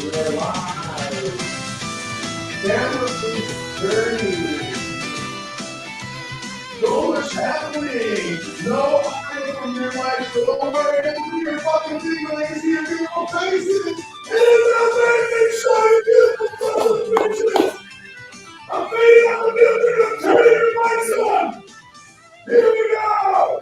We're live. Family's journey. So much happening. No eyes from your life, so don't worry. Don't do your fucking thing when they see your beautiful faces. It is amazing show, beautiful bitches. I'm fading out the music. I'm turning your mics on. Here we go.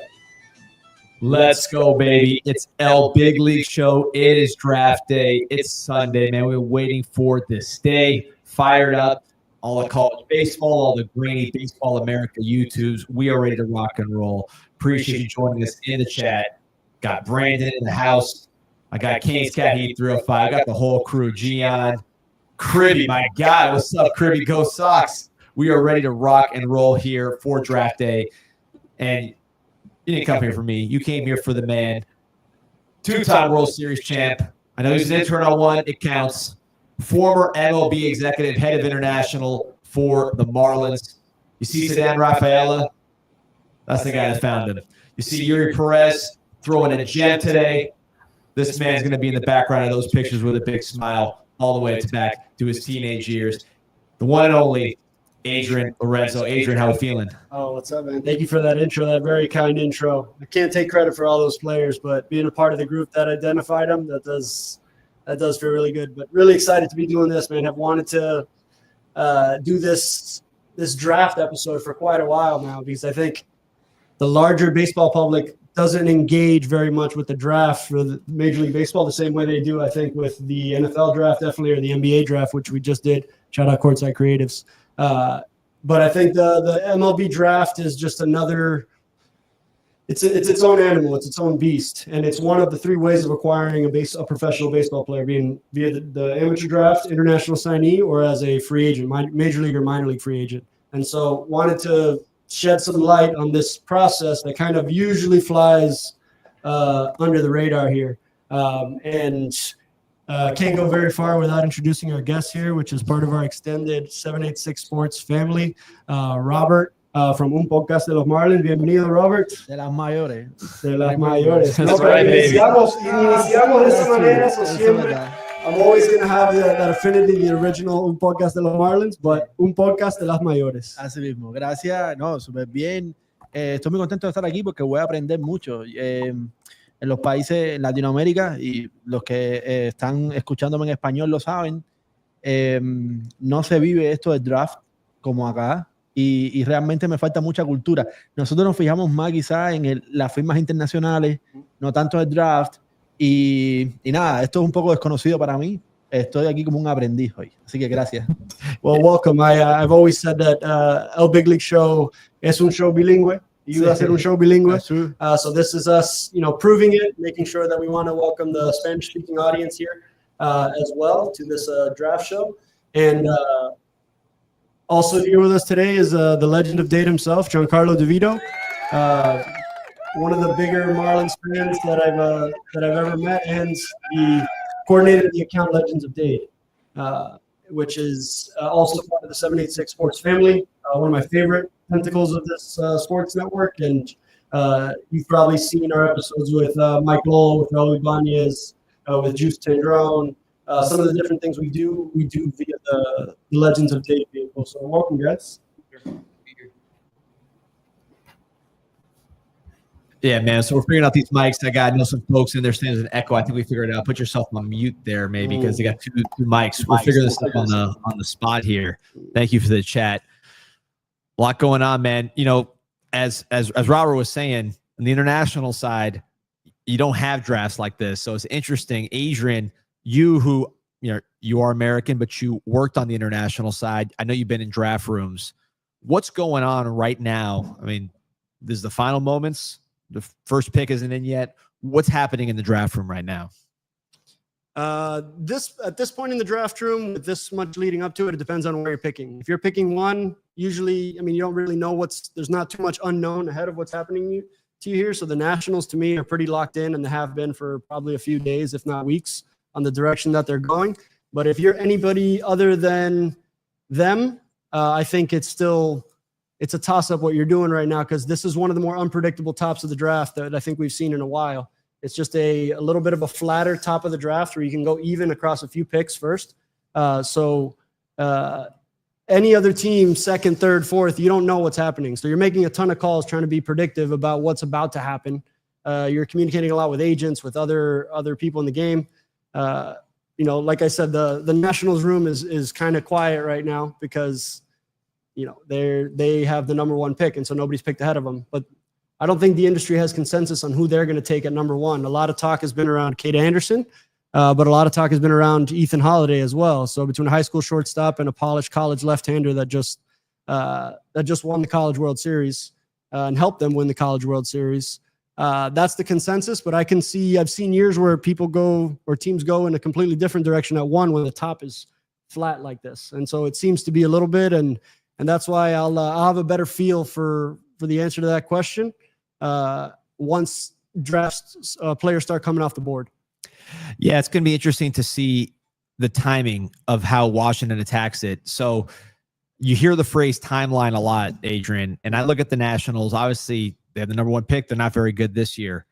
Let's go, baby. It's L Big League Show. It is draft day. It's Sunday, man. We're waiting for this day. Fired up. All the college baseball, all the grainy Baseball America YouTubes. We are ready to rock and roll. Appreciate you joining us in the chat. Got Brandon in the house. I got Kane's Cat Heat 305. I got the whole crew. Gian, Cribby, my God. What's up, Cribby? Go Sox. We are ready to rock and roll here for draft day. And you didn't come here for me. You came here for the man. Two-time World Series champ. I know he's an intern on one. It counts. Former MLB executive, head of international for the Marlins. You see Sedan Rafaela? That's the guy that found him. You see Yuri Perez throwing a gem today. This man's going to be in the background of those pictures with a big smile all the way back to his teenage years. The one and only Adrian Lorenzo. Adrian, how are you feeling? Oh, what's up, man? Thank you for that intro, that very kind intro. I can't take credit for all those players, but being a part of the group that identified them, that does feel really good. But really excited to be doing this, man. Have wanted to do this draft episode for quite a while now because I think the larger baseball public doesn't engage very much with the draft for the Major League Baseball the same way they do, I think, with the NFL draft definitely or the NBA draft, which we just did. Shout out Courtside Creatives. But I think the MLB draft is just another it's its own animal, it's its own beast, and it's one of the three ways of acquiring a professional baseball player, being via the amateur draft, international signee, or as a free agent, major league or minor league free agent. And so wanted to shed some light on this process that kind of usually flies under the radar here. Can't go very far without introducing our guest here, which is part of our extended 786 Sports family. Robert from Un Podcast de los Marlins. Bienvenido, Robert. De las mayores. De las mayores. That's right, baby. Iniciamos de esa manera, so siempre. I'm always going to have that affinity, the original Un Podcast de los Marlins, but Un Podcast de las Mayores. Así mismo. Gracias. No, súper bien. Estoy muy contento de estar aquí porque voy a aprender mucho. En los países en Latinoamérica, y los que están escuchándome en español lo saben, no se vive esto del draft como acá, y realmente me falta mucha cultura. Nosotros nos fijamos más quizás en las firmas internacionales, no tanto el draft, y nada, esto es un poco desconocido para mí. Estoy aquí como un aprendiz hoy, así que gracias. Well, welcome. I've always said that El Big League Show es un show bilingüe. You guys un show bilingüe. So this is us, proving it, making sure that we want to welcome the Spanish-speaking audience here as well to this draft show. And also here with us today is the legend of Dade himself, Giancarlo DeVito, one of the bigger Marlins fans that I've ever met, and the coordinator of the account Legends of Dade, which is also part of the 786 Sports family, one of my favorite tentacles of this sports network. And you've probably seen our episodes with Mike Lowell, with Raul Ibanez, with Juice Tendrone, some of the different things we do via the Legends of Dade vehicle. So welcome, guys. Yeah, man. So we're figuring out these mics. I know some folks in there saying there's an echo. I think we figured it out. Put yourself on mute there, maybe, because they got two mics. We'll figure this up on the spot here. Thank you for the chat. A lot going on, man. As Robert was saying, on the international side, you don't have drafts like this, so it's interesting. Adrian, you are American, but you worked on the international side. I know you've been in draft rooms. What's going on right now? I mean, this is the final moments. The first pick isn't in yet. What's happening in the draft room right now? At this point in the draft room, with this much leading up to it, it depends on where you're picking. If you're picking one, usually, you don't really know there's not too much unknown ahead of what's happening to you here. So the Nationals, to me, are pretty locked in, and they have been for probably a few days, if not weeks, on the direction that they're going. But if you're anybody other than them, I think it's a toss-up what you're doing right now, because this is one of the more unpredictable tops of the draft that I think we've seen in a while. It's just a little bit of a flatter top of the draft where you can go even across a few picks first. Any other team, second, third, fourth, you don't know what's happening. So you're making a ton of calls trying to be predictive about what's about to happen. You're communicating a lot with agents, with other people in the game. Like I said, the Nationals room is kind of quiet right now because, they have the number 1 pick, and so nobody's picked ahead of them. But I don't think the industry has consensus on who they're going to take at number 1. A lot of talk has been around Cade Anderson, but a lot of talk has been around Ethan Holiday as well. So between a high school shortstop and a polished college left-hander that just won the College World Series and helped them win the College World Series, that's the consensus. But I've seen years where teams go in a completely different direction at 1 when the top is flat like this. And so it seems to be a little bit, and that's why I'll have a better feel for the answer to that question once drafts players start coming off the board. Yeah, it's going to be interesting to see the timing of how Washington attacks it. So you hear the phrase timeline a lot, Adrian, and I look at the Nationals. Obviously, they have the number 1 pick. They're not very good this year.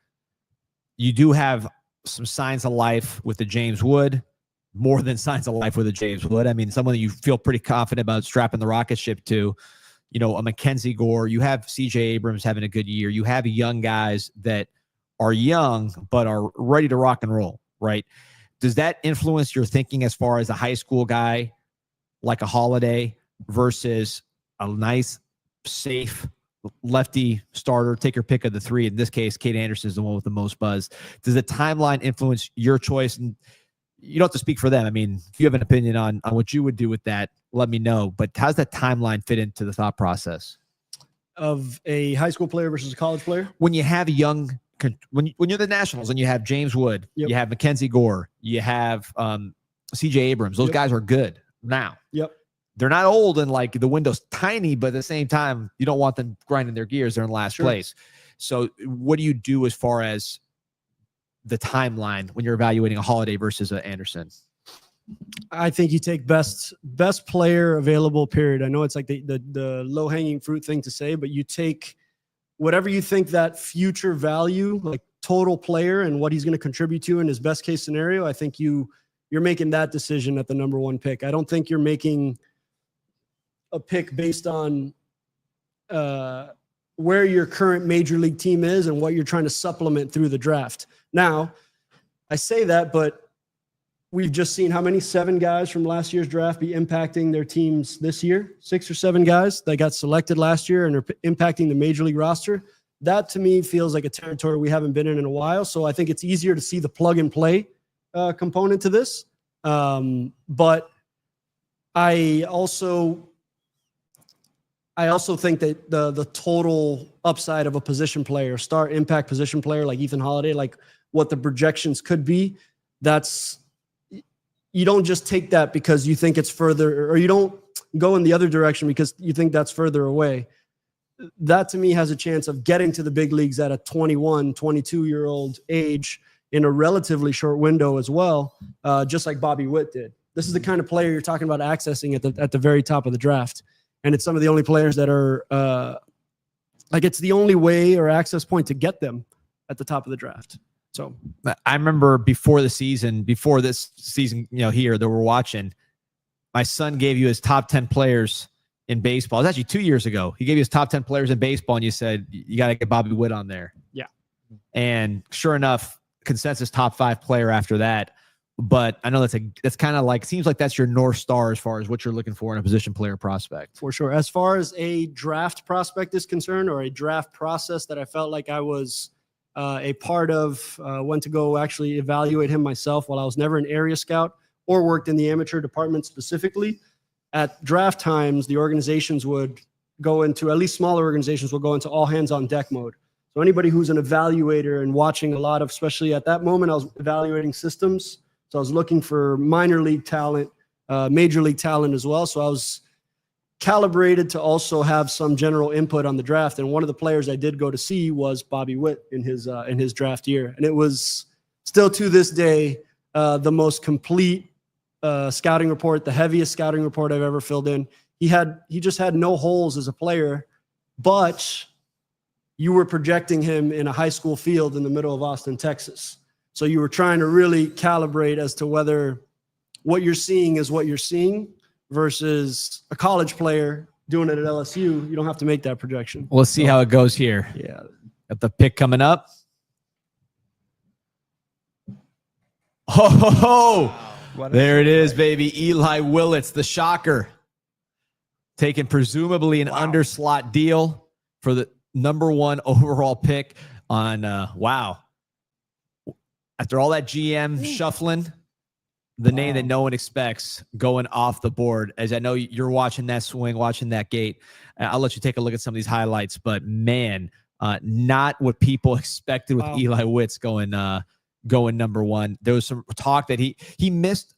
You do have some signs of life with the James Wood, more than signs of life with the James Wood. I mean, someone that you feel pretty confident about strapping the rocket ship to. A Mackenzie Gore. You have CJ Abrams having a good year. You have young guys that are young but are ready to rock and roll, right? Does that influence your thinking as far as a high school guy like a Holiday versus a nice, safe lefty starter? Take your pick of the 3. In this case, Cade Anderson is the one with the most buzz. Does the timeline influence your choice? And you don't have to speak for them. I mean, if you have an opinion on what you would do with that, let me know. But how's that timeline fit into the thought process of a high school player versus a college player? When you have when you're the Nationals and you have James Wood, yep. You have Mackenzie Gore, you have CJ Abrams. Those yep. guys are good now. Yep. They're not old and like the window's tiny, but at the same time, you don't want them grinding their gears. They're in last place. So what do you do as far as the timeline when you're evaluating a Holiday versus a Anderson? I think you take best player available, period. I know it's like the low-hanging fruit thing to say, but you take whatever you think that future value, like total player and what he's going to contribute to in his best case scenario. I think you're making that decision at the number 1 pick. I don't think you're making a pick based on where your current major league team is and what you're trying to supplement through the draft. Now, I say that, but we've just seen how many 7 guys from last year's draft be impacting their teams this year. 6 or 7 guys that got selected last year and are impacting the major league roster. That to me feels like a territory we haven't been in a while. So I think it's easier to see the plug and play component to this. But I also think that the total upside of a position player, star impact position player like Ethan Holiday, like what the projections could be, you don't just take that because you think it's further, or you don't go in the other direction because you think that's further away. That to me has a chance of getting to the big leagues at a 21, 22-year-old age in a relatively short window as well, just like Bobby Witt did. This is the kind of player you're talking about accessing at the very top of the draft. And it's some of the only players that are it's the only way or access point to get them at the top of the draft. So I remember before this season, here that we're watching, my son gave you his top 10 players in baseball. It was actually 2 years ago. He gave you his top 10 players in baseball, and you said, you got to get Bobby Witt on there. Yeah. And sure enough, consensus top 5 player after that. But I know that's kind of like, seems like that's your North Star as far as what you're looking for in a position player prospect. For sure. As far as a draft prospect is concerned, or a draft process that I felt like I was a part of, went to go actually evaluate him myself while I was never an area scout or worked in the amateur department specifically. At draft times, the organizations would go into, at least smaller organizations will go into all hands on deck mode. So anybody who's an evaluator and watching a lot of, especially at that moment, I was evaluating systems. So I was looking for minor league talent, major league talent as well. So I was calibrated to also have some general input on the draft. And one of the players I did go to see was Bobby Witt in his draft year. And it was still to this day the most complete scouting report, the heaviest scouting report I've ever filled in. He just had no holes as a player, but you were projecting him in a high school field in the middle of Austin, Texas. So you were trying to really calibrate as to whether what you're seeing is what you're seeing versus a college player doing it at LSU. You don't have to make that projection. We'll see how it goes here. Yeah. Got the pick coming up. Oh, there it is, baby. Eli Willits, the shocker, taking presumably an underslot deal for the #1 overall pick on, wow. After all that GM shuffling, the name that no one expects going off the board. As I know you're watching that swing, watching that gate. I'll let you take a look at some of these highlights, but man, not what people expected with Eli Willits going #1. There was some talk that he missed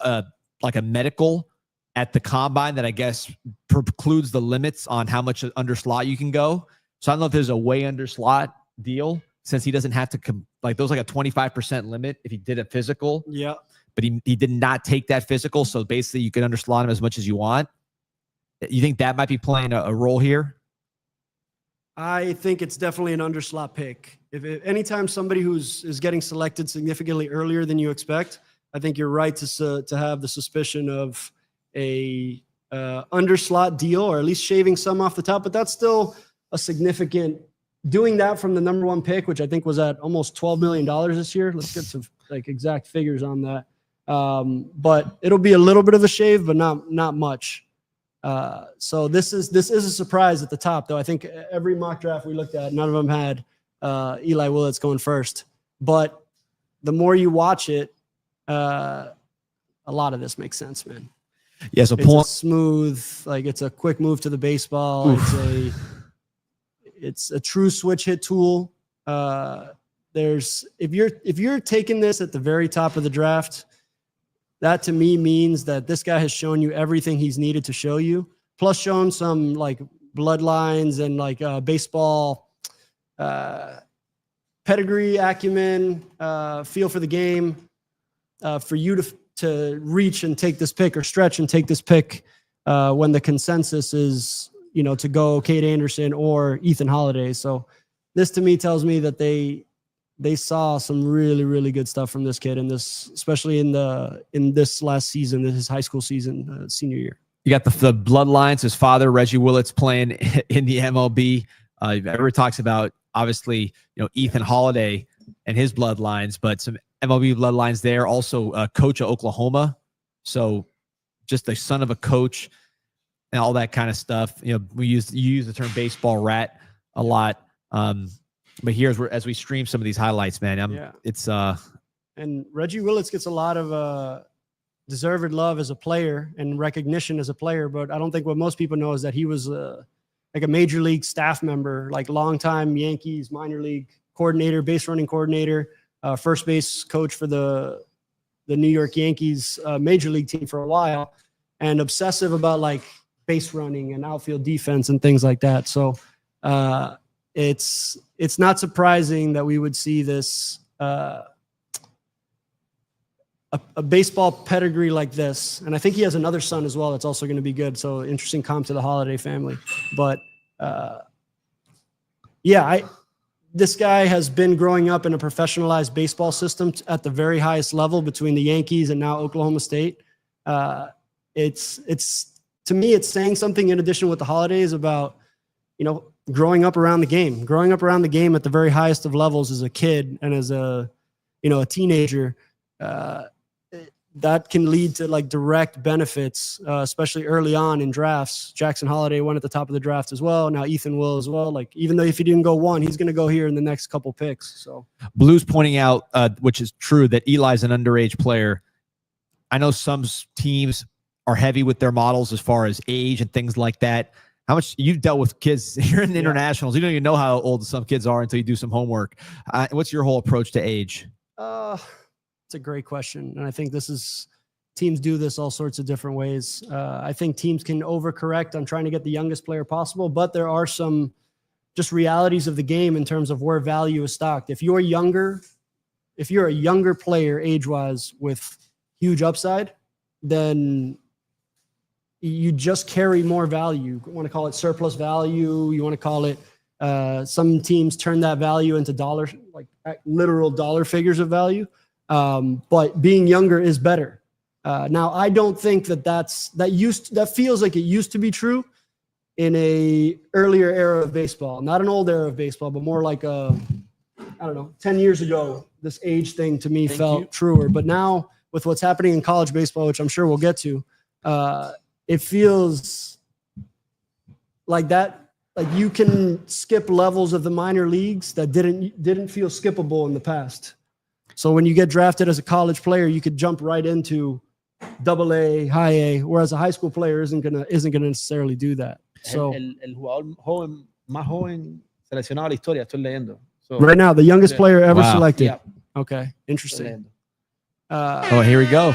like a medical at the combine that I guess precludes the limits on how much under slot you can go. So I don't know if there's a way under slot deal since he doesn't have to like there was like a 25% limit if he did a physical. Yeah. But he did not take that physical. So basically you can underslot him as much as you want. You think that might be playing a role here? I think it's definitely an underslot pick. Anytime somebody is getting selected significantly earlier than you expect, I think you're right to have the suspicion of a underslot deal, or at least shaving some off the top. But that's still a significant. Doing that from the #1 pick, which I think was at almost $12 million this year. Let's get some like exact figures on that. But it'll be a little bit of a shave, but not much. So this is a surprise at the top, though. I think every mock draft we looked at, none of them had Eli Willits going first. But the more you watch it, a lot of this makes sense, man. Yeah, so it's smooth, like it's a quick move to the baseball. Oof. It's a true switch hit tool. If you're taking this at the very top of the draft, that to me means that this guy has shown you everything he's needed to show you, plus shown some like bloodlines and like baseball pedigree, acumen, feel for the game, for you to reach and take this pick or stretch and take this pick when the consensus is, to go Cade Anderson or Ethan Holiday. So this to me tells me that they saw some really, really good stuff from this kid in this, especially in this last season, his high school season, senior year. You got the bloodlines. His father, Reggie Willits, playing in the MLB. Everybody talks about obviously, Ethan Holiday and his bloodlines, but some MLB bloodlines there. Also, coach of Oklahoma, so just the son of a coach and all that kind of stuff. You use the term baseball rat a lot. But here's where, as we stream some of these highlights, man, and Reggie Willits gets a lot of deserved love as a player and recognition as a player. But I don't think what most people know is that he was like a major league staff member, like longtime Yankees minor league coordinator, base running coordinator, first base coach for the New York Yankees major league team for a while, and obsessive about like base running and outfield defense and things like that. So it's not surprising that we would see this a baseball pedigree like this. And I think he has another son as well that's also going to be good. So interesting comp to the Holiday family. But this guy has been growing up in a professionalized baseball system at the very highest level between the Yankees and now Oklahoma State. It's to me, it's saying something in addition with the Holidays about, growing up around the game at the very highest of levels as a kid and as a teenager. That can lead to like direct benefits, especially early on in drafts. Jackson Holiday went at the top of the draft as well. Now Ethan will as well. Like, even though if he didn't go 1, he's going to go here in the next couple picks. So Blue's pointing out, which is true, that Eli's an underage player. I know some teams are heavy with their models as far as age and things like that. How much you've dealt with kids here in the internationals? You don't even know how old some kids are until you do some homework. What's your whole approach to age? It's a great question. And I think teams do this all sorts of different ways. I think teams can overcorrect on trying to get the youngest player possible, but there are some just realities of the game in terms of where value is stocked. If you're a younger player age-wise with huge upside, then you just carry more value. You want to call it surplus value. You want to call it Some teams turn that value into dollars, like literal dollar figures of value. But being younger is better. Now, I don't think that feels like it used to be true in a earlier era of baseball, not an old era of baseball, but more like I don't know, 10 years ago, this age thing to me felt truer. But now with what's happening in college baseball, which I'm sure we'll get to, it feels like that, like you can skip levels of the minor leagues that didn't feel skippable in the past. So when you get drafted as a college player, you could jump right into AA, high A, whereas a high school player isn't gonna necessarily do that. So el jugador joven, más joven seleccionado a la historia, estoy leyendo. So, right now, the youngest player ever Wow. selected. Yeah. Okay, interesting. Oh, here we go.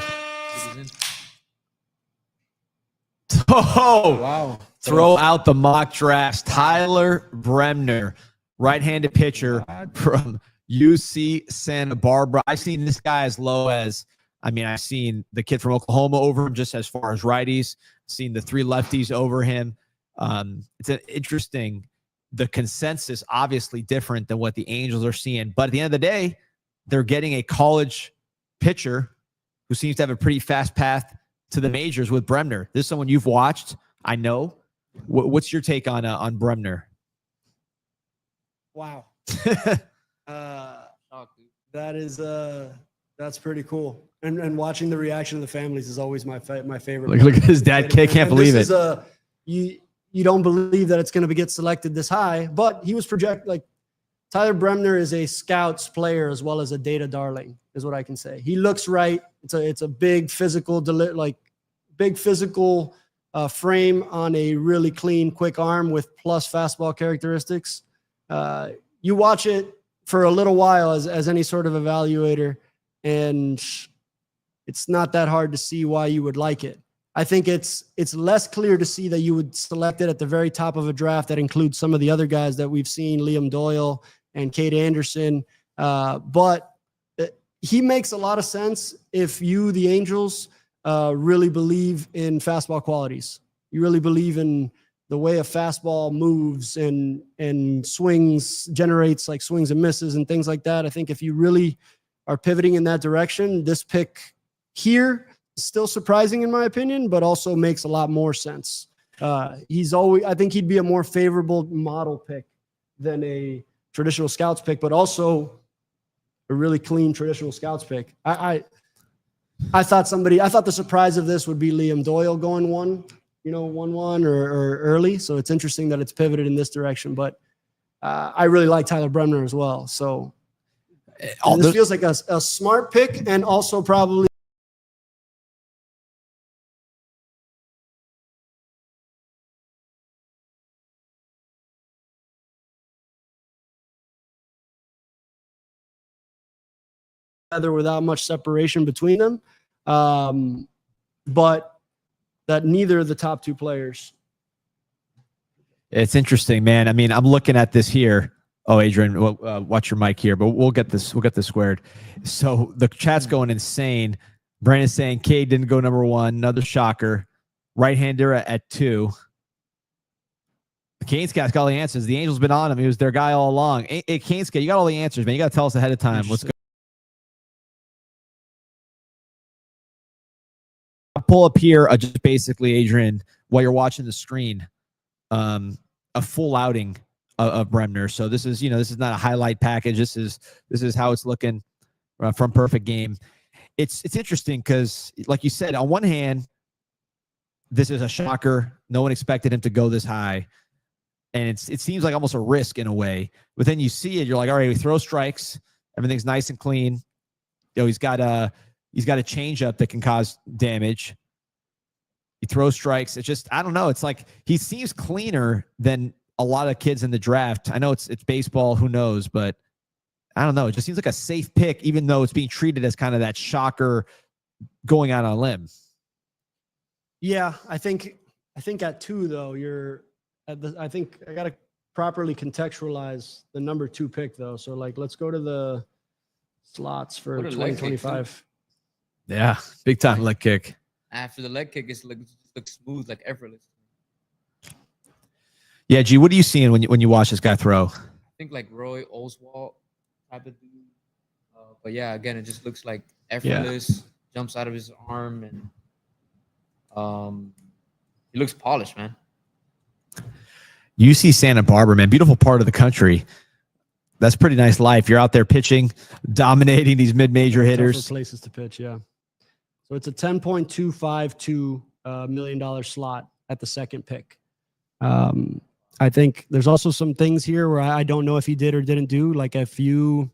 Oh, wow. throw out the mock drafts. Tyler Bremner, right-handed pitcher from UC Santa Barbara. I've seen this guy as low as, I've seen the kid from Oklahoma over him just as far as righties. Seen the 3 lefties over him. It's an interesting, the consensus obviously different than what the Angels are seeing. But at the end of the day, they're getting a college pitcher who seems to have a pretty fast path to the majors with Bremner. This is someone you've watched, I know. What's your take on Bremner? Wow. That is that's pretty cool. And watching the reaction of the families is always my favorite. Look at his dad. Can't believe it. You don't believe that it's going to get selected this high, but he was projected. Like Tyler Bremner is a scouts player as well as a data darling, is what I can say. He looks right. It's a big physical frame on a really clean, quick arm with plus fastball characteristics. You watch it for a little while as any sort of evaluator, and it's not that hard to see why you would like it. I think it's less clear to see that you would select it at the very top of a draft that includes some of the other guys that we've seen, Liam Doyle and Cade Anderson. But he makes a lot of sense if you, the Angels, really believe in fastball qualities. You really believe in the way a fastball moves and swings, generates like swings and misses and things like that. I think if you really are pivoting in that direction, this pick here is still surprising in my opinion, but also makes a lot more sense. I think he'd be a more favorable model pick than a traditional scouts pick, but also a really clean traditional scouts pick. I thought the surprise of this would be Liam Doyle going 1-1 or early. So it's interesting that it's pivoted in this direction, but I really like Tyler Bremner as well. So this feels like a smart pick and also probably without much separation between them. But that neither of the top 2 players. It's interesting, man. I'm looking at this here. Oh, Adrian, watch your mic here, but we'll get this squared. So the chat's going insane. Brandon's saying Cade didn't go number 1. Another shocker. Right-hander at 2. Cane's got all the answers. The Angels been on him. He was their guy all along. Hey, Cane's you got all the answers, man. You got to tell us ahead of time. Let's go. I'll pull up here just basically, Adrian, while you're watching the screen, a full outing of Bremner. So this is not a highlight package. This is how it's looking from Perfect Game. It's interesting because, like you said, on one hand, this is a shocker. No one expected him to go this high, and it seems like almost a risk in a way. But then you see it, you're like, all right, we throw strikes, everything's nice and clean. He's got a changeup that can cause damage. He throws strikes. It's just, I don't know. It's like he seems cleaner than a lot of kids in the draft. I know it's baseball, who knows, but I don't know. It just seems like a safe pick, even though it's being treated as kind of that shocker going out on a limb. Yeah, I think at 2 though, I think I got to properly contextualize the number 2 pick though. So like, let's go to the slots for 2025. Yeah, big time leg kick. After the leg kick, it looks smooth, like effortless. Yeah, G, what are you seeing when you watch this guy throw? I think like Roy Oswalt type of dude. But yeah, again, it just looks like effortless, jumps out of his arm, and he looks polished, man. UC Santa Barbara, man, beautiful part of the country. That's pretty nice life. You're out there pitching, dominating these mid-major hitters. Places to pitch, yeah. So it's a $10.252 million slot at the second pick. I think there's also some things here where I don't know if he did or didn't do. Like if you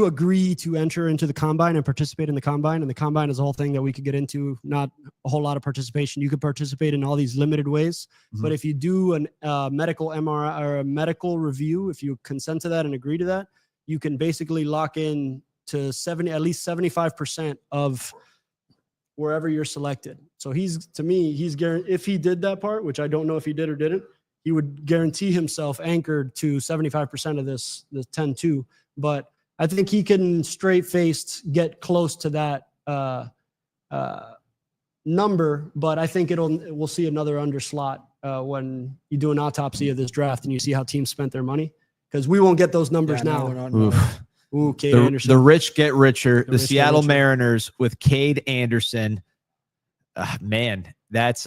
agree to enter into the combine and participate in the combine, and the combine is a whole thing that we could get into, not a whole lot of participation. You could participate in all these limited ways, but if you do a medical MRI or a medical review, if you consent to that and agree to that, you can basically lock in to at least 75% of wherever you're selected. So if he did that part, which I don't know if he did or didn't, he would guarantee himself anchored to 75% of the 10-2. But I think he can straight-faced get close to that number, but I think we'll see another underslot when you do an autopsy of this draft and you see how teams spent their money, because we won't get those numbers now. Ooh, Cade Anderson. The rich get richer. The Seattle Mariners with Cade Anderson. Man, that's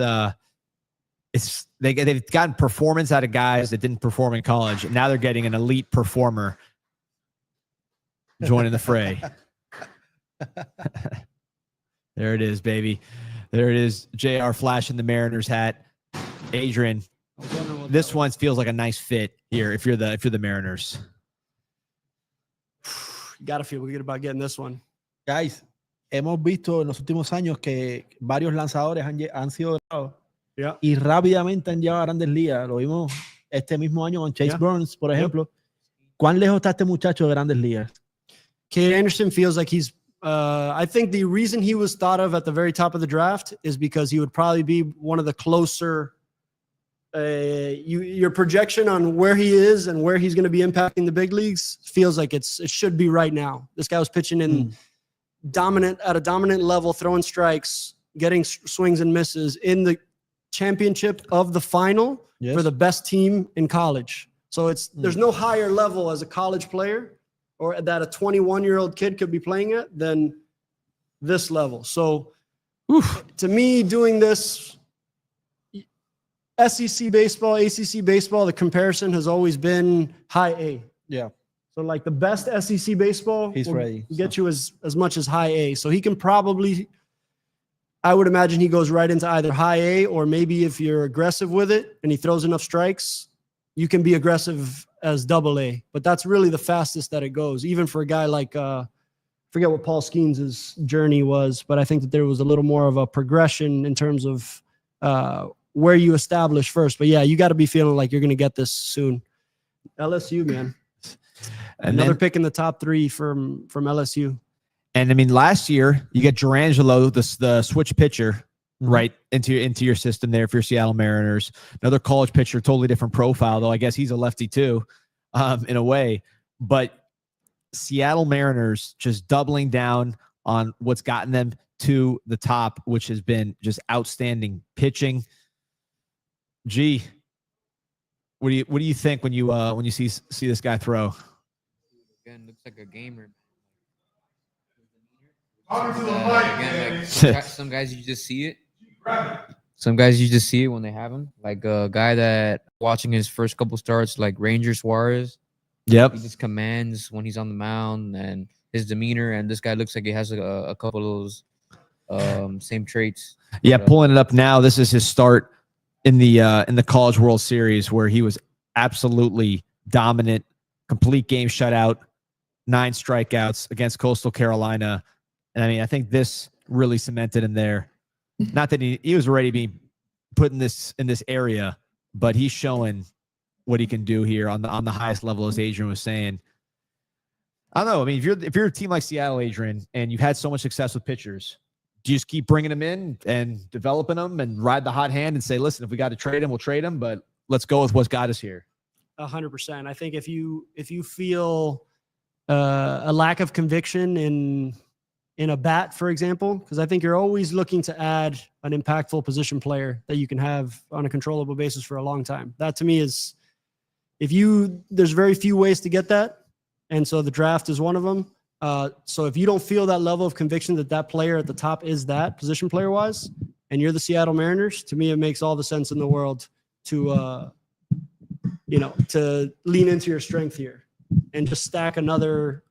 they've gotten performance out of guys that didn't perform in college, and now they're getting an elite performer joining the fray. There it is, baby. There it is. JR flashing the Mariners hat. Adrian, this one feels like a nice fit here if you're the Mariners. You gotta feel good about getting this one. Guys, hemos visto en los últimos años que varios lanzadores han sido grabados y rápidamente han llegado a Grandes Ligas. Lo vimos este mismo año con Chase Burns, por ejemplo. ¿Cuán lejos está este muchacho de Grandes Ligas? Cade Anderson feels like he's I think the reason he was thought of at the very top of the draft is because he would probably be one of the closer your projection on where he is and where he's going to be impacting the big leagues feels like it should be right now. This guy was pitching in at a dominant level, throwing strikes, getting swings and misses in the championship of the final for the best team in college. So there's no higher level as a college player or that a 21-year-old kid could be playing at than this level. So to me, doing this SEC baseball, ACC baseball, the comparison has always been high A. Yeah. So like the best SEC baseball he's ready. Get you as much as high A. So he can probably, I would imagine he goes right into either high A, or maybe if you're aggressive with it and he throws enough strikes, you can be aggressive as double A. But that's really the fastest that it goes, even for a guy like, forget what Paul Skeens' journey was, but I think that there was a little more of a progression in terms of where you establish first. But yeah, you got to be feeling like you're going to get this soon. LSU, man. Another pick in the top 3 from LSU. And I mean, last year you get Durangelo, the switch pitcher, right into your system there for your Seattle Mariners. Another college pitcher, totally different profile, though I guess he's a lefty too, in a way. But Seattle Mariners just doubling down on what's gotten them to the top, which has been just outstanding pitching. Gee, what do you think when you see this guy throw? Again, looks like a gamer. Talking to the mic, like, some guys you just see it. Some guys you just see it when they have him. Like a guy that watching his first couple starts, like Ranger Suarez. Yep. He just commands when he's on the mound and his demeanor. And this guy looks like he has a couple of those same traits. Yeah, pulling it up now. This is his start in the College World Series, where he was absolutely dominant, complete game shutout, 9 strikeouts against Coastal Carolina. And I mean, I think this really cemented him there. Not that he was already being put in this area, but he's showing what he can do here on the highest level, as Adrian was saying. I don't know. I mean, if you're a team like Seattle, Adrian, and you've had so much success with pitchers, do you just keep bringing them in and developing them and ride the hot hand and say, listen, if we got to trade him, we'll trade him, but let's go with what's got us here? 100%. I think if you feel a lack of conviction in in a bat, for example, because I think you're always looking to add an impactful position player that you can have on a controllable basis for a long time. That to me is, there's very few ways to get that. And so the draft is one of them. So if you don't feel that level of conviction that player at the top is that position player wise, and you're the Seattle Mariners, to me, it makes all the sense in the world to lean into your strength here and just stack another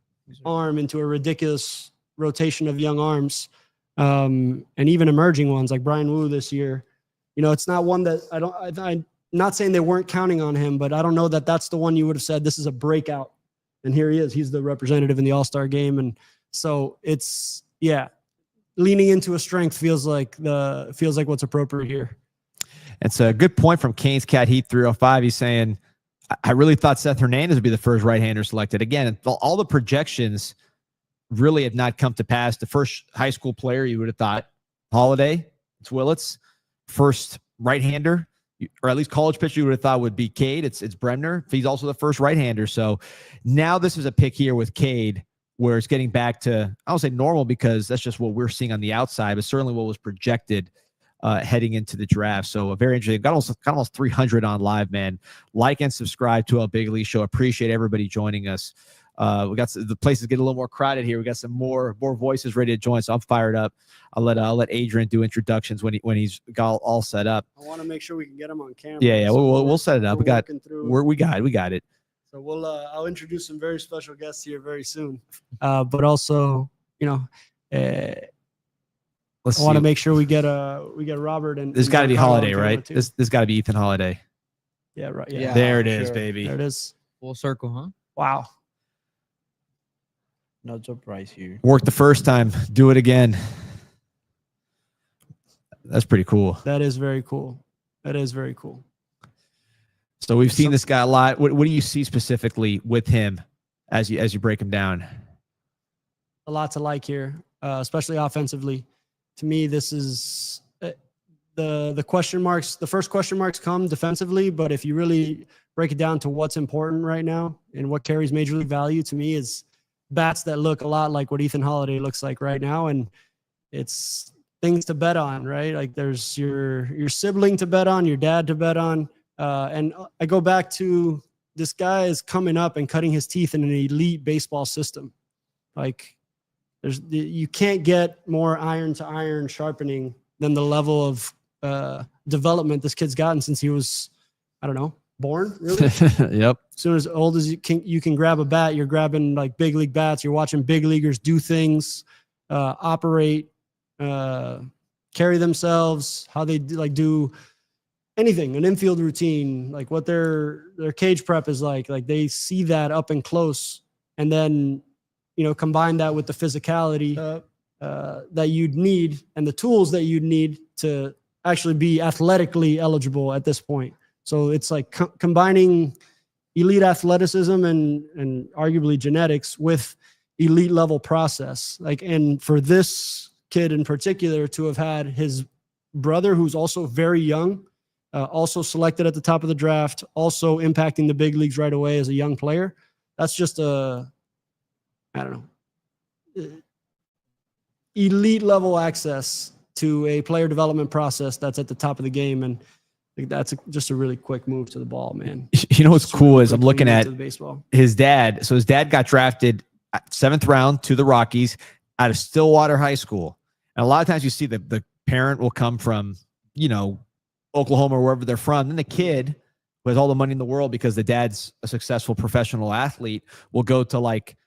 arm into a ridiculous rotation of young arms, and even emerging ones like Brian Wu this year. It's not one that I'm not saying they weren't counting on him, but I don't know that that's the one you would have said this is a breakout. And here he is. He's the representative in the All-Star game. And so it's, leaning into a strength feels like what's appropriate here. It's a good point from Canes Cat Heat 305. He's saying, I really thought Seth Hernandez would be the first right-hander selected. Again, all the projections really have not come to pass. The first high school player you would have thought, Holiday, it's Willits. First right-hander, or at least college pitcher you would have thought would be Cade. It's Bremner. He's also the first right-hander. So now this is a pick here with Cade where it's getting back to, I don't say normal because that's just what we're seeing on the outside, but certainly what was projected heading into the draft. So very interesting. Got almost 300 on live, man. Like and subscribe to our Big League Show. Appreciate everybody joining us. We got the place is getting a little more crowded here. We got some more voices ready to join, so I'm fired up. I'll let Adrian do introductions when he's got all set up. I want to make sure we can get him on camera. Yeah. So we'll set it up. We got it. So I'll introduce some very special guests here very soon. But also, I want to make sure we get Robert and this got to be Holiday, right? This got to be Ethan Holiday. Yeah, right. Yeah, there it is, baby. There it is. Full circle, huh? Wow. No surprise here. Worked the first time. Do it again. That's pretty cool. That is very cool. So we've seen this guy a lot. What do you see specifically with him as you break him down? A lot to like here, especially offensively. To me, this is the question marks. The first question marks come defensively, but if you really break it down to what's important right now and what carries major league value, to me is bats that look a lot like what Ethan Holiday looks like right now. And it's things to bet on, right? Like there's your sibling to bet on, your dad to bet on. And I go back to this guy is coming up and cutting his teeth in an elite baseball system. Like you can't get more iron to iron sharpening than the level of development this kid's gotten since he was, I don't know, born, really. Yep. As soon as old as you can grab a bat, you're grabbing like big league bats. You're watching big leaguers do things, operate, carry themselves, how they do anything, an infield routine, like what their cage prep is like they see that up and close. And then, combine that with the physicality that you'd need and the tools that you'd need to actually be athletically eligible at this point. So it's like combining elite athleticism and arguably genetics with elite level process. And for this kid in particular to have had his brother, who's also very young, also selected at the top of the draft, also impacting the big leagues right away as a young player. That's just elite level access to a player development process that's at the top of the game. And that's just a really quick move to the ball, man. What's cool is I'm looking at baseball. His dad. So his dad got drafted 7th round to the Rockies out of Stillwater High School. And a lot of times you see the parent will come from, Oklahoma or wherever they're from. Then the kid who has all the money in the world because the dad's a successful professional athlete will go to like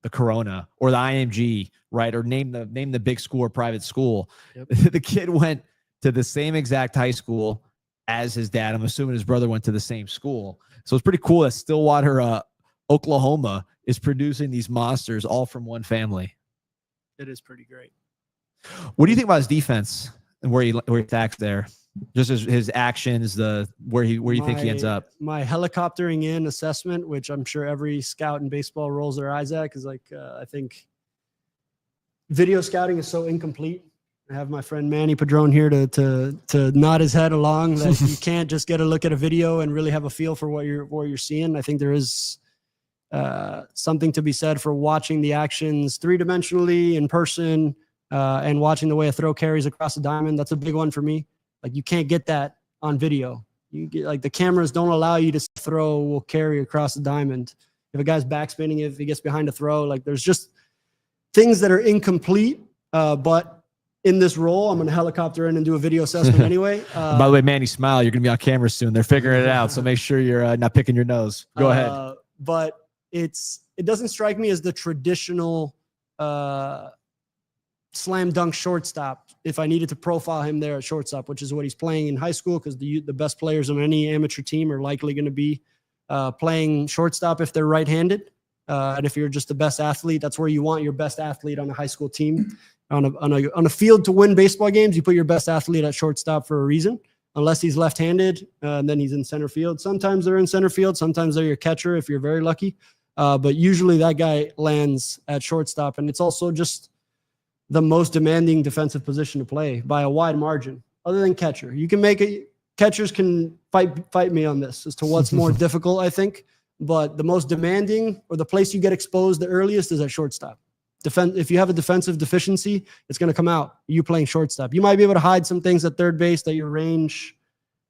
the Corona or the IMG, right? Or name the big school or private school. Yep. The kid went to the same exact high school as his dad. I'm assuming his brother went to the same school. So it's pretty cool that Stillwater, Oklahoma is producing these monsters all from one family. It is pretty great. What do you think about his defense and where he attacks there? Just his actions, where you think he ends up? My helicoptering in assessment, which I'm sure every scout in baseball rolls their eyes at, because I think video scouting is so incomplete. I have my friend Manny Padron here to nod his head along that you can't just get a look at a video and really have a feel for what you're seeing. I think there is something to be said for watching the actions three-dimensionally in person and watching the way a throw carries across the diamond. That's a big one for me. Like, you can't get that on video. You get, like, the cameras don't allow you to throw will carry across the diamond. If a guy's backspinning, if he gets behind a throw, like, there's just things that are incomplete. But in this role, I'm going to helicopter in and do a video assessment anyway. By the way, Manny, smile. You're going to be on camera soon. They're figuring it out. So make sure you're not picking your nose. Go ahead. But it doesn't strike me as the traditional slam dunk shortstop if I needed to profile him there at shortstop, which is what he's playing in high school, because the best players on any amateur team are likely going to be playing shortstop if they're right-handed. And if you're just the best athlete, that's where you want your best athlete on a high school team. On a field to win baseball games, you put your best athlete at shortstop for a reason, unless he's left-handed, and then he's in center field. Sometimes they're in center field. Sometimes they're your catcher if you're very lucky. But usually that guy lands at shortstop. And it's also just the most demanding defensive position to play by a wide margin, other than catcher. You can make it. Catchers can fight me on this as to what's more difficult, I think. But the most demanding, or the place you get exposed the earliest, is at shortstop. If you have a defensive deficiency, it's going to come out. You playing shortstop. You might be able to hide some things at third base that your range,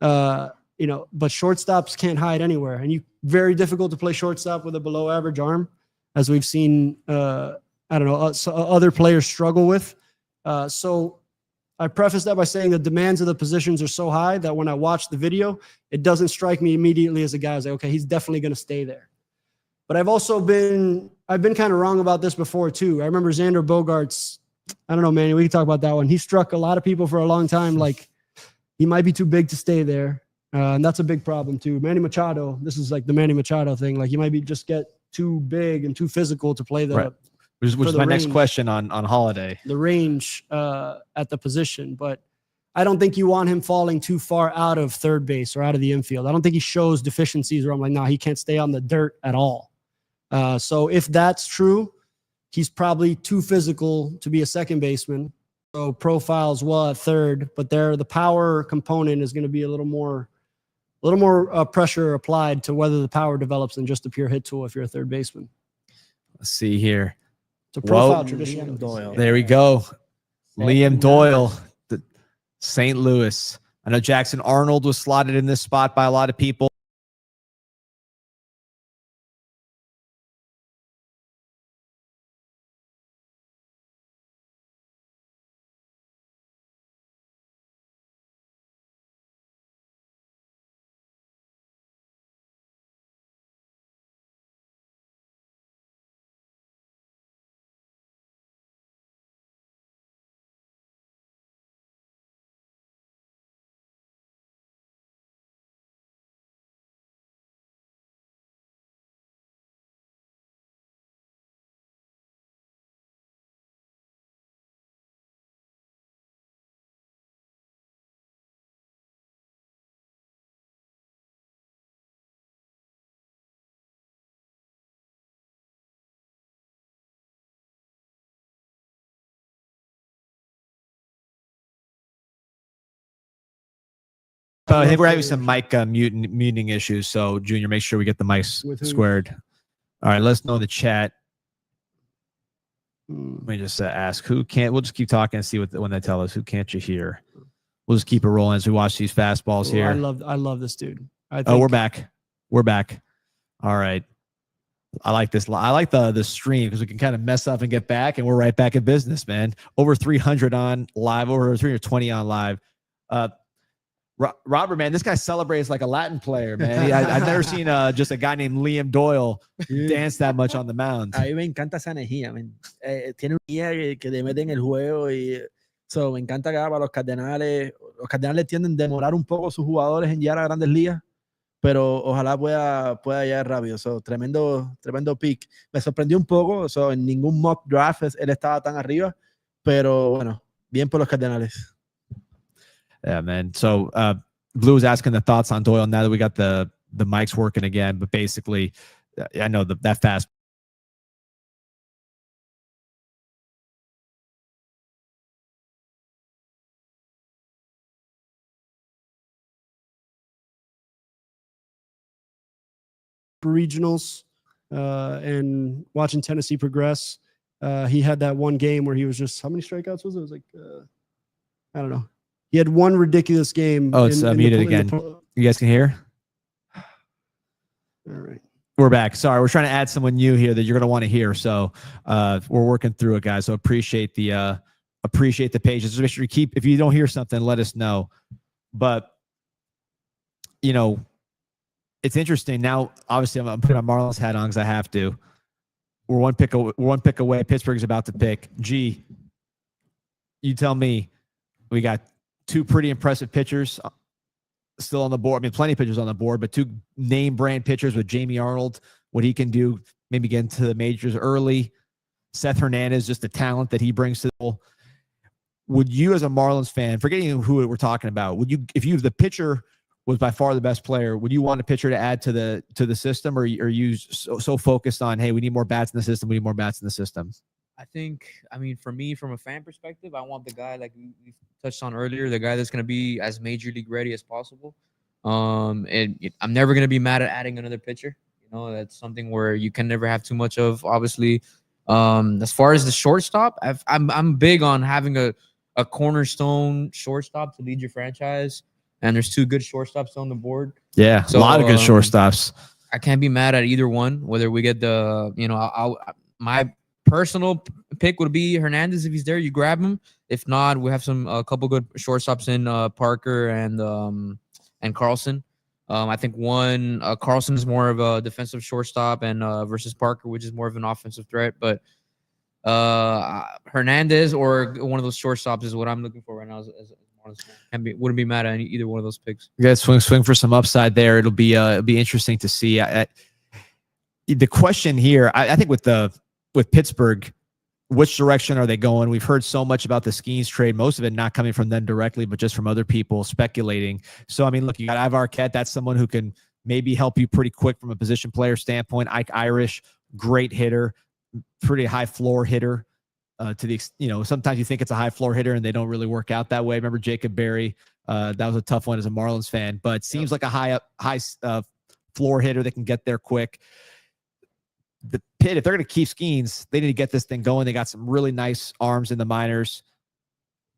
but shortstops can't hide anywhere. And very difficult to play shortstop with a below average arm, as we've seen, other players struggle with. So I preface that by saying the demands of the positions are so high that when I watch the video, it doesn't strike me immediately as a guy who's like, okay, he's definitely going to stay there. But I've been kind of wrong about this before too. I remember Xander Bogaerts. I don't know, man. We can talk about that one. He struck a lot of people for a long time. Like, he might be too big to stay there. And that's a big problem too. Manny Machado, this is like the Manny Machado thing. Like, he might get too big and too physical to play the, right. Which is my next question on Holiday. The range at the position. But I don't think you want him falling too far out of third base or out of the infield. I don't think he shows deficiencies where I'm like, no, he can't stay on the dirt at all. So if that's true, he's probably too physical to be a second baseman. So profiles well at third, but the power component is going to be a little more pressure applied to whether the power develops than just a pure hit tool if you're a third baseman. Let's see here. It's a profile tradition. There we go. Liam Doyle, the St. Louis. I know Jackson Arnold was slotted in this spot by a lot of people. I think we're having some mic muting issues. So, Junior, make sure we get the mics squared. All right, let us know in the chat. Let me just ask who can't. We'll just keep talking and see when they tell us who can't you hear. We'll just keep it rolling as we watch these fastballs here. I love this dude. We're back. We're back. All right. I like this. I like the stream because we can kind of mess up and get back, and we're right back in business, man. Over 300 on live, over 320 on live. Robert, man, this guy celebrates like a Latin player, man. I've never seen just a guy named Liam Doyle dance that much on the mound. A mí me encanta esa energía, man. Tiene una energía que te mete en el juego y me encanta que para los Cardenales. Los Cardenales tienden a demorar un poco sus jugadores en llegar a Grandes Ligas, pero ojalá pueda llegar rápido. Tremendo pick. Me sorprendió un poco. En ningún mock draft él estaba tan arriba, pero bueno, bien por los Cardenales. Yeah, man. So Blue was asking the thoughts on Doyle now that we got the mics working again. But basically, I know that fast. Regionals, and watching Tennessee progress. He had that one game where he was just, how many strikeouts was it? It was like, I don't know. He had one ridiculous game. Oh, it's muted again. You guys can hear? All right. We're back. Sorry, we're trying to add someone new here that you're going to want to hear. So we're working through it, guys. So appreciate the pages. Just make sure you keep, if you don't hear something, let us know. But, you know, it's interesting. Now, obviously, I'm putting my Marlins hat on because I have to. We're one pick away. Pittsburgh's about to pick. G, you tell me. We got two pretty impressive pitchers still on the board. I mean, plenty of pitchers on the board, but two name brand pitchers with Jamie Arnold, what he can do, maybe get into the majors early. Seth Hernandez, just the talent that he brings to the ball. Would you, as a Marlins fan, forgetting who we're talking about, would you, if the pitcher was by far the best player, would you want a pitcher to add to the system, or are you so focused on, hey, we need more bats in the system, we need more bats in the system? I mean, for me, from a fan perspective, I want the guy like we touched on earlier, the guy that's going to be as major league ready as possible. I'm never going to be mad at adding another pitcher. You know, that's something where you can never have too much of, obviously. As far as the shortstop, I'm big on having a cornerstone shortstop to lead your franchise. And there's two good shortstops on the board. Yeah, so, a lot of good shortstops. I can't be mad at either one, whether we get my personal pick would be Hernandez. If he's there, you grab him. If not, we have a couple good shortstops in Parker and Carlson. I think Carlson is more of a defensive shortstop and versus Parker, which is more of an offensive threat. But Hernandez or one of those shortstops is what I'm looking for right now. Wouldn't be mad at either one of those picks. You guys swing for some upside there. It'll be interesting to see. The question here, I think with Pittsburgh, which direction are they going? We've heard so much about the Skeens trade, most of it not coming from them directly, but just from other people speculating. So, I mean, look, you got Ivar Arquette. That's someone who can maybe help you pretty quick from a position player standpoint. Ike Irish, great hitter, pretty high floor hitter. Sometimes you think it's a high floor hitter and they don't really work out that way. Remember Jacob Berry? That was a tough one as a Marlins fan, but seems like a high floor hitter that can get there quick. The Pitt, if they're going to keep Skeens, they need to get this thing going. They got some really nice arms in the minors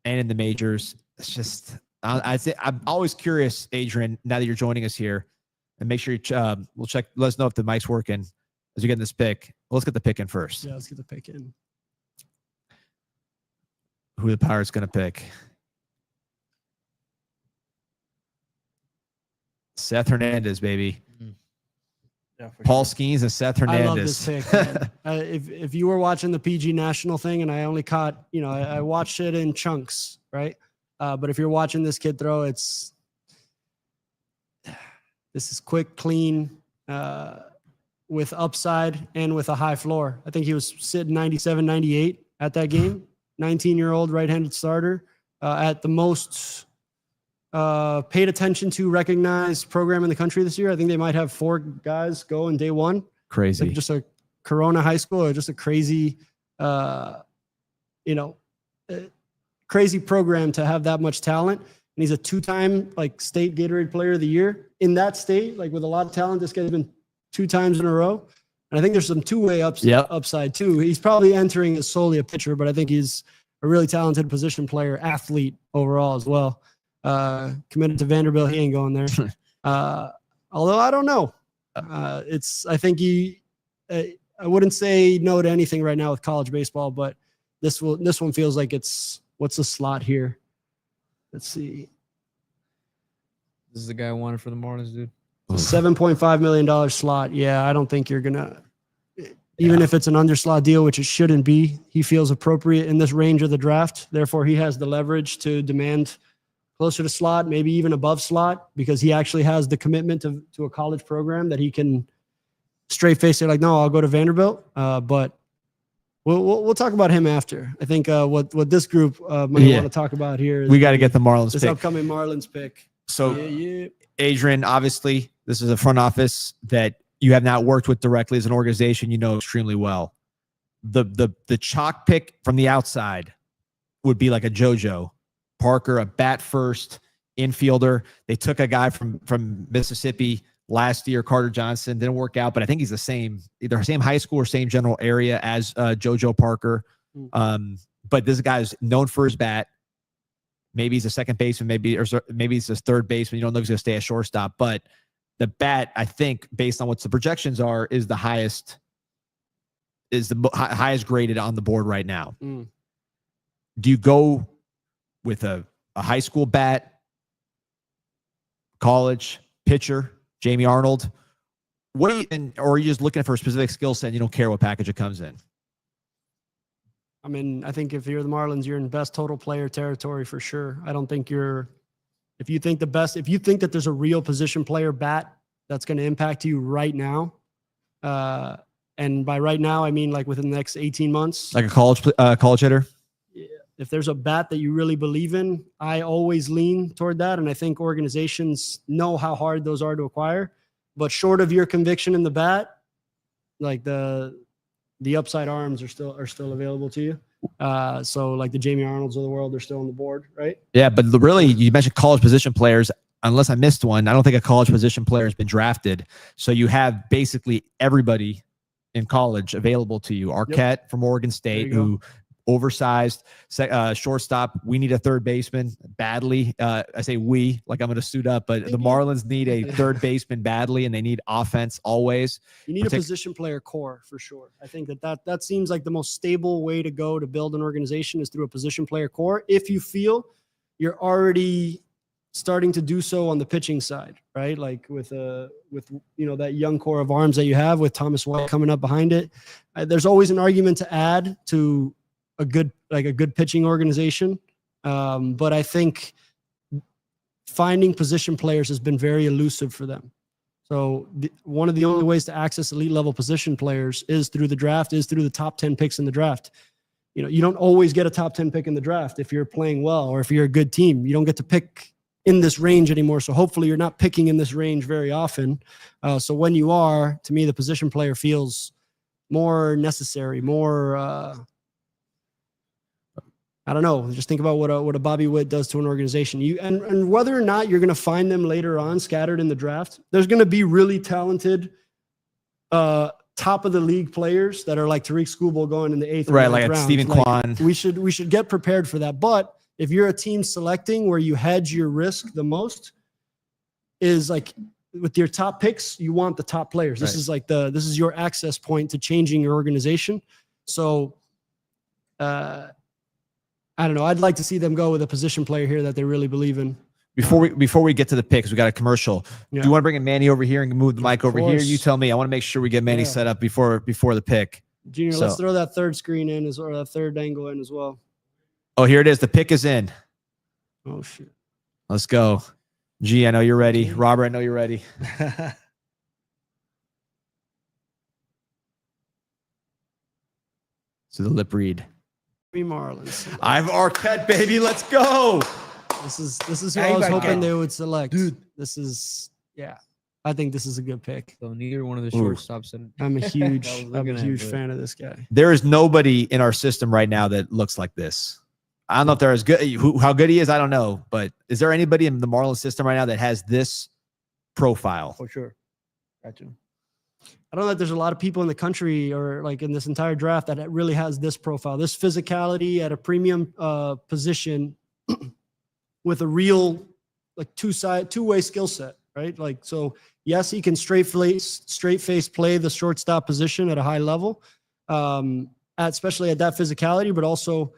and in the majors. It's just, I'm always curious, Adrian, now that you're joining us here, and make sure we'll check, let us know if the mic's working as you're getting this pick. Well, let's get the pick in first. Yeah, let's get the pick in. Who the Pirates going to pick? Seth Hernandez, baby. Yeah, for Paul sure. Skeens and Seth Hernandez. I love this pick. Man. If you were watching the PG National thing, and I only caught, I watched it in chunks, right? But if you're watching this kid throw, this is quick, clean, with upside and with a high floor. I think he was sitting 97, 98 at that game. 19-year-old right-handed starter at the most paid attention to, recognized program in the country this year. I think they might have 4 guys go in day one. Crazy. Like just a Corona high school, or just a crazy, crazy program to have that much talent. And he's a 2-time state Gatorade Player of the Year in that state, with a lot of talent. This guy's been 2 times in a row. And I think there's some two-way upside too. He's probably entering as solely a pitcher, but I think he's a really talented position player, athlete overall as well. Committed to Vanderbilt, he ain't going there. Although I don't know. I think I wouldn't say no to anything right now with college baseball, but this one feels like what's the slot here? Let's see. This is the guy I wanted for the Marlins, dude. $7.5 million slot. Yeah, I don't think you're gonna, even if it's an underslot deal, which it shouldn't be. He feels appropriate in this range of the draft. Therefore, he has the leverage to demand closer to slot, maybe even above slot, because he actually has the commitment to a college program that he can straight face it. No, I'll go to Vanderbilt. But we'll talk about him after. I think what this group might want to talk about here is we got to get the Marlins this pick. Upcoming Marlins pick. So, Adrian, obviously, this is a front office that you have not worked with directly as an organization. You know extremely well. The chalk pick from the outside would be like a JoJo Parker, a bat first infielder. They took a guy from Mississippi, last year. Carter Johnson didn't work out, but I think he's either same high school or same general area as JoJo Parker. But this guy's known for his bat. Maybe he's a second baseman, maybe he's a third baseman. You don't know if he's going to stay at shortstop, but the bat, I think, based on what the projections are, is the highest graded on the board right now. Do you go with a high school bat, college pitcher, Jamie Arnold? Or are you just looking for a specific skill set and you don't care what package it comes in? I mean, I think if you're the Marlins, you're in best total player territory for sure. I don't think if you think that there's a real position player bat that's going to impact you right now, and by right now, I mean like within the next 18 months. Like a college hitter? Yeah. If there's a bat that you really believe in, I always lean toward that. And I think organizations know how hard those are to acquire. But short of your conviction in the bat, like the upside arms are still available to you. So like the Jamie Arnolds of the world, they're still on the board, right? Yeah, but really, you mentioned college position players. Unless I missed one, I don't think a college position player has been drafted. So you have basically everybody in college available to you. Arquette from Oregon State, who oversized shortstop. We need a third baseman badly. I say we, like I'm going to suit up, but the Marlins need a third baseman badly, and they need offense always. You need a position player core for sure. I think that seems like the most stable way to go to build an organization is through a position player core. If you feel you're already starting to do so on the pitching side, right? Like with that young core of arms that you have with Thomas White coming up behind it. There's always an argument to add to a good pitching organization. But I think finding position players has been very elusive for them. So one of the only ways to access elite level position players is through the draft, is through the top 10 picks in the draft. You don't always get a top 10 pick in the draft if you're playing well or if you're a good team. You don't get to pick in this range anymore. So hopefully you're not picking in this range very often. So when you are, to me, the position player feels more necessary, more, I don't know. Just think about what a Bobby Witt does to an organization. And whether or not you're going to find them later on scattered in the draft, there's going to be really talented, top of the league players that are like Tariq Skubal going in the 8th right, or 9th like round. Stephen Kwan. We should get prepared for that. But if you're a team selecting where you hedge your risk the most, is like with your top picks, you want the top players. This is like this is your access point to changing your organization. So, I don't know. I'd like to see them go with a position player here that they really believe in. Before we get to the picks, we got a commercial. Yeah. Do you want to bring Manny over here and move the mic over here? You tell me. I want to make sure we get Manny set up before the pick. Junior, let's throw that third screen in or that third angle in as well. Oh, here it is. The pick is in. Oh, shit. Let's go. G, I know you're ready. Robert, I know you're ready. So the lip read. Marlins. I've Arquette, baby. Let's go. This is who I was hoping they would select. Dude, I think this is a good pick. So neither one of the shortstops. I'm a huge fan of this guy. There is nobody in our system right now that looks like this. I don't know if they're as good. How good he is, I don't know. But is there anybody in the Marlins system right now that has this profile? For sure. Gotcha. I don't know that there's a lot of people in the country or like in this entire draft that really has this profile, this physicality at a premium position with a real like two-way skill set, right? Like, so yes, he can straight face play the shortstop position at a high level, especially at that physicality, but also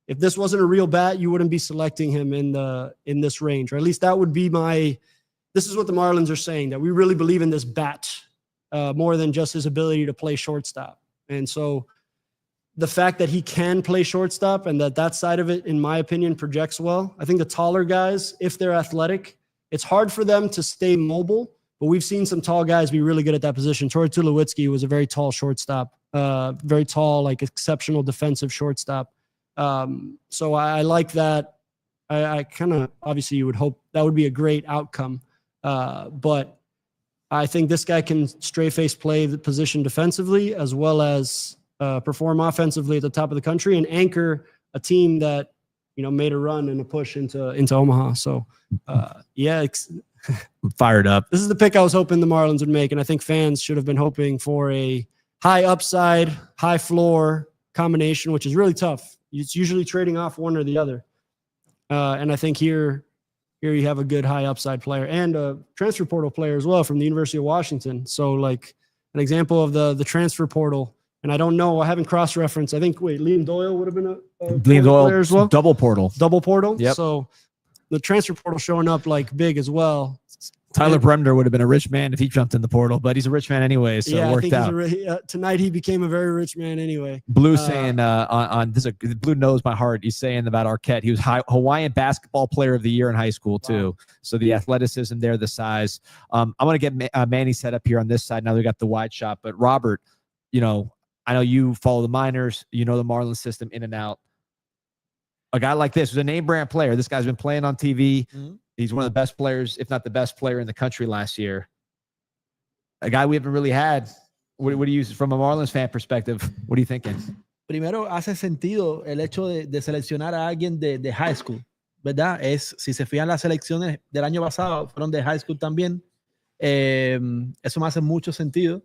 if this wasn't a real bat, you wouldn't be selecting him in this range, or at least that would be this is what the Marlins are saying, that we really believe in this bat more than just his ability to play shortstop. And so the fact that he can play shortstop and that side of it, in my opinion, projects well. I think the taller guys, if they're athletic, it's hard for them to stay mobile, but we've seen some tall guys be really good at that position. Troy Tulowitzki was a very tall shortstop, very tall, like exceptional defensive shortstop. So I like that. I kind of, obviously you would hope that would be a great outcome. But I think this guy can straight face play the position defensively as well as perform offensively at the top of the country and anchor a team that, made a run and a push into Omaha. So fired up. This is the pick I was hoping the Marlins would make, and I think fans should have been hoping for a high upside, high floor combination, which is really tough. It's usually trading off one or the other. And I think here you have a good high upside player and a transfer portal player as well from the University of Washington. So like an example of the transfer portal. And I don't know, I haven't cross-referenced. I think, Liam Doyle would have been a Liam Doyle player as well. Double portal. Yep. So the transfer portal showing up like big as well. Tyler Bremner would have been a rich man if he jumped in the portal, but he's a rich man anyway, so it worked out. Tonight he became a very rich man anyway. Blue saying on this, Blue knows my heart. He's saying about Arquette. He was Hawaiian basketball player of the year in high school too. Wow. So the athleticism there, the size. I'm going to get Manny set up here on this side. Now we got the wide shot, but Robert, I know you follow the minors. You know the Marlins system in and out. A guy like this was a name brand player. This guy's been playing on TV. Mm-hmm. He's one of the best players, if not the best player in the country last year. A guy we haven't really had. What do you, from a Marlins fan perspective, what are you thinking? Primero, hace sentido el hecho de seleccionar a alguien de high school, ¿verdad? Si se fijan las selecciones del año pasado, fueron de high school también. Eso me hace mucho sentido.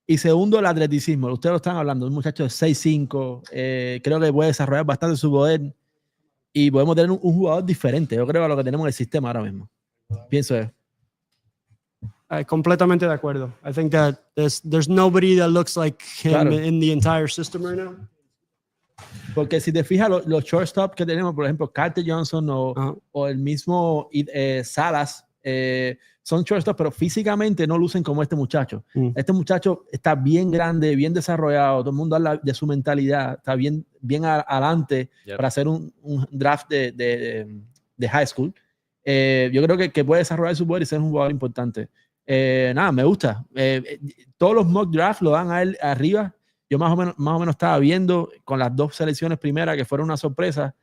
Y segundo, el atleticismo. Ustedes lo están hablando, un muchacho de 6'5", creo que puede desarrollar bastante su poder. Y podemos tener un jugador diferente. Yo creo a lo que tenemos en el sistema ahora mismo. Pienso eso. Completamente de acuerdo. I think that there's nobody that looks like him in the entire system right now. Porque si te fijas, los shortstop que tenemos, por ejemplo, Carter Johnson o el mismo Salas, son shortstop, pero físicamente no lucen como este muchacho. Este muchacho está bien grande, bien desarrollado, todo el mundo habla de su mentalidad, está bien adelante para hacer un draft de high school. Yo creo que puede desarrollar su poder y ser un jugador importante. Me gusta. Todos los mock drafts lo dan a él arriba. Yo más o menos estaba viendo con las dos selecciones primeras que fueron una sorpresa.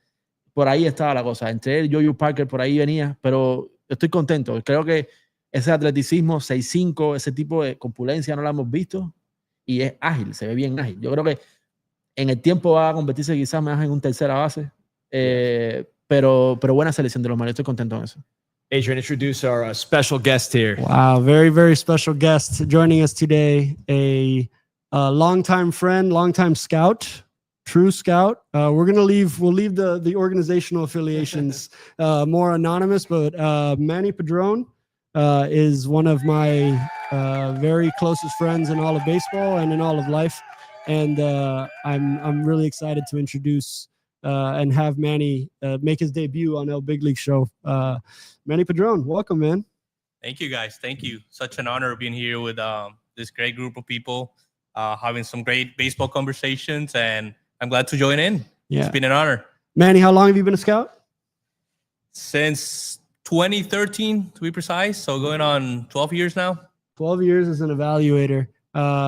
Por ahí estaba la cosa. Entre él, Jojo Parker, por ahí venía, pero estoy contento. Creo que ese atleticismo 6'5", ese tipo de corpulencia no lo hemos visto y es ágil, se ve bien ágil. Yo creo que en el tiempo va a convertirse quizás más en un tercera base, pero buena selección de los Marlins. Estoy contento con eso. Adrian, introduce our special guest here. Wow, very, very special guest joining us today. A longtime friend, longtime scout, true scout. We'll leave the organizational affiliations more anonymous, but Manny Padron is one of my very closest friends in all of baseball and in all of life. And I'm really excited to introduce and have Manny make his debut on El Big League Show. Manny Padron, welcome, man. Thank you, guys. Thank you. Such an honor being here with this great group of people, having some great baseball conversations, and I'm glad to join in. Yeah. It's been an honor. Manny, how long have you been a scout? Since 2013, to be precise. So going on 12 years now. 12 years as an evaluator.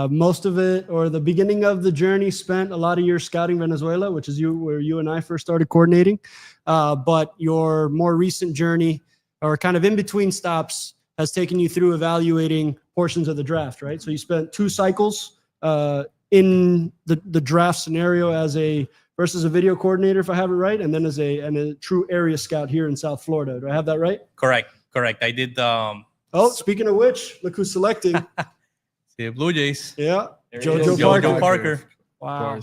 Most of it, or the beginning of the journey, spent a lot of years scouting Venezuela, which is where you and I first started coordinating. But your more recent journey, or kind of in between stops, has taken you through evaluating portions of the draft, right? So you spent 2 cycles in the draft scenario versus a video coordinator, if I have it right, and then as a true area scout here in South Florida. Do I have that right? Correct. I did. Speaking of which, look who's selecting. The Blue Jays. Yeah. Jojo Parker. Wow.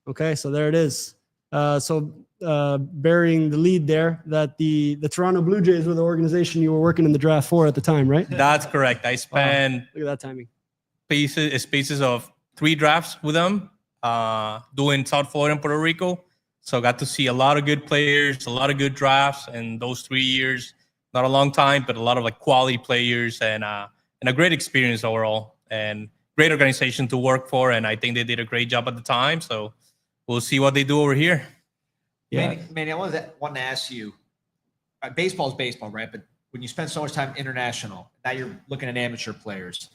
Okay, so there it is. Bearing the lead there, that the Toronto Blue Jays were the organization you were working in the draft for at the time, right? That's correct. I spent look at that timing. Spaces of 3 drafts with them, doing South Florida and Puerto Rico. So I got to see a lot of good players, a lot of good drafts in those 3 years. Not a long time, but a lot of quality players and a great experience overall, and great organization to work for. And I think they did a great job at the time. So we'll see what they do over here. Yeah. Manny, I wanted to ask you, baseball is baseball, right? But when you spend so much time international, now you're looking at amateur players.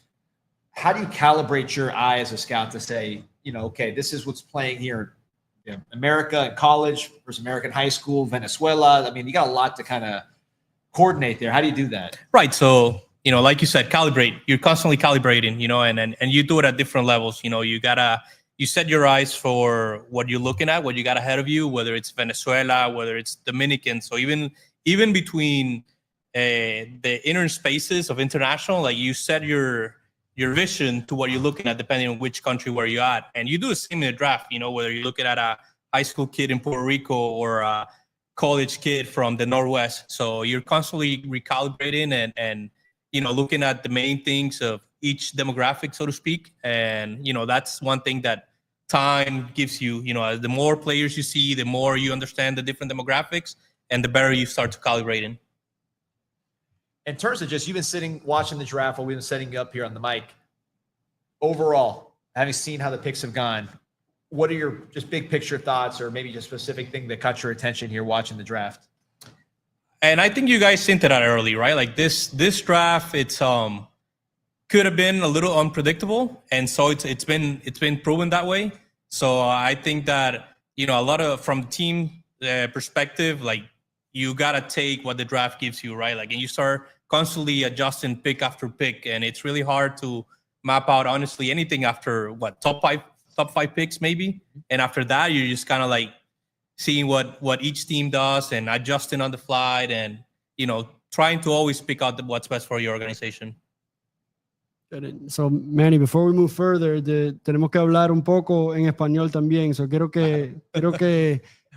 How do you calibrate your eye as a scout to say, okay, this is what's playing here, America in college versus American high school, Venezuela? I mean, you got a lot to kind of coordinate there. How do you do that? Right. So, like you said, calibrate. You're constantly calibrating, and you do it at different levels. You set your eyes for what you're looking at, what you got ahead of you, whether it's Venezuela, whether it's Dominican. So even between the inner spaces of international, like you set your vision to what you're looking at depending on which country where you're at. And you do the same in the draft, whether you're looking at a high school kid in Puerto Rico or a college kid from the Northwest. So you're constantly recalibrating and looking at the main things of each demographic, so to speak. And, that's one thing that time gives you, as the more players you see, the more you understand the different demographics and the better you start to calibrating. In terms of just, you've been watching the draft while we've been setting you up here on the mic. Overall, having seen how the picks have gone, what are your just big picture thoughts, or maybe just specific thing that caught your attention here watching the draft? And I think you guys hinted at it early, right? Like this draft, it's could have been a little unpredictable, and so it's been proven that way. So I think that a lot of, from the team perspective, like you gotta take what the draft gives you, right? Like, and you start constantly adjusting pick after pick, and it's really hard to map out honestly anything after top five picks maybe, and after that you're just kind of like seeing what each team does and adjusting on the fly, and trying to always pick out what's best for your organization. So, Manny, before we move further, tenemos que hablar un poco en español también. So, quiero que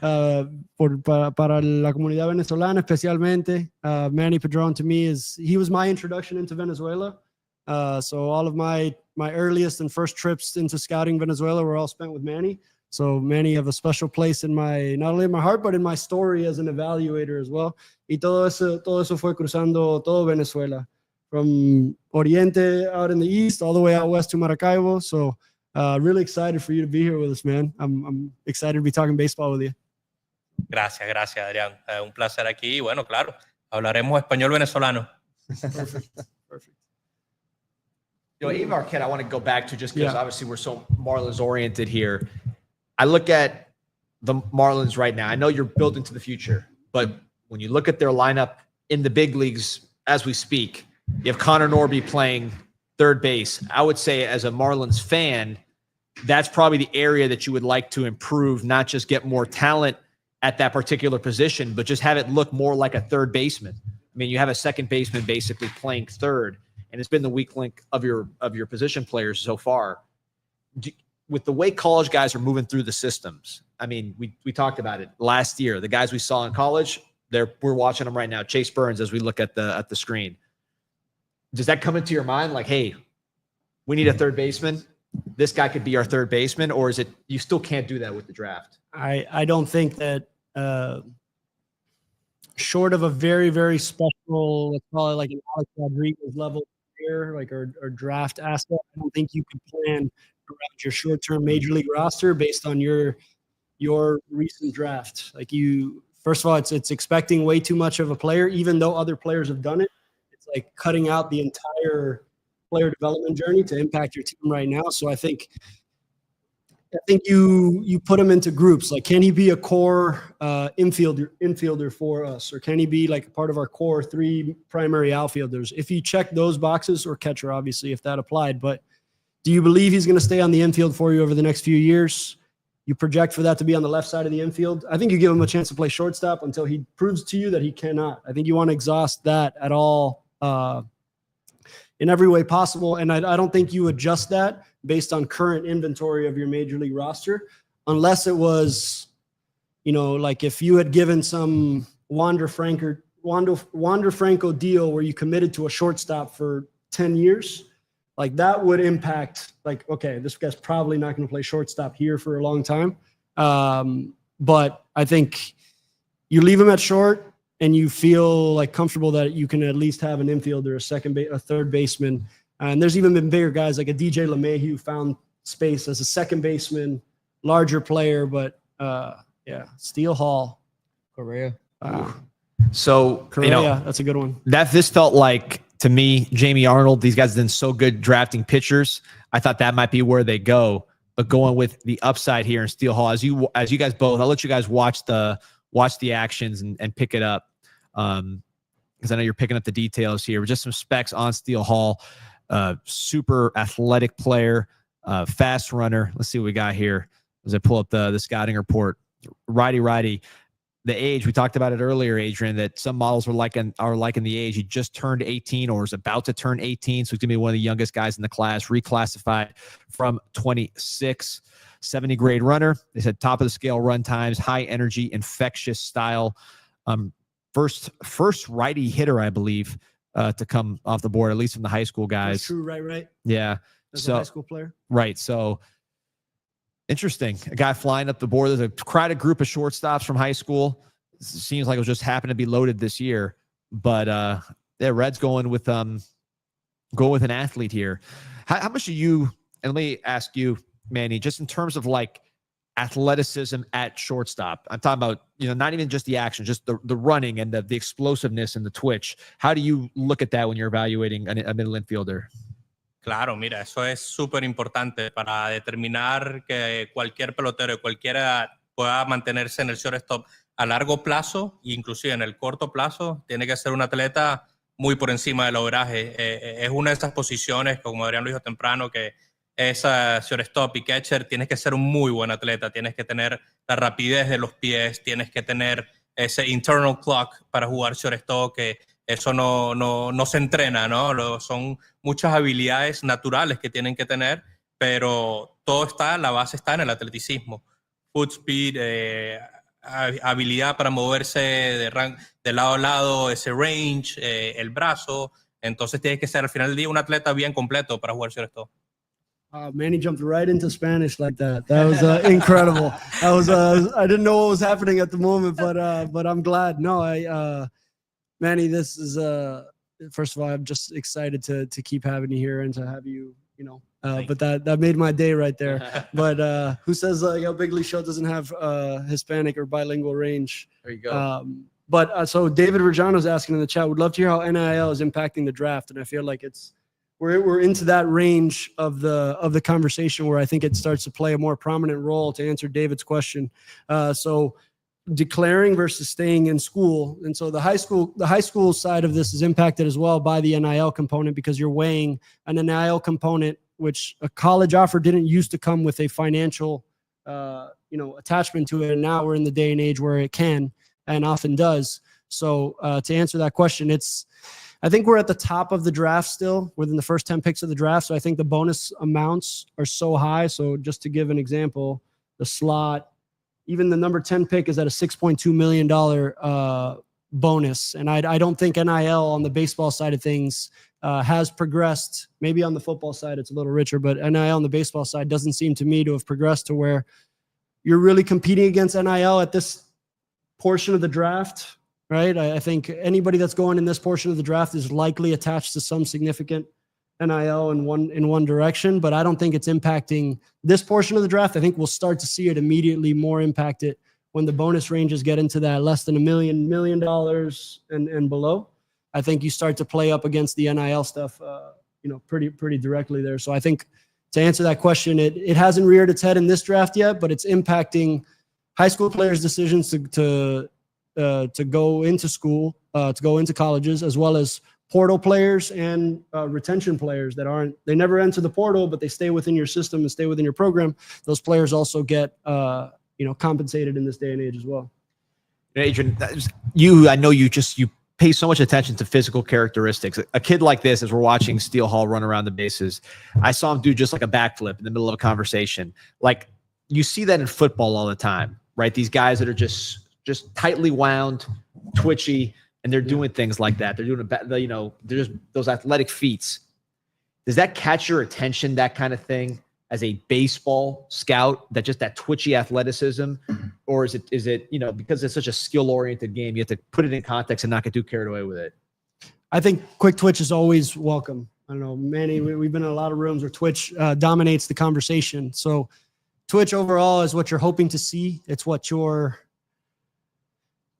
para la comunidad venezolana especialmente, Manny Padron to me he was my introduction into Venezuela. So all of my earliest and first trips into scouting Venezuela were all spent with Manny. So Manny have a special place in not only in my heart, but in my story as an evaluator as well. Y todo eso fue cruzando todo Venezuela, from Oriente out in the east, all the way out west to Maracaibo. So really excited for you to be here with us, man. I'm excited to be talking baseball with you. Gracias, Adrián. Un placer aquí. Y bueno, claro, hablaremos español venezolano. Perfect. Adrian Marquette, I want to go back to, just because obviously we're so Marlins oriented here. I look at the Marlins right now. I know you're building to the future, but when you look at their lineup in the big leagues as we speak, you have Connor Norby playing third base. I would say, as a Marlins fan, that's probably the area that you would like to improve, not just get more talent at that particular position, but just have it look more like a third baseman. I mean, you have a second baseman basically playing third, and it's been the weak link of your position players so far. With the way college guys are moving through the systems, I mean, we talked about it last year. The guys we saw in college, we're watching them right now. Chase Burns, as we look at the screen. Does that come into your mind, like, hey, we need a third baseman? This guy could be our third baseman, or is it you still can't do that with the draft? I don't think that short of a very, very special, let's call it like an Alex Rodriguez level player, like or draft asset, I don't think you could plan around your short-term major league roster based on your recent draft. Like, first of all, it's expecting way too much of a player, even though other players have done it. It's like cutting out the entire player development journey to impact your team right now. So I think you put him into groups. Like, can he be a core infielder for us, or can he be like part of our core three primary outfielders? If you check those boxes, or catcher, obviously, if that applied. But do you believe he's going to stay on the infield for you over the next few years? You project for that to be on the left side of the infield. I think you give him a chance to play shortstop until he proves to you that he cannot. I think you want to exhaust that at all, in every way possible. And I don't think you adjust that based on current inventory of your major league roster, unless it was, like if you had given some Wander Franco deal where you committed to a shortstop for 10 years, like that would impact, like, okay, this guy's probably not going to play shortstop here for a long time. But I think you leave him at short and you feel like comfortable that you can at least have an infielder, a third baseman. And there's even been bigger guys like a DJ LeMahieu who found space as a second baseman, larger player, but Steele Hall. Correa. So, Correa, that's a good one. This felt like, to me, Jamie Arnold, these guys have been so good drafting pitchers. I thought that might be where they go, but going with the upside here in Steele Hall, as you guys both, I'll let you guys watch the actions and pick it up. Because I know you're picking up the details here. Just some specs on Steele Hall. Super athletic player, fast runner. Let's see what we got here as I pull up the scouting report. Righty. the age. We talked about it earlier, Adrian, that some models are liking the age. He just turned 18 or is about to turn 18. So he's going to be one of the youngest guys in the class, reclassified from 26. 70 grade runner. They said top of the scale run times, high energy, infectious style. First righty hitter, I believe, to come off the board, at least from the high school guys. That's true, right? Yeah. As a high school player. Right. So interesting. A guy flying up the board. There's a crowded group of shortstops from high school. It seems like it was just happened to be loaded this year. But Red's going with an athlete here. How much do you, and let me ask you, Manny, just in terms of like athleticism at shortstop, I'm talking about, not even just the action, just the running and the explosiveness and the twitch. How do you look at that when you're evaluating a middle infielder? Claro, mira, eso es súper importante para determinar que cualquier pelotero, cualquiera pueda mantenerse en el shortstop a largo plazo, inclusive en el corto plazo, tiene que ser un atleta muy por encima del averaje. Es una de esas posiciones, como Adrián lo dijo temprano, que esa shortstop y catcher, tienes que ser un muy buen atleta, tienes que tener la rapidez de los pies, tienes que tener ese internal clock para jugar shortstop, que eso no se entrena, ¿no? Son muchas habilidades naturales que tienen que tener, pero la base está en el atleticismo. Foot speed, habilidad para moverse de lado a lado, ese range, el brazo. Entonces tienes que ser al final del día un atleta bien completo para jugar shortstop. Manny jumped right into Spanish like that. That was incredible. I didn't know what was happening at the moment, but I'm glad. No, Manny, this is first of all, I'm just excited to keep having you here and to have you, but that made my day right there. But who says El Big League Show doesn't have Hispanic or bilingual range? There you go. So David Rajano's asking in the chat, would love to hear how NIL is impacting the draft, and I feel like we're into that range of the conversation where I think it starts to play a more prominent role to answer David's question. So declaring versus staying in school. And so the high school side of this is impacted as well by the NIL component, because you're weighing an NIL component, which a college offer didn't used to come with a financial, attachment to it. And now we're in the day and age where it can and often does. So to answer that question, I think we're at the top of the draft still, within the first 10 picks of the draft. So I think the bonus amounts are so high. So just to give an example, the slot, even the number 10 pick is at a $6.2 million bonus. And I don't think NIL on the baseball side of things has progressed. Maybe on the football side, it's a little richer, but NIL on the baseball side doesn't seem to me to have progressed to where you're really competing against NIL at this portion of the draft. Right. I think anybody that's going in this portion of the draft is likely attached to some significant NIL in one direction, but I don't think it's impacting this portion of the draft. I think we'll start to see it immediately more impacted when the bonus ranges get into that less than $1 million and below. I think you start to play up against the NIL stuff, pretty directly there. So I think to answer that question, it hasn't reared its head in this draft yet, but it's impacting high school players' decisions to go into school, to go into colleges, as well as portal players and retention players they never enter the portal, but they stay within your system and stay within your program. Those players also get, compensated in this day and age as well. Adrian, I know you pay so much attention to physical characteristics. A kid like this, as we're watching Steele Hall run around the bases, I saw him do just like a backflip in the middle of a conversation. Like, you see that in football all the time, right? These guys that are just tightly wound, twitchy, and they're doing things like that. They're doing they're just those athletic feats. Does that catch your attention, that kind of thing, as a baseball scout, that twitchy athleticism? Or is it because it's such a skill-oriented game, you have to put it in context and not get too carried away with it? I think quick twitch is always welcome. I don't know, Manny, we've been in a lot of rooms where twitch dominates the conversation. So twitch overall is what you're hoping to see. It's what to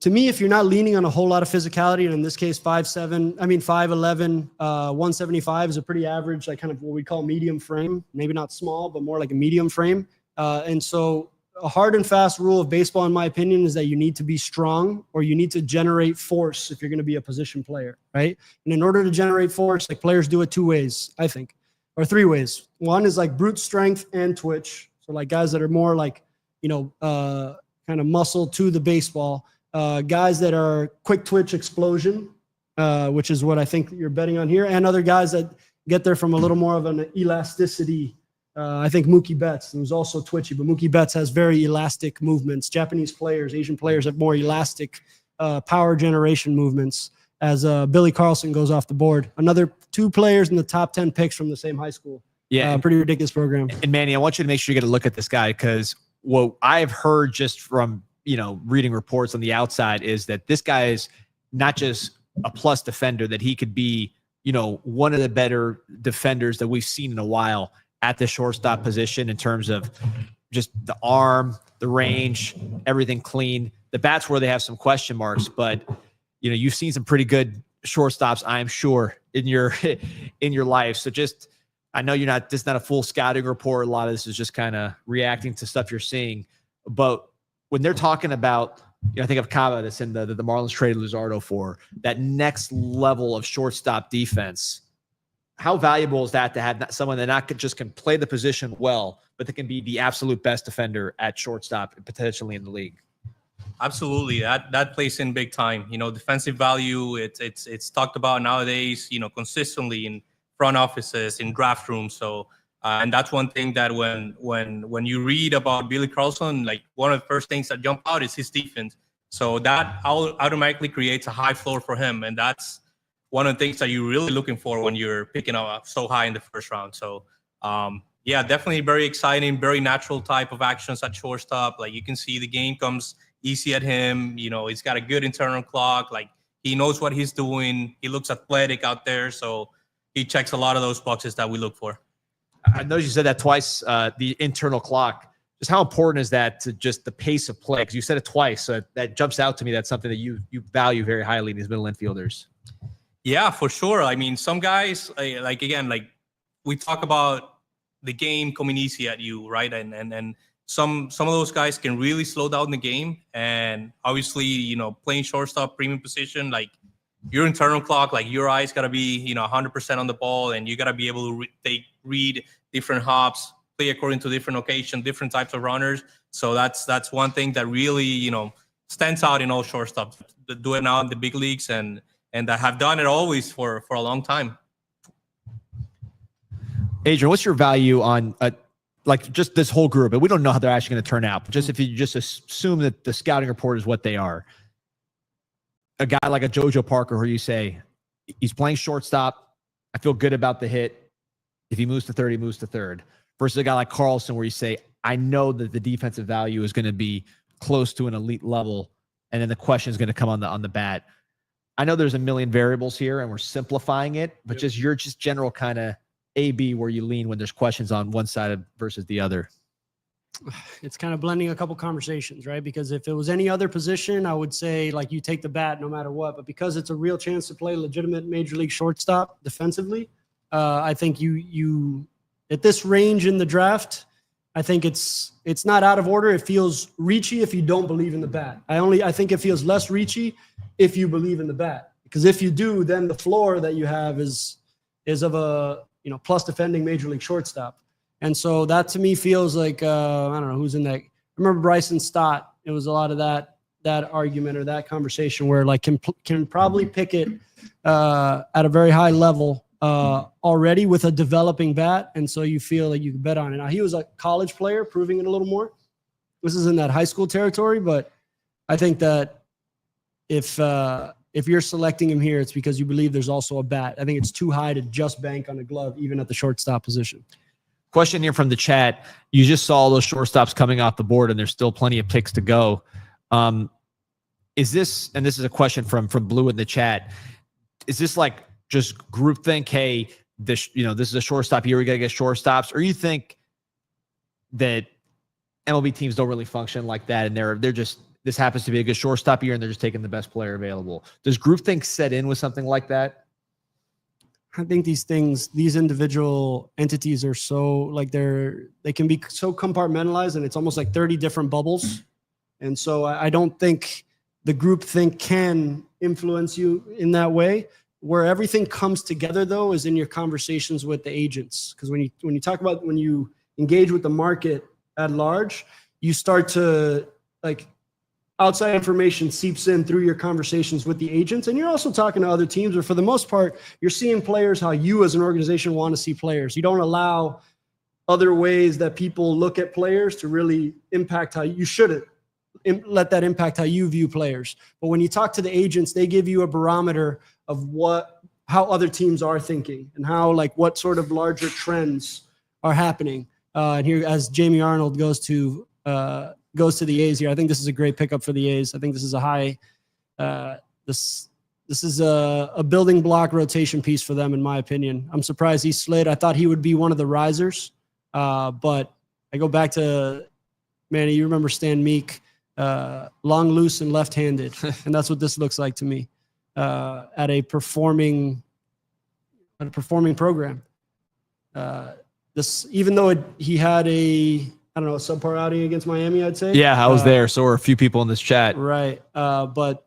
me, if you're not leaning on a whole lot of physicality, and in this case, 5'11", 175 is a pretty average, like kind of what we call medium frame, maybe not small, but more like a medium frame. And so a hard and fast rule of baseball, in my opinion, is that you need to be strong, or you need to generate force if you're going to be a position player, right? And in order to generate force, like, players do it two ways, I think, or three ways. One is like brute strength and twitch. So like guys that are more like, kind of muscle to the baseball. guys that are quick twitch explosion, which is what I think you're betting on here, and other guys that get there from a little more of an elasticity. I think Mookie Betts, who's also twitchy, but Mookie Betts has very elastic movements. Japanese players, Asian players have more elastic power generation movements as Billy Carlson goes off the board. Another 2 players in the top 10 picks from the same high school. Yeah. Pretty ridiculous program. And Manny, I want you to make sure you get a look at this guy, because what I've heard just from, reading reports on the outside is that this guy is not just a plus defender, that he could be, one of the better defenders that we've seen in a while at the shortstop position in terms of just the arm, the range, everything clean. The bat's where they have some question marks, but you've seen some pretty good shortstops, I'm sure, in your life. So I know this is not a full scouting report. A lot of this is just kind of reacting to stuff you're seeing. But when they're talking about, I think of Cava that's in the Marlins traded Luzardo for, that next level of shortstop defense. How valuable is that to have someone that not just can play the position well, but that can be the absolute best defender at shortstop potentially in the league? Absolutely, that plays in big time. Defensive value. It's talked about nowadays. Consistently in front offices, in draft rooms. So, and that's one thing that when you read about Billy Carlson, like one of the first things that jump out is his defense. So that automatically creates a high floor for him, and that's one of the things that you're really looking for when you're picking up so high in the first round. So, yeah, definitely very exciting, very natural type of actions at shortstop. Like you can see the game comes easy at him. He's got a good internal clock. Like he knows what he's doing. He looks athletic out there. So he checks a lot of those boxes that we look for. I know you said that twice, the internal clock. Just how important is that to just the pace of play? Because you said it twice. So that jumps out to me. That's something that you value very highly in these middle infielders. Yeah, for sure. I mean, some guys, like we talk about the game coming easy at you, right? And some of those guys can really slow down the game. And obviously, playing shortstop, premium position, like your internal clock, like your eyes got to be, 100% on the ball, and you got to be able to read different hops, play according to different occasions, different types of runners. So that's one thing that really, stands out in all shortstops that do it now in the big leagues and that have done it always for a long time. Adrian, what's your value on just this whole group? And we don't know how they're actually going to turn out. But just if you just assume that the scouting report is what they are, a guy like a JoJo Parker, who you say he's playing shortstop, I feel good about the hit. If he moves to third, he moves to third. Versus a guy like Carlson, where you say, I know that the defensive value is going to be close to an elite level, and then the question is going to come on the bat. I know there's a million variables here, and we're simplifying it, but just your general kind of A/B where you lean when there's questions on one side versus the other. It's kind of blending a couple conversations, right? Because if it was any other position, I would say like you take the bat no matter what. But because it's a real chance to play legitimate major league shortstop defensively, I think you at this range in the draft, I think it's not out of order. It feels reachy if you don't believe in the bat. I think it feels less reachy if you believe in the bat, because if you do, then the floor that you have is of a plus defending major league shortstop. And so that to me feels like I don't know who's in that. I remember Bryson Stott. It was a lot of that argument or that conversation where like can probably pick it at a very high level already with a developing bat, and so you feel like you can bet on it. Now he was a college player, proving it a little more. This is in that high school territory, but I think that if you're selecting him here, it's because you believe there's also a bat. I think it's too high to just bank on a glove, even at the shortstop position. Question here from the chat. You just saw those shortstops coming off the board, and there's still plenty of picks to go. Is this, and this is a question from Blue in the chat, is this like just groupthink? Hey, this is a shortstop year, we got to get shortstops, or you think that MLB teams don't really function like that, and they're just, this happens to be a good shortstop year, and they're just taking the best player available? Does groupthink set in with something like that? I think these individual entities are so like they can be so compartmentalized, and it's almost like 30 different bubbles. And so I don't think the groupthink can influence you in that way. Where everything comes together, though, is in your conversations with the agents. Because when you engage with the market at large, you start to like outside information seeps in through your conversations with the agents, and you're also talking to other teams, or for the most part, you're seeing players how you as an organization want to see players. You don't allow other ways that people look at players to really impact how you shouldn't let that impact how you view players. But when you talk to the agents, they give you a barometer of how other teams are thinking and how, like, what sort of larger trends are happening. And here, as Jamie Arnold goes to the A's here, I think this is a great pickup for the A's. I think this is a high, this is a building block rotation piece for them, in my opinion. I'm surprised he slid. I thought he would be one of the risers, but I go back to, Manny, you remember Stan Meek, long, loose, and left-handed, and that's what this looks like to me at a performing program. This, even though he had a subpar outing against Miami, I'd say. Yeah, I was there. So were a few people in this chat. Right. But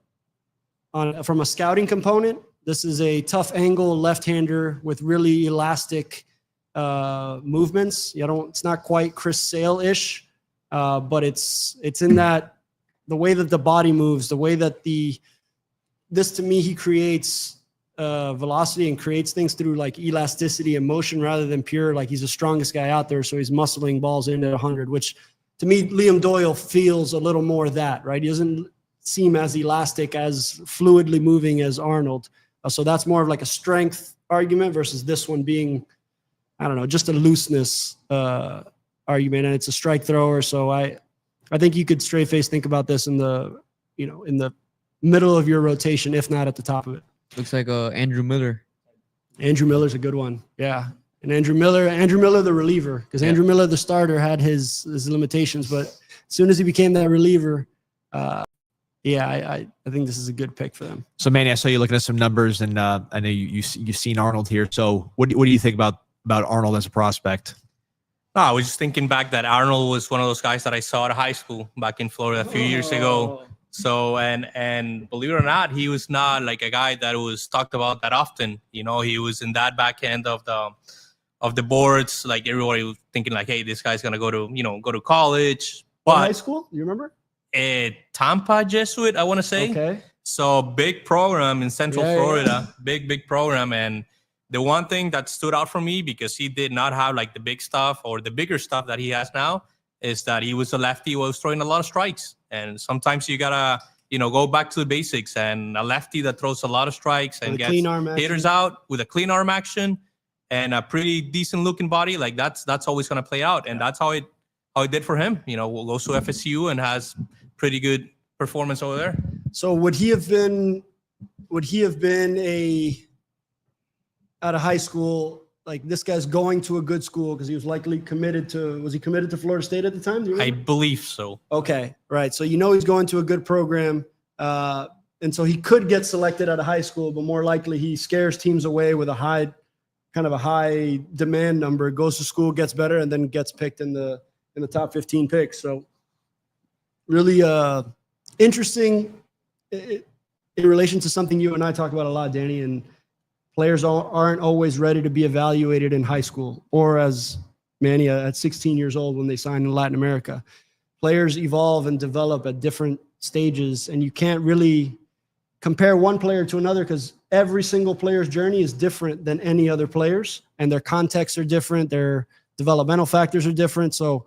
from a scouting component, this is a tough angle left-hander with really elastic movements. It's not quite Chris Sale-ish, but it's in that, the way that the body moves, the way that this to me, he creates velocity and creates things through like elasticity and motion rather than pure, like he's the strongest guy out there, so he's muscling balls in at 100, which to me, Liam Doyle feels a little more of that, right? He doesn't seem as elastic, as fluidly moving as Arnold. So that's more of like a strength argument versus this one being, I don't know, just a looseness argument, and it's a strike thrower. So I think you could straight face think about this in the middle of your rotation, if not at the top of it. Looks like Andrew Miller. Andrew Miller's a good one. Yeah. And Andrew Miller, the reliever, because Andrew Miller, the starter, had his limitations, but as soon as he became that reliever, I think this is a good pick for them. So, Manny, I saw you looking at some numbers, and I know you've seen Arnold here. So what do you think about Arnold as a prospect? I was just thinking back that Arnold was one of those guys that I saw at high school back in Florida a few years ago. So, and believe it or not, he was not like a guy that was talked about that often. He was in that back end of the boards. Like, everybody was thinking like, hey, this guy's going to go to college. What high school? You remember? Tampa Jesuit, I want to say. Okay. So big program in Central Florida, big program. And the one thing that stood out for me, because he did not have like the big stuff or the bigger stuff that he has now, is that he was a lefty who was throwing a lot of strikes. And sometimes you gotta, go back to the basics. And a lefty that throws a lot of strikes and gets hitters out with a clean arm action and a pretty decent looking body, like that's always gonna play out. And that's how it did for him. Goes to FSU and has pretty good performance over there. So would he have been out of high school, like this guy's going to a good school because he was likely committed to Florida State at the time? I believe so. Okay, right. So he's going to a good program, and so he could get selected out of high school, but more likely he scares teams away with a high demand number, goes to school, gets better, and then gets picked in the top 15 picks. So really interesting in relation to something you and I talk about a lot, Danny, and players aren't always ready to be evaluated in high school or as Manny at 16 years old when they sign in Latin America. Players evolve and develop at different stages, and you can't really compare one player to another because every single player's journey is different than any other player's, and their contexts are different, their developmental factors are different. So,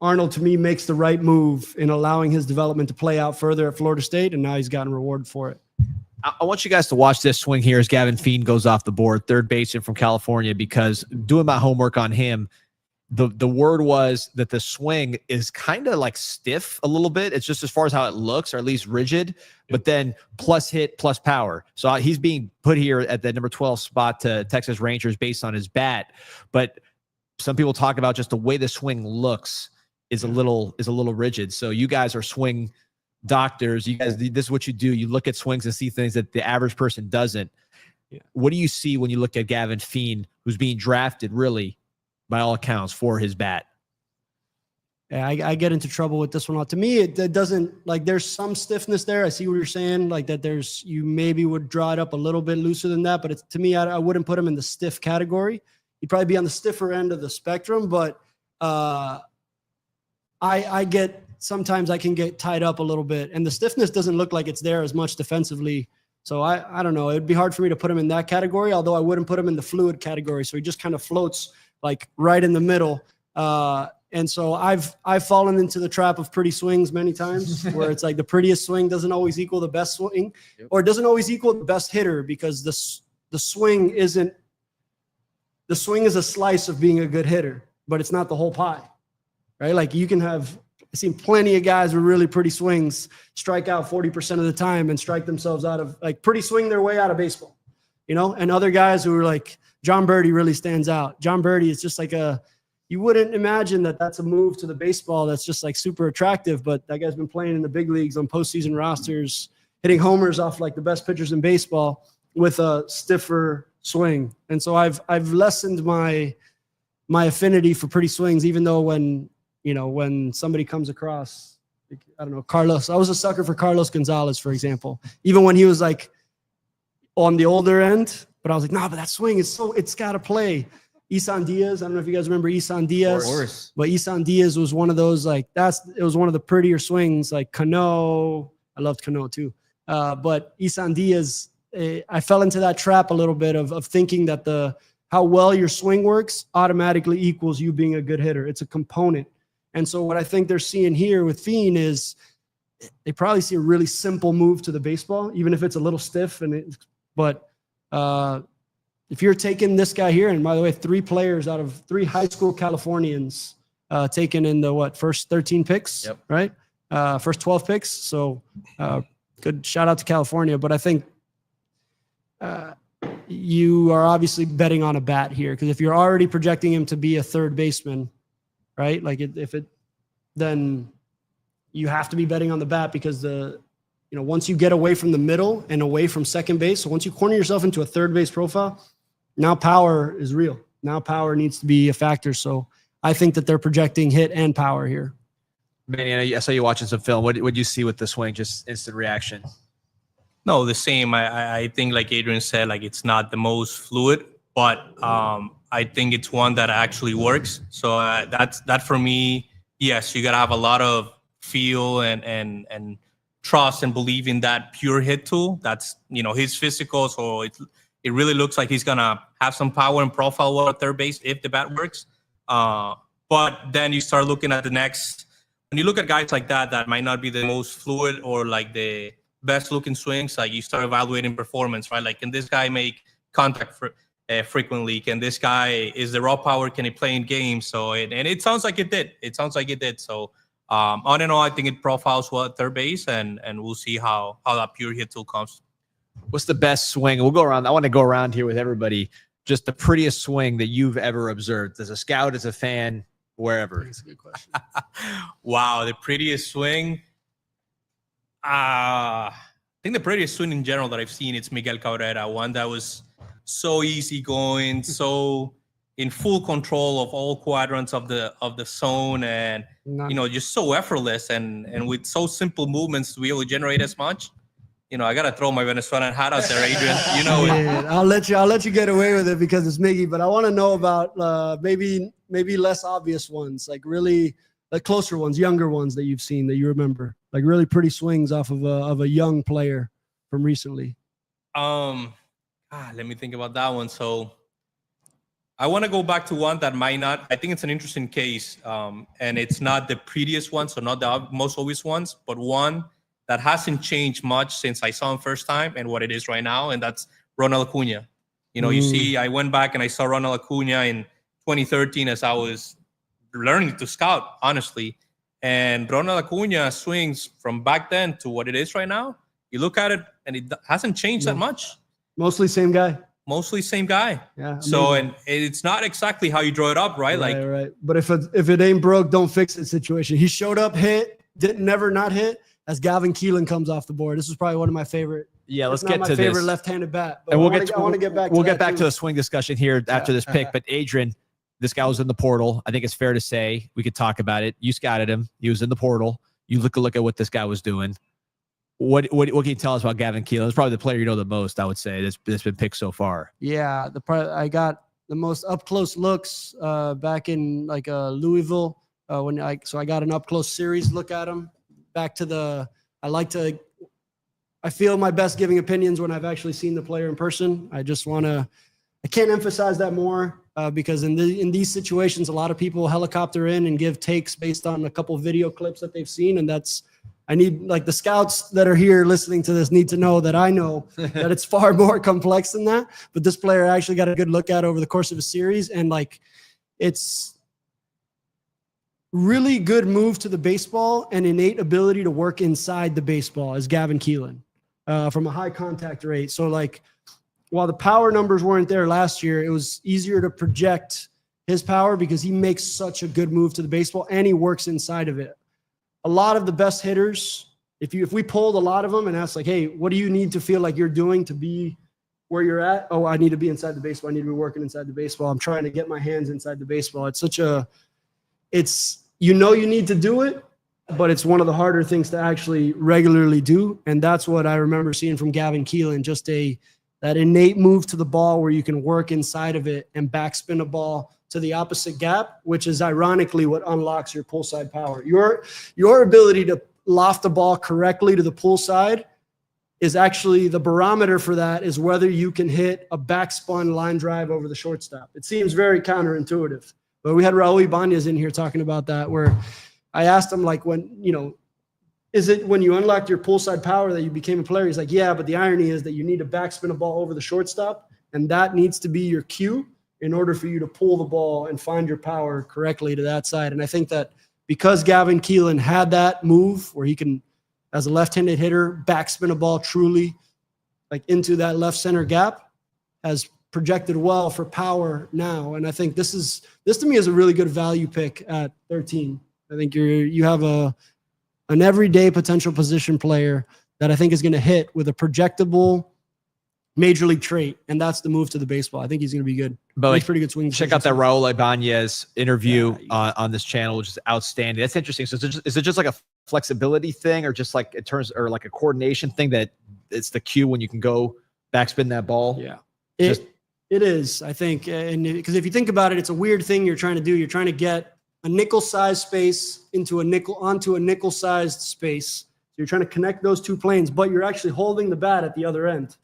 Arnold, to me, makes the right move in allowing his development to play out further at Florida State, and now he's gotten rewarded for it. I want you guys to watch this swing here as Gavin Feen goes off the board, third baseman from California, because doing my homework on him, the word was that the swing is kind of like stiff a little bit. It's just as far as how it looks, or at least rigid, but then plus hit, plus power. So he's being put here at the number 12 spot to Texas Rangers based on his bat. But some people talk about just the way the swing looks is a little rigid. So you guys are swing doctors. You guys, this is what you do. You look at swings and see things that the average person doesn't. Yeah. What do you see when you look at Gavin Feen, who's being drafted really, by all accounts, for his bat? Yeah, I get into trouble with this one. To me, it doesn't, like, there's some stiffness there. I see what you're saying, like that you maybe would draw it up a little bit looser than that, but to me, I wouldn't put him in the stiff category. He'd probably be on the stiffer end of the spectrum, but sometimes I can get tied up a little bit, and the stiffness doesn't look like it's there as much defensively. So I don't know. It'd be hard for me to put him in that category, although I wouldn't put him in the fluid category. So he just kind of floats like right in the middle. And so I've fallen into the trap of pretty swings many times where it's like the prettiest swing doesn't always equal the best swing, or it doesn't always equal the best hitter, because the swing is a slice of being a good hitter, but it's not the whole pie, right? Like I've seen plenty of guys with really pretty swings strike out 40% of the time and strike themselves out of, like, pretty swing their way out of baseball, and other guys who are like, John Birdie really stands out. John Birdie is just like you wouldn't imagine that that's a move to the baseball that's just like super attractive, but that guy's been playing in the big leagues on postseason rosters, hitting homers off like the best pitchers in baseball with a stiffer swing. And so I've lessened my affinity for pretty swings, even though when somebody comes across, I don't know, Carlos, I was a sucker for Carlos Gonzalez, for example, even when he was like on the older end, but I was like, nah, but that swing is it's got to play. Isan Diaz, I don't know if you guys remember Isan Diaz, Of course. but Isan Diaz was one of those, like, it was one of the prettier swings, like Cano. I loved Cano too. But Isan Diaz, I fell into that trap a little bit of thinking that how well your swing works automatically equals you being a good hitter. It's a component. And so what I think they're seeing here with Fiend is they probably see a really simple move to the baseball, even if it's a little stiff. But if you're taking this guy here, and by the way, 3 players out of 3 high school Californians taken in the first 13 picks, Yep. right? First 12 picks. So good shout out to California. But I think you are obviously betting on a bat here, because if you're already projecting him to be a third baseman, right? Like then you have to be betting on the bat, because once you get away from the middle and away from second base, so once you corner yourself into a third base profile, now power is real. Now power needs to be a factor. So I think that they're projecting hit and power here. Manny, I saw you watching some film. What did you see with the swing? Just instant reaction. No, the same. I think, like Adrian said, like, it's not the most fluid, but I think it's one that actually works. So that for me, yes, you gotta have a lot of feel and trust and believe in that pure hit tool. That's his physical, so it really looks like he's gonna have some power and profile well at third base if the bat works. But then you start looking at the next. When you look at guys like that might not be the most fluid or like the best looking swings, like you start evaluating performance, right? Like, can this guy make contact frequently? Can this guy, is the raw power, can he play in games? So and it sounds like it did. So on and on, I think it profiles well at third base, and we'll see how that pure hit tool comes. What's the best swing? We'll go around. I want to go around here with everybody. Just the prettiest swing that you've ever observed as a scout, as a fan, wherever. That's a good question. Wow, the prettiest swing. I think the prettiest swing in general that I've seen, it's Miguel Cabrera, one that was so easygoing, so in full control of all quadrants of the zone, and just so effortless and with so simple movements to be able to generate as much. I gotta throw my Venezuelan hat out there, Adrian. Yeah, I'll let you get away with it because it's Miggy, but I want to know about maybe less obvious ones, like really like closer ones, younger ones that you've seen that you remember, like really pretty swings off of a young player from recently. Let me think about that one. So I want to go back to one that might not. I think it's an interesting case, and it's not the prettiest one, so not the most obvious ones, but one that hasn't changed much since I saw him first time and what it is right now, and that's Ronald Acuna. You see, I went back and I saw Ronald Acuna in 2013 as I was learning to scout, honestly. And Ronald Acuna swings from back then to what it is right now. You look at it, and it hasn't changed that much. Mostly same guy. Yeah. So, and it's not exactly how you draw it up, right? Right. But if it ain't broke, don't fix it situation. He showed up, hit, never not hit. As Galvin Keelan comes off the board, this is probably one of my favorite. Yeah, let's get to this. My favorite left-handed bat. But and I want to get back. We'll get back to the swing discussion here after this pick. But Adrian, this guy was in the portal. I think it's fair to say we could talk about it. You scouted him. He was in the portal. You look at what this guy was doing. What can you tell us about Gavin Keelan? It's probably the player you know the most, I would say, that's been picked so far. Yeah, I got the most up close looks back in like Louisville So I got an up close series look at him. Back to I feel my best giving opinions when I've actually seen the player in person. I can't emphasize that more because in these situations, a lot of people helicopter in and give takes based on a couple of video clips that they've seen. And I need, like, the scouts that are here listening to this need to know that I know that it's far more complex than that. But this player I actually got a good look at over the course of a series. And, like, it's really good move to the baseball and innate ability to work inside the baseball is Gavin Keelan from a high contact rate. So, like, while the power numbers weren't there last year, it was easier to project his power because he makes such a good move to the baseball and he works inside of it. A lot of the best hitters, if we polled a lot of them and asked, like, hey, what do you need to feel like you're doing to be where you're at? Oh, I need to be inside the baseball. I need to be working inside the baseball. I'm trying to get my hands inside the baseball. You need to do it, but it's one of the harder things to actually regularly do. And that's what I remember seeing from Gavin Keelan, just that innate move to the ball where you can work inside of it and backspin a ball to the opposite gap, which is ironically what unlocks your pull side power. Your ability to loft the ball correctly to the pull side is actually the barometer for that is whether you can hit a backspun line drive over the shortstop. It seems very counterintuitive, but we had Raul Ibanez in here talking about that, where I asked him, like, is it when you unlocked your pull side power that you became a player? He's like, yeah, but the irony is that you need to backspin a ball over the shortstop, and that needs to be your cue in order for you to pull the ball and find your power correctly to that side. And I think that because Gavin Keelan had that move where he can, as a left-handed hitter, backspin a ball truly, like, into that left center gap, has projected well for power now. And I think this to me is a really good value pick at 13. I think you have an everyday potential position player that I think is going to hit with a projectable major league trait, and that's the move to the baseball. I think he's going to be good. But he's pretty good swing. Check out that Raul Ibanez interview on this channel, which is outstanding. That's interesting. So is it just like a flexibility thing, or just like or like a coordination thing that it's the cue when you can go backspin that ball? Yeah, it is. I think, and because if you think about it, it's a weird thing you're trying to do. You're trying to get a nickel-sized space onto a nickel-sized space. So you're trying to connect those two planes, but you're actually holding the bat at the other end.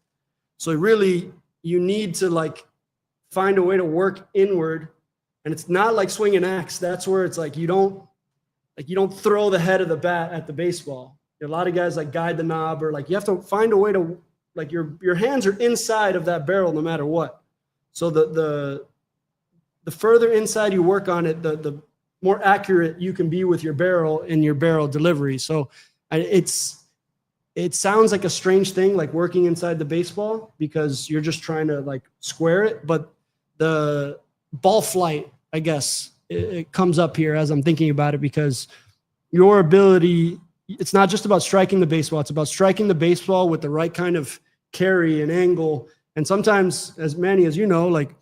So really, you need to, like, find a way to work inward, and it's not like swinging an axe. That's where it's like you don't throw the head of the bat at the baseball. A lot of guys, like, guide the knob, or, like, you have to find a way to, like, your hands are inside of that barrel no matter what. So the further inside you work on it, the more accurate you can be with your barrel and your barrel delivery. So it sounds like a strange thing, like working inside the baseball, because you're just trying to, like, square it. But the ball flight, I guess, it comes up here as I'm thinking about it, because your ability, it's not just about striking the baseball. It's about striking the baseball with the right kind of carry and angle. And sometimes, as many as you know, like,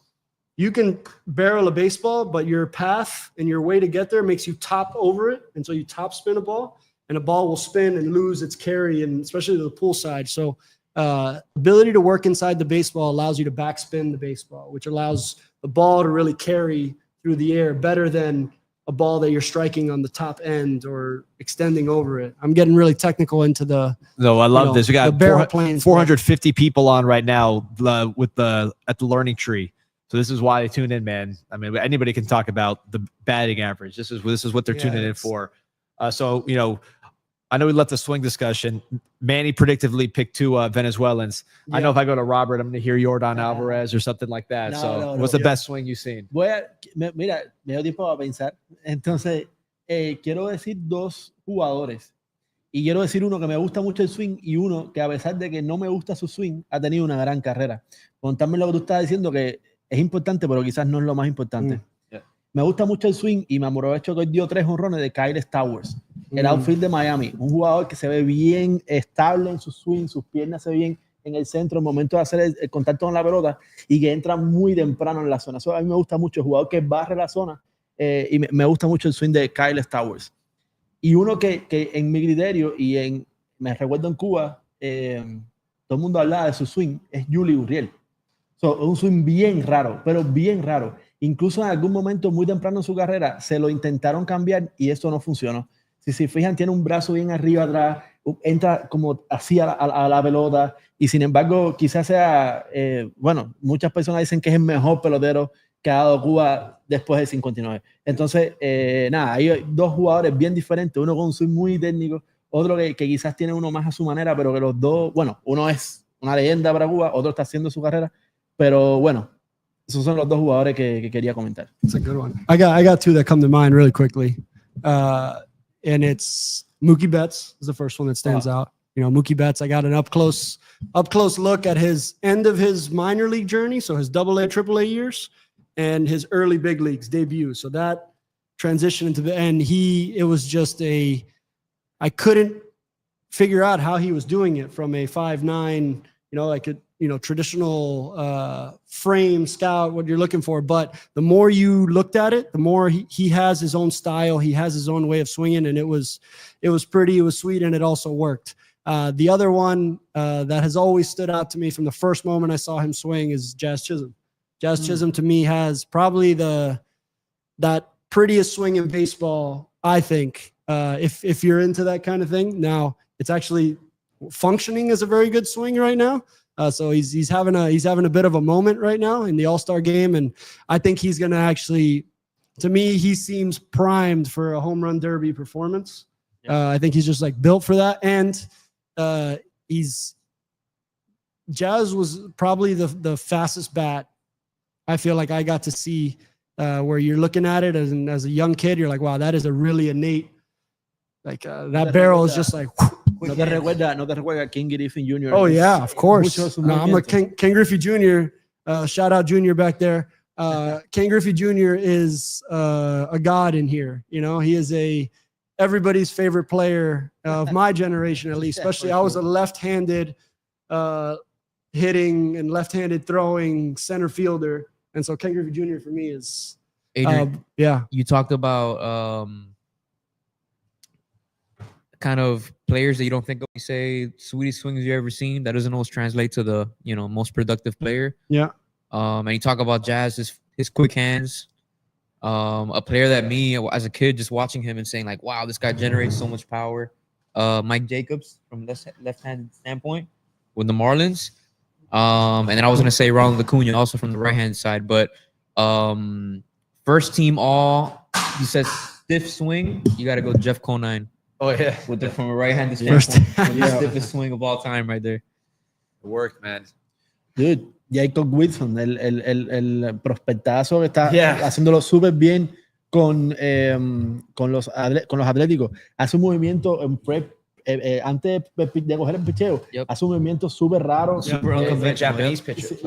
you can barrel a baseball, but your path and your way to get there makes you top over it. And so you top spin a ball, and a ball will spin and lose its carry, and especially to the pull side. So ability to work inside the baseball allows you to backspin the baseball, which allows the ball to really carry through the air better than a ball that you're striking on the top end or extending over it. I'm getting really technical into the. No, I love this. We got barrel planes, 450 people on right now at the Learning Tree. So this is why they tune in, man. I mean, anybody can talk about the batting average. This is what they're tuning in for. So, I know we left the swing discussion. Manny predictively picked 2 Venezuelans. Yeah. I know if I go to Robert, I'm going to hear Yordan Alvarez or something like that. What's the best swing you've seen? Mira, me dio tiempo a pensar. Entonces, quiero decir 2 jugadores. Y quiero decir uno que me gusta mucho el swing y uno que, a pesar de que no me gusta su swing, ha tenido una gran carrera. Contame lo que tú estás diciendo, que es importante, pero quizás no es lo más importante. Me gusta mucho el swing y me aprovecho que hoy dio 3 jonrones de Kyle Stowers, el outfield de Miami. Un jugador que se ve bien estable en su swing, sus piernas se ven bien en el centro, en el momento de hacer el contacto con la pelota, y que entra muy temprano en la zona. Eso a mí me gusta mucho, el jugador que barre la zona, y me gusta mucho el swing de Kyle Stowers. Y uno que en mi criterio, me recuerdo en Cuba, todo el mundo hablaba de su swing, es Yuli Gurriel. Es un swing bien raro, pero bien raro. incluso en algún momento muy temprano en su carrera, se lo intentaron cambiar y eso no funcionó. Si se fijan, tiene un brazo bien arriba atrás, entra como así a la pelota, y sin embargo, quizás sea, bueno, muchas personas dicen que es el mejor pelotero que ha dado Cuba después del 59. Entonces, nada, hay dos jugadores bien diferentes, uno con un swing muy técnico, otro que quizás tiene uno más a su manera, pero que los dos, bueno, uno es una leyenda para Cuba, otro está haciendo su carrera, pero bueno, esos son los dos jugadores que quería comentar. That's a good one. I got two that come to mind really quickly. And it's Mookie Betts is the first one that stands out. You know, Mookie Betts, I got an up close look at his end of his minor league journey, so his AA, AAA years, and his early big leagues debut. So that transition into the end, it was just I couldn't figure out how he was doing it from a 5'9", traditional frame scout, what you're looking for. But the more you looked at it, the more he has his own style. He has his own way of swinging, and it was pretty, it was sweet, and it also worked. The other one that has always stood out to me from the first moment I saw him swing is Jazz Chisholm. Jazz Chisholm to me has probably that prettiest swing in baseball, I think, if you're into that kind of thing. Now, it's actually functioning as a very good swing right now. So he's having a bit of a moment right now in the All-Star game, and I think he's going to actually, to me, he seems primed for a home run derby performance. Yeah. I think he's just like built for that, and Jazz was probably the fastest bat I feel like I got to see, where you're looking at it as a young kid, you're like, wow, that is a really innate, like that barrel is just like. No te recuerda King Griffey Jr. Oh yeah, of course. No, I'm a King Griffey Jr. Shout out Junior back there. King Griffey Jr. is a god in here. You know, he is everybody's favorite player of my generation, at least. Especially, I was a left-handed hitting and left-handed throwing center fielder, and so King Griffey Jr. for me is Adrian, yeah. You talked about kind of players that you don't think of. You say sweetest swings you ever seen. That doesn't always translate to the most productive player. Yeah. And you talk about Jazz, his quick hands. A player that me as a kid just watching him and saying like, wow, this guy generates so much power. Mike Jacobs from left-handed standpoint with the Marlins. And then I was gonna say Ronald Acuna also from the right-hand side, but first team all. You said stiff swing. You got to go Jeff Conine. Oh yeah, from a right-handed standpoint, the stiffest swing of all time, right there. It worked, man. Dude, Jacob Wilson, el prospectazo que está haciéndolo súper bien con los Atléticos. Hace un movimiento en prep antes de coger el picheo. Hace un movimiento súper raro. Super unconventional Japanese pitcher.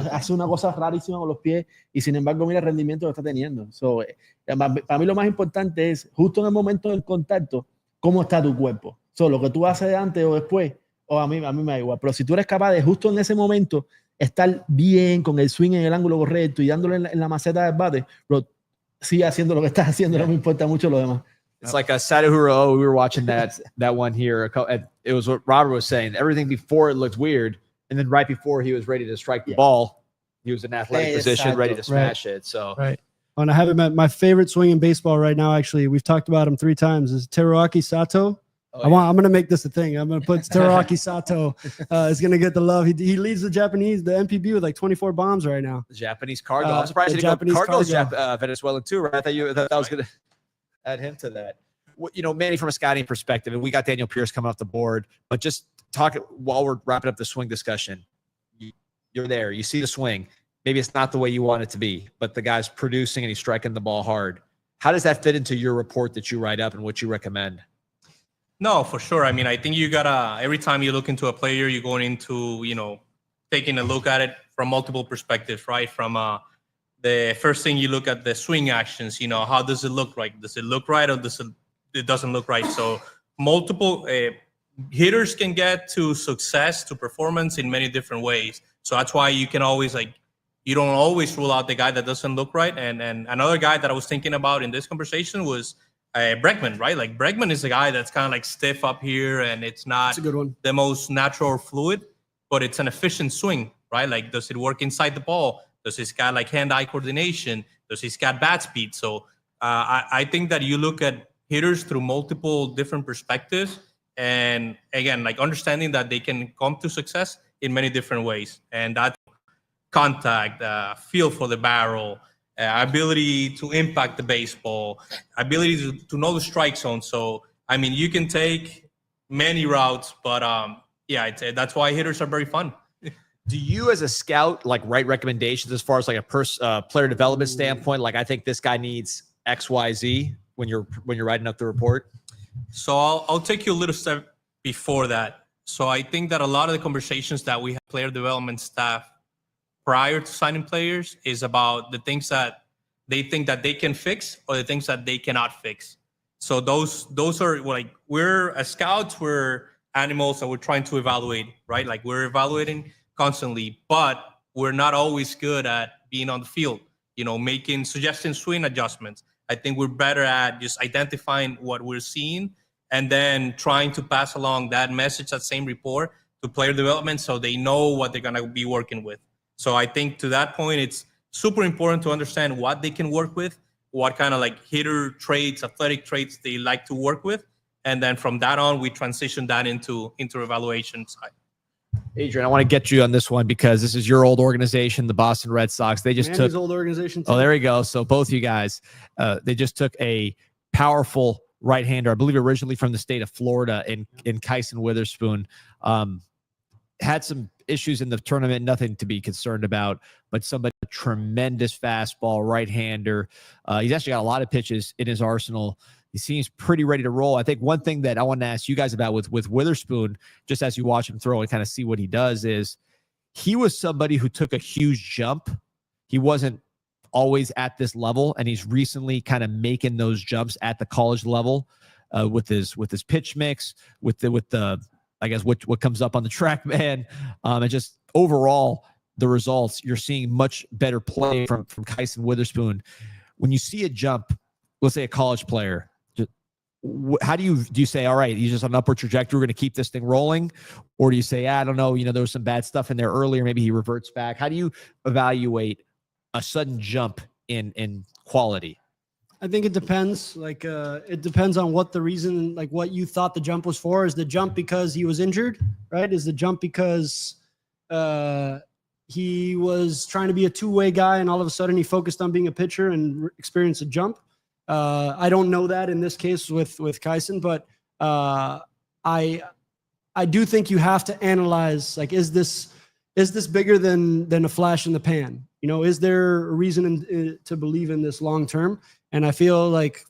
Hace una cosa rarísima con los pies y sin embargo mira el rendimiento que está teniendo. So, para mí lo más importante es justo en el momento del contacto, cómo está tu cuerpo. So, lo que tú haces antes o después, a mí me da igual. Pero si tú eres capaz de justo en ese momento estar bien con el swing en el ángulo correcto y dándole en la maceta del bate, bro, sigue haciendo lo que estás haciendo, no me importa mucho lo demás. It's like a Sadahuro. We were watching that one here. It was what Robert was saying. Everything before it looked weird, and then right before he was ready to strike the ball, he was in athletic position, ready to smash it. So right. And I haven't met my favorite swing in baseball right now. Actually, we've talked about him 3 times. Is Teruaki Sato. I'm going to make this a thing. I'm going to put Teruaki Sato is going to get the love. He leads the MPB with like 24 bombs right now. The Japanese cargo. I'm surprised he didn't go Cargo's Venezuelan too, right? I thought I was going to add him to that. Manny, from a scouting perspective, and we got Daniel Pierce coming off the board, but just talk while we're wrapping up the swing discussion. You're there. You see the swing. Maybe it's not the way you want it to be, but the guy's producing and he's striking the ball hard. How does that fit into your report that you write up and what you recommend? No, for sure. I mean, I think you gotta, every time you look into a player, you're going into, taking a look at it from multiple perspectives, right? From the first thing you look at the swing actions, how does it look right? Does it look right or it doesn't look right? So multiple hitters can get to success, to performance in many different ways. So that's why you can always you don't always rule out the guy that doesn't look right. And another guy that I was thinking about in this conversation was Bregman, right? Like Bregman is a guy that's kind of like stiff up here and it's not a good one. The most natural or fluid, but it's an efficient swing, right? Like, does it work inside the ball? Does this got like hand-eye coordination? Does this got bat speed? So I think that you look at hitters through multiple different perspectives, and again, like understanding that they can come to success in many different ways, and that contact, feel for the barrel, ability to impact the baseball, ability to know the strike zone. So I mean, you can take many routes, but yeah, that's why hitters are very fun. Do you, as a scout, like write recommendations as far as like a player development standpoint? Like, I think this guy needs X, Y, Z when you're writing up the report. So I'll take you a little step before that. So I think that a lot of the conversations that we have player development staff prior to signing players is about the things that they think that they can fix or the things that they cannot fix. So those are like, we're as scouts, we're animals that we're trying to evaluate, right? Like we're evaluating constantly, but we're not always good at being on the field, making suggesting swing adjustments. I think we're better at just identifying what we're seeing and then trying to pass along that message, that same report to player development so they know what they're going to be working with. So I think to that point, it's super important to understand what they can work with, what kind of like hitter traits, athletic traits they like to work with. And then from that on, we transition that into evaluation side. Adrian, I want to get you on this one because this is your old organization, the Boston Red Sox. They just took old organization too. Oh, there we go. So both you guys, they just took a powerful right-hander, I believe originally from the state of Florida, in Kyson Witherspoon. Had some issues in the tournament, nothing to be concerned about, but somebody, a tremendous fastball right-hander. He's actually got a lot of pitches in his arsenal. He seems pretty ready to roll. I think one thing that I want to ask you guys about with Witherspoon, just as you watch him throw and kind of see what he does, is he was somebody who took a huge jump. He wasn't always at this level, and he's recently kind of making those jumps at the college level with his pitch mix, with the I guess what comes up on the track, man, and just overall the results. You're seeing much better play from Kyson Witherspoon. When you see a jump, let's say a college player, how do you say, all right, he's just on an upward trajectory, we're going to keep this thing rolling? Or do you say, I don't know, there was some bad stuff in there earlier, maybe he reverts back? How do you evaluate a sudden jump in quality? I think it depends. Like, it depends on what the reason, like what you thought the jump was for. Is the jump because he was injured, right? Is the jump because he was trying to be a two-way guy and all of a sudden he focused on being a pitcher and experienced a jump? I don't know that in this case with Kyson, but I do think you have to analyze, like, is this bigger than a flash in the pan? Is there a reason to believe in this long term? And I feel like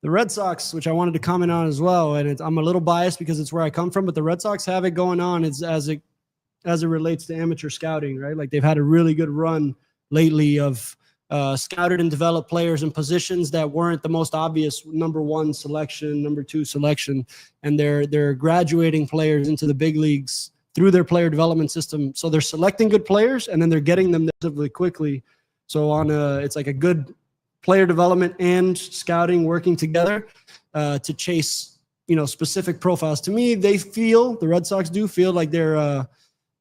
the Red Sox, which I wanted to comment on as well, and I'm a little biased because it's where I come from, but the Red Sox have it going on as it relates to amateur scouting, right? Like they've had a really good run lately of scouted and developed players in positions that weren't the most obvious number one selection, number two selection, and they're graduating players into the big leagues through their player development system. So they're selecting good players and then they're getting them relatively quickly. So it's like a good player development and scouting working together to chase specific profiles. To me, the Red Sox do feel like they're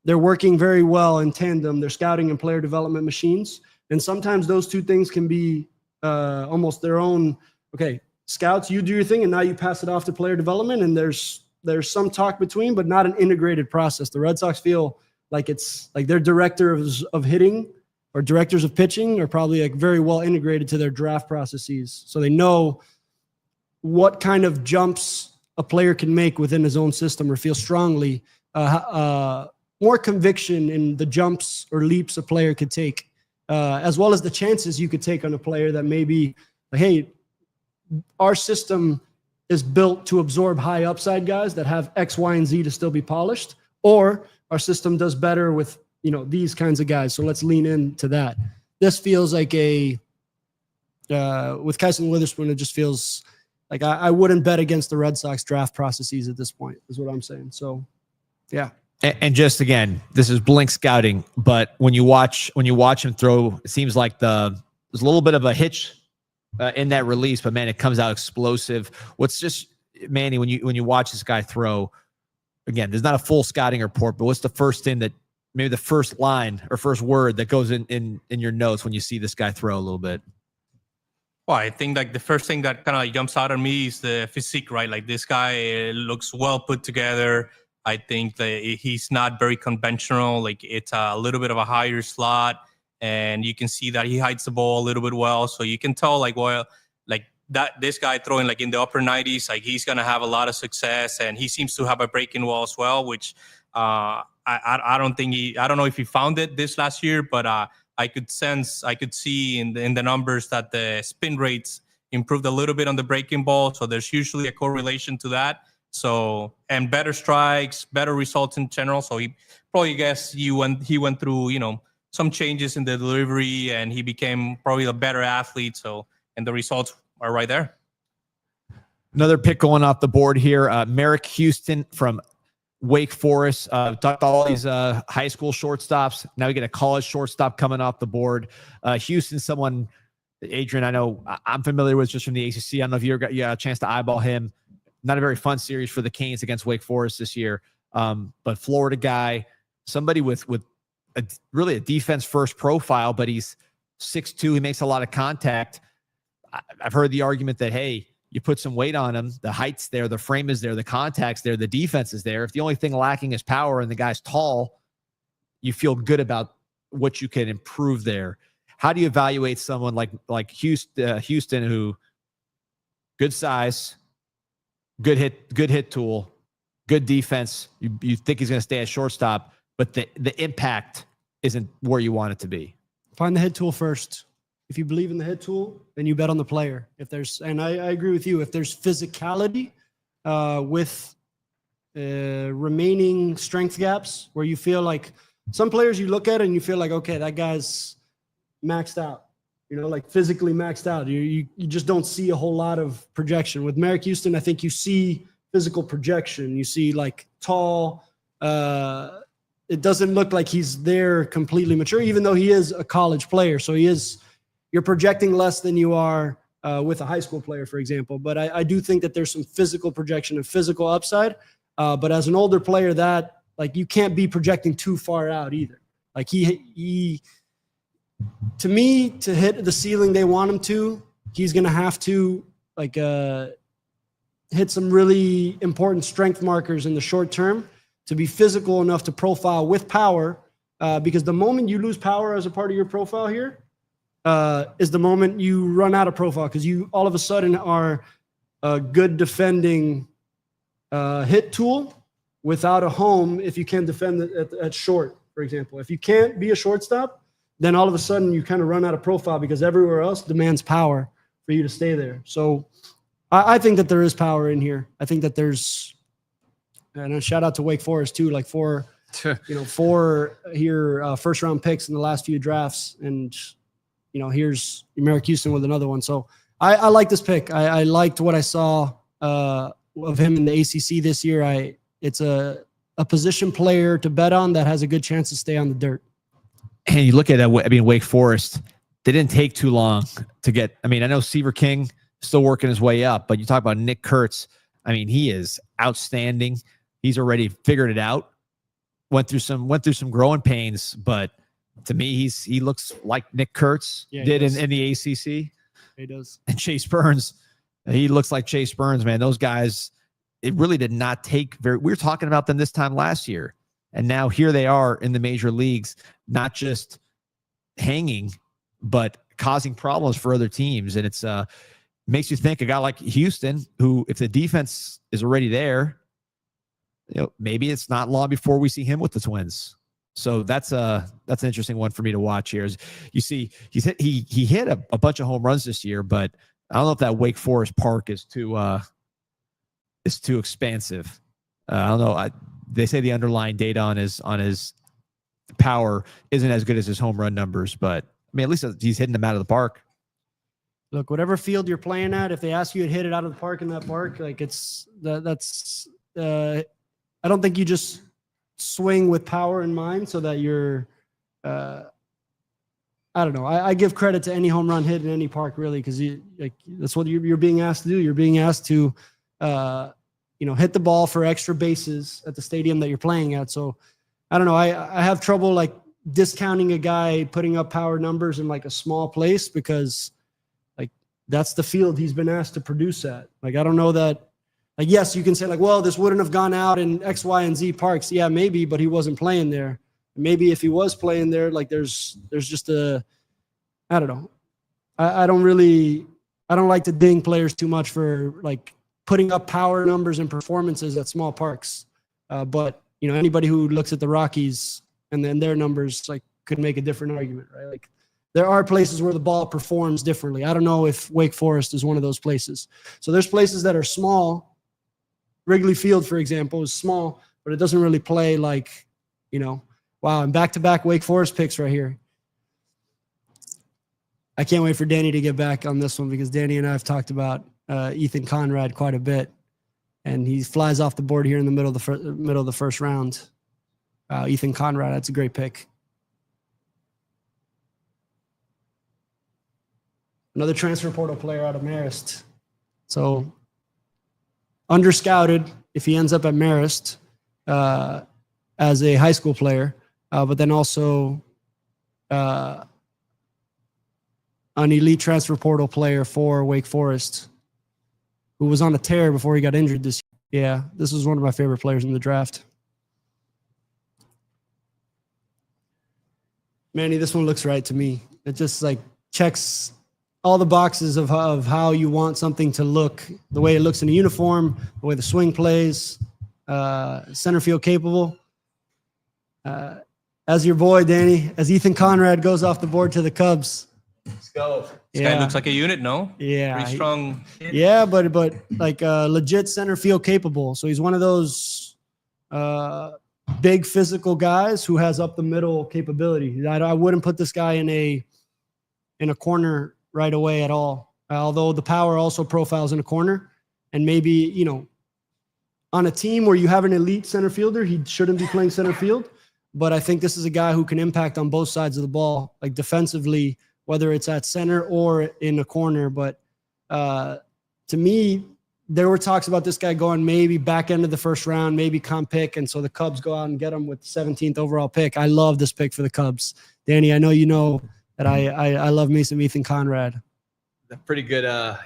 working very well in tandem. They're scouting and player development machines. And sometimes those two things can be almost their own. Okay, scouts, you do your thing, and now you pass it off to player development, and there's some talk between, but not an integrated process. The Red Sox feel like it's like their directors of hitting or directors of pitching are probably like very well integrated to their draft processes. So they know what kind of jumps a player can make within his own system or feel strongly, more conviction in the jumps or leaps a player could take. As well as the chances you could take on a player that maybe, hey, our system is built to absorb high upside guys that have X, Y, and Z to still be polished, or our system does better with, these kinds of guys. So let's lean into that. This feels like with Kyson Witherspoon, it just feels like I wouldn't bet against the Red Sox draft processes at this point, is what I'm saying. So, yeah. And just again, this is blink scouting, but when you watch him throw, it seems like there's a little bit of a hitch in that release, but man, it comes out explosive. What's just, Manny, when you watch this guy throw, again, there's not a full scouting report, but what's the first thing that maybe the first line or first word that goes in your notes when you see this guy throw a little bit? Well, I think like the first thing that kind of jumps out at me is the physique, right? Like this guy looks well put together. I think that he's not very conventional. Like it's a little bit of a higher slot, and you can see that he hides the ball a little bit well. So you can tell like, well, like that this guy throwing like in the upper 90s, like he's gonna have a lot of success, and he seems to have a breaking wall as well, which I don't know if he found it this last year, but I could see in the numbers that the spin rates improved a little bit on the breaking ball. So there's usually a correlation to that. So, and better strikes, better results in general. So he went through, some changes in the delivery, and he became probably a better athlete. So, and the results are right there. Another pick going off the board here. Merrick Houston from Wake Forest. Talked about all these high school shortstops. Now we get a college shortstop coming off the board. Houston, someone, Adrian, I know I'm familiar with just from the ACC. I don't know if you got a chance to eyeball him. Not a very fun series for the Canes against Wake Forest this year. But Florida guy, somebody with really a defense-first profile, but he's 6'2". He makes a lot of contact. I've heard the argument that, hey, you put some weight on him, the height's there, the frame is there, the contact's there, the defense is there. If the only thing lacking is power and the guy's tall, you feel good about what you can improve there. How do you evaluate someone like Houston, who good size, good hit tool, good defense? You think he's going to stay at shortstop, but the impact isn't where you want it to be. Find the hit tool first. If you believe in the hit tool, then you bet on the player. And I agree with you, if there's physicality with remaining strength gaps where you feel like some players you look at and you feel like, okay, that guy's maxed out, like physically maxed out. You just don't see a whole lot of projection. With Merrick Houston, I think you see physical projection. You see like tall. It doesn't look like he's there completely mature, even though he is a college player. So you're projecting less than you are with a high school player, for example. But I do think that there's some physical projection and physical upside. But as an older player, that like you can't be projecting too far out either. Like he to me, to hit the ceiling they want him to, he's going to have to like hit some really important strength markers in the short term to be physical enough to profile with power. Because the moment you lose power as a part of your profile here, is the moment you run out of profile, because you all of a sudden are a good defending hit tool without a home if you can't defend at short, for example. If you can't be a shortstop, then all of a sudden you kind of run out of profile because everywhere else demands power for you to stay there. So I think that there is power in here. I think that there's, and a shout out to Wake Forest too, like four here first round picks in the last few drafts, and here's Merrick Houston with another one. So I like this pick. I liked what I saw of him in the ACC this year. It's a position player to bet on that has a good chance to stay on the dirt. And you look at Wake Forest, they didn't take too long to get. I know Seaver King still working his way up, but you talk about Nick Kurtz. He is outstanding. He's already figured it out. Went through some growing pains, but to me, he looks like Nick Kurtz did in the ACC. He does. And Chase Burns, he looks like Chase Burns, man. Those guys, it really did not take we were talking about them this time last year, and now here they are in the major leagues, not just hanging, but causing problems for other teams. And it's makes you think a guy like Houston, who, if the defense is already there, maybe it's not long before we see him with the Twins. So that's an interesting one for me to watch here. As you see, he hit a bunch of home runs this year, but I don't know if that Wake Forest park is too expansive. I don't know. They say the underlying data on his power isn't as good as his home run numbers, but at least he's hitting them out of the park. Look, whatever field you're playing at, if they ask you to hit it out of the park in that park, like I don't think you just swing with power in mind so that you're, I don't know. I give credit to any home run hit in any park, really, because that's what you're being asked to do. You're being asked to, hit the ball for extra bases at the stadium that you're playing at. So I don't know. I have trouble like discounting a guy putting up power numbers in like a small place because like that's the field he's been asked to produce at. Like, I don't know that, like, yes, you can say like, well, this wouldn't have gone out in X, Y, and Z parks. Yeah, maybe, but he wasn't playing there. Maybe if he was playing there, like there's just I don't know. I don't like to ding players too much for like putting up power numbers and performances at small parks. But you know, anybody who looks at the Rockies and then their numbers like could make a different argument, right? Like there are places where the ball performs differently. I don't know if Wake Forest is one of those places. So there's places that are small. Wrigley Field, for example, is small, but it doesn't really play like, you know, wow. And back-to-back Wake Forest picks right here. I can't wait for Danny to get back on this one because Danny and I have talked about Ethan Conrad quite a bit. And he flies off the board here in the middle of the first round. Ethan Conrad, that's a great pick. Another transfer portal player out of Marist. So underscouted if he ends up at Marist as a high school player, but then also an elite transfer portal player for Wake Forest, who was on a tear before he got injured this year. Yeah, this was one of my favorite players in the draft. Manny, this one looks right to me. It just like checks all the boxes of how you want something to look, the way it looks in a uniform, the way the swing plays, center field capable. As your boy, Danny, as Ethan Conrad goes off the board to the Cubs. Let's go. This guy looks like a unit, no? Yeah. Pretty strong. Yeah, but like legit center field capable. So he's one of those big physical guys who has up the middle capability. I wouldn't put this guy in a corner right away at all. Although the power also profiles in a corner, and maybe, you know, on a team where you have an elite center fielder, he shouldn't be playing center field. But I think this is a guy who can impact on both sides of the ball, like defensively, whether it's at center or in a corner. But to me, there were talks about this guy going maybe back end of the first round, maybe comp pick. And so the Cubs go out and get him with the 17th overall pick. I love this pick for the Cubs. Danny, I know you know that I love me some Ethan Conrad. Pretty good.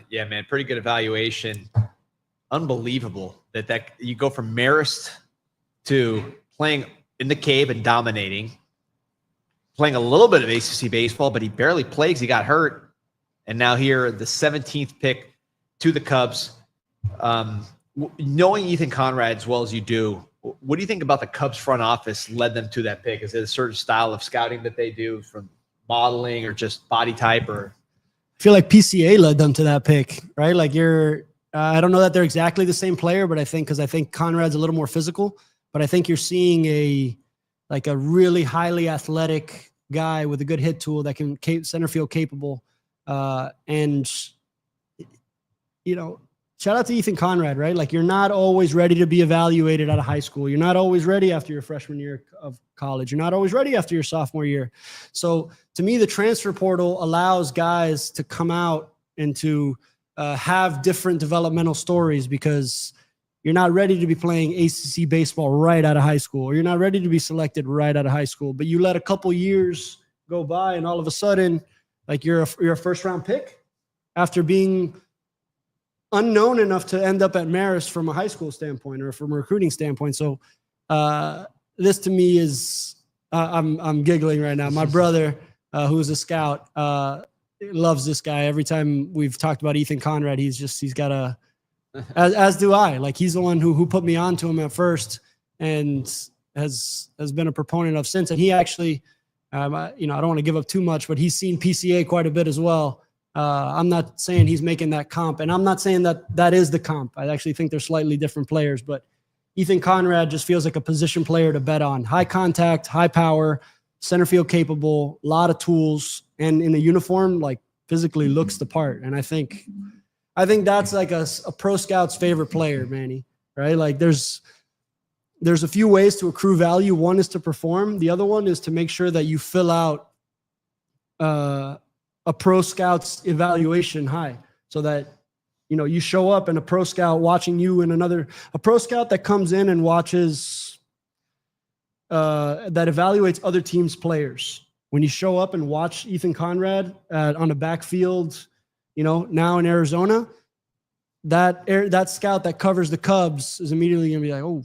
Yeah, man. Pretty good evaluation. Unbelievable that you go from Marist to playing in the cave and dominating, playing a little bit of ACC baseball, but he barely plays. He got hurt. And now here, the 17th pick to the Cubs. Knowing Ethan Conrad as well as you do, what do you think about the Cubs front office led them to that pick? Is it a certain style of scouting that they do from modeling or just body type? Or I feel like PCA led them to that pick, right? Like I don't know that they're exactly the same player, but I think Conrad's a little more physical. But I think you're seeing a really highly athletic guy with a good hit tool that can center field capable. And, you know, shout out to Ethan Conrad, right? Like, you're not always ready to be evaluated out of high school. You're not always ready after your freshman year of college. You're not always ready after your sophomore year. So to me, the transfer portal allows guys to come out and to have different developmental stories, because you're not ready to be playing ACC baseball right out of high school, or you're not ready to be selected right out of high school, but you let a couple years go by and all of a sudden, like, you're a first round pick after being unknown enough to end up at Marist from a high school standpoint or from a recruiting standpoint. So this to me is, I'm giggling right now. My brother, who's a scout, loves this guy. Every time we've talked about Ethan Conrad, he's got a, as do I. Like, he's the one who put me on to him at first and has been a proponent of since. And he actually, I don't want to give up too much, but he's seen PCA quite a bit as well. I'm not saying he's making that comp, and I'm not saying that is the comp. I actually think they're slightly different players, but Ethan Conrad just feels like a position player to bet on. High contact, high power, center field capable, a lot of tools, and in a uniform, like, physically looks the part. And I think that's like a pro scout's favorite player, Manny, right? Like, there's a few ways to accrue value. One is to perform. The other one is to make sure that you fill out a pro scout's evaluation high, so that, you know, you show up and a pro scout watching you and a pro scout that comes in and watches that evaluates other teams' players. When you show up and watch Ethan Conrad on the backfield, now in Arizona, that scout that covers the Cubs is immediately going to be like, oh,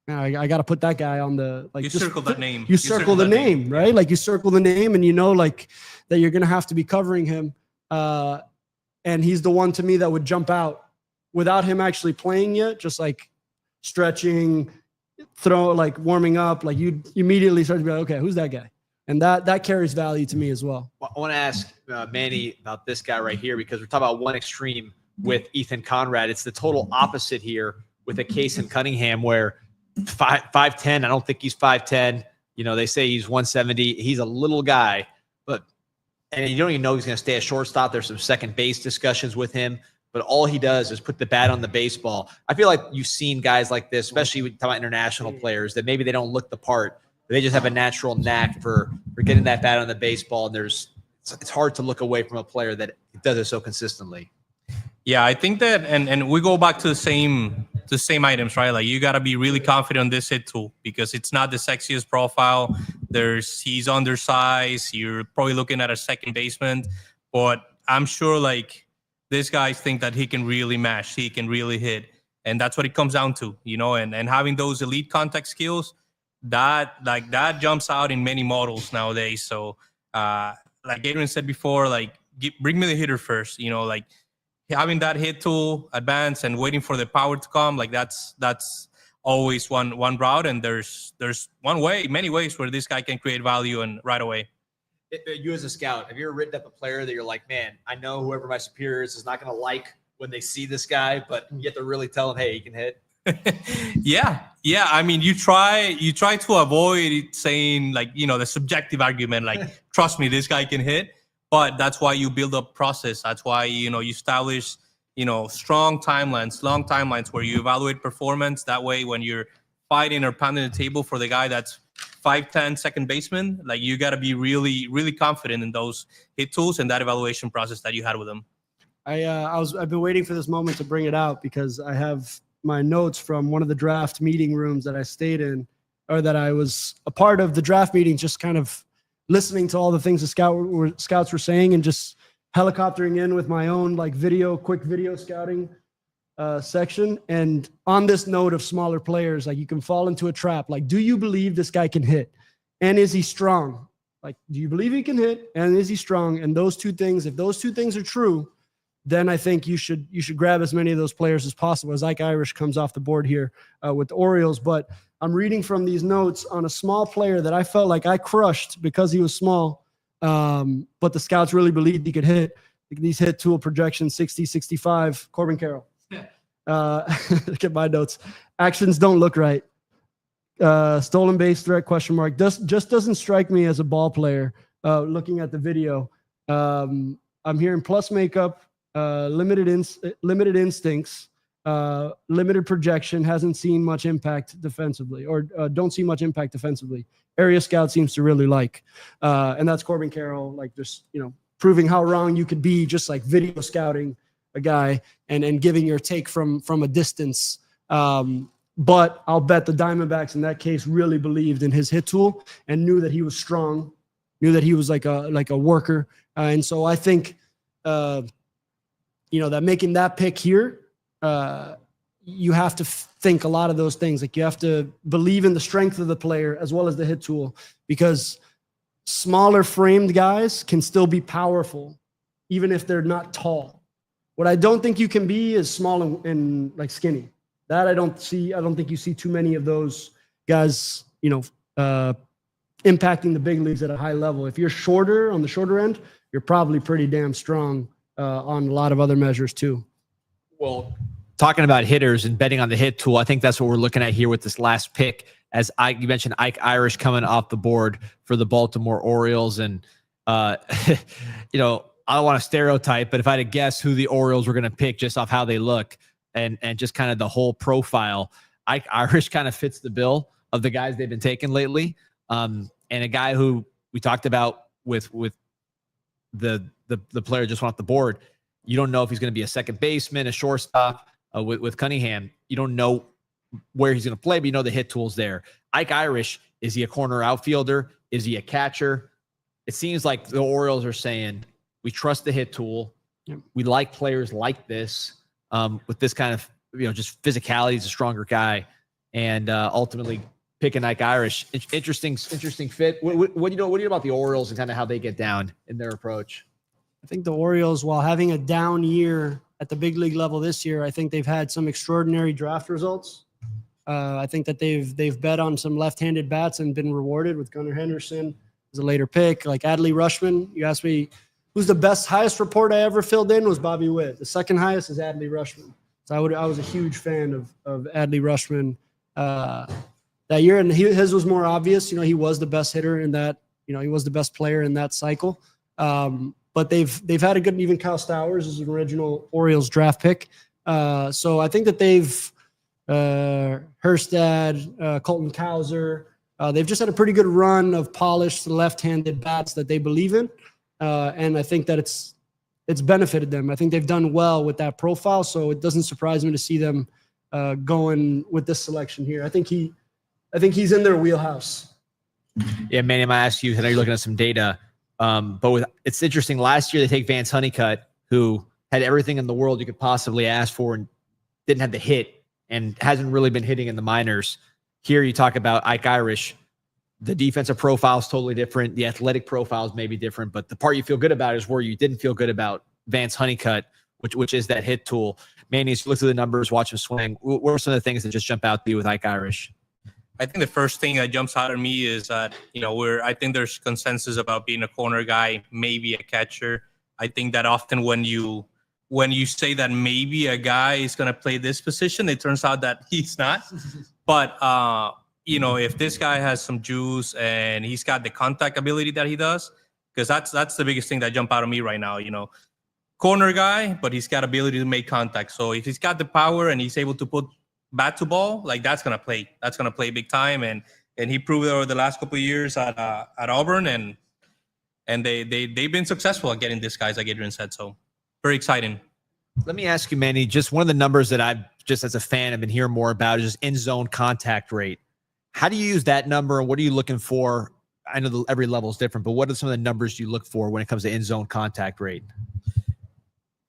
man, I got to put that guy on the, like, You circle that name. You circle the name, right? Like, you circle the name, and like that you're going to have to be covering him. And he's the one to me that would jump out without him actually playing yet, just like stretching, warming up. Like, you immediately start to be like, okay, who's that guy? And that carries value to me as well. I want to ask Manny about this guy right here, because we're talking about one extreme with Ethan Conrad. It's the total opposite here with a case in Cunningham where 5'10", I don't think he's 5'10". They say he's 170. He's a little guy, and you don't even know he's going to stay at shortstop. There's some second base discussions with him, but all he does is put the bat on the baseball. I feel like you've seen guys like this, especially when you talk about international players, that maybe they don't look the part, but they just have a natural knack for getting that bat on the baseball. And it's hard to look away from a player that does it so consistently. Yeah, I think that, and we go back to the same items, right? Like, you got to be really confident on this hit tool because it's not the sexiest profile. He's undersized. You're probably looking at a second baseman, but I'm sure like these guys think that he can really mash, he can really hit, and that's what it comes down to, and having those elite contact skills that jumps out in many models nowadays. So, like Adrian said before, like bring me the hitter first, like. Having that hit tool advance and waiting for the power to come, like that's always one route. And there's many ways where this guy can create value and right away. You as a scout, have you ever written up a player that you're like, man, I know whoever my superior is not going to like when they see this guy, but you have to really tell him, hey, he can hit? Yeah. I mean, you try to avoid saying like, the subjective argument, like, trust me, this guy can hit. But that's why you build up process. That's why, you establish, strong timelines, long timelines where you evaluate performance. That way, when you're fighting or pounding the table for the guy that's 5'10" second baseman, like, you got to be really, really confident in those hit tools and that evaluation process that you had with them. I've been waiting for this moment to bring it out because I have my notes from one of the draft meeting rooms that I stayed in, or that I was a part of the draft meeting, just kind of listening to all the things the scouts were saying and just helicoptering in with my own like quick video scouting section. And on this note of smaller players, like, you can fall into a trap. Like, do you believe this guy can hit? And is he strong? Like, do you believe he can hit? And is he strong? And those two things, if those two things are true, then I think you should grab as many of those players as possible. As Ike Irish comes off the board here with the Orioles. But I'm reading from these notes on a small player that I felt like I crushed because he was small, but the scouts really believed he could hit. These hit tool projections, 60, 65, Corbin Carroll. Look at my notes. Actions don't look right. Stolen base threat, question mark. Just doesn't strike me as a ball player looking at the video. I'm hearing plus makeup, limited instincts, limited projection, hasn't seen much impact defensively, or don't see much impact defensively. Area scout seems to really like, and that's Corbin Carroll, like, just, proving how wrong you could be, just like video scouting a guy and giving your take from a distance. But I'll bet the Diamondbacks in that case really believed in his hit tool and knew that he was strong, knew that he was like a worker. And so I think, that making that pick here, you have to think a lot of those things. Like, you have to believe in the strength of the player as well as the hit tool, because smaller framed guys can still be powerful, even if they're not tall. What I don't think you can be is small and like skinny. That I don't see. I don't think you see too many of those guys, impacting the big leagues at a high level. If you're shorter, on the shorter end, you're probably pretty damn strong on a lot of other measures too. Well, talking about hitters and betting on the hit tool, I think that's what we're looking at here with this last pick. As you mentioned, Ike Irish coming off the board for the Baltimore Orioles. And, I don't want to stereotype, but if I had to guess who the Orioles were going to pick just off how they look and just kind of the whole profile, Ike Irish kind of fits the bill of the guys they've been taking lately. And a guy who we talked about with the player just went off the board. You don't know if he's going to be a second baseman, a shortstop. With Cunningham, you don't know where he's going to play, but you know the hit tool's there. Ike Irish, Is he a corner outfielder? Is he a catcher? It seems like the Orioles are saying, we trust the hit tool. Yep. We like players like this, with this kind of, just physicality. He's a stronger guy. And ultimately picking Ike Irish. Interesting fit. What do you know about the Orioles and kind of how they get down in their approach? I think the Orioles, while having a down year at the big league level this year, I think they've had some extraordinary draft results. I think that they've bet on some left-handed bats and been rewarded with Gunnar Henderson as a later pick. Like Adley Rutschman, you asked me who's the highest report I ever filled in was Bobby Witt. The second highest is Adley Rutschman. So I was a huge fan of Adley Rutschman that year, and his was more obvious. He was the best hitter in that. He was the best player in that cycle. But they've had a good, even Kyle Stowers is an original Orioles draft pick. So I think that they've Hurstad, Colton Cowser. They've just had a pretty good run of polished left-handed bats that they believe in, and I think that it's benefited them. I think they've done well with that profile, so it doesn't surprise me to see them going with this selection here. I think he's in their wheelhouse. Yeah, Manny, I'm gonna ask you. I know you're looking at some data, but it's interesting. Last year they take Vance Honeycutt, who had everything in the world you could possibly ask for, and didn't have the hit. And hasn't really been hitting in the minors. Here you talk about Ike Irish. The defensive profile is totally different. The athletic profile is maybe different, but the part you feel good about is where you didn't feel good about Vance Honeycutt, which is that hit tool. Manny, as you look through the numbers, watch him swing. What are some of the things that just jump out to you with Ike Irish? I think the first thing that jumps out at me is that, I think there's consensus about being a corner guy, maybe a catcher. I think that often when you say that maybe a guy is going to play this position, it turns out that he's not. But, if this guy has some juice and he's got the contact ability that he does, because that's the biggest thing that jump out of me right now, corner guy, but he's got ability to make contact. So if he's got the power and he's able to put bat to ball, like that's going to play big time. And he proved it over the last couple of years at Auburn, and they've been successful at getting this guys, like Adrian said. So very exciting. Let me ask you, Manny, just one of the numbers that I've just as a fan have been hearing more about is just in-zone contact rate. How do you use that number, and what are you looking for? I know every level is different, but what are some of the numbers you look for when it comes to in-zone contact rate?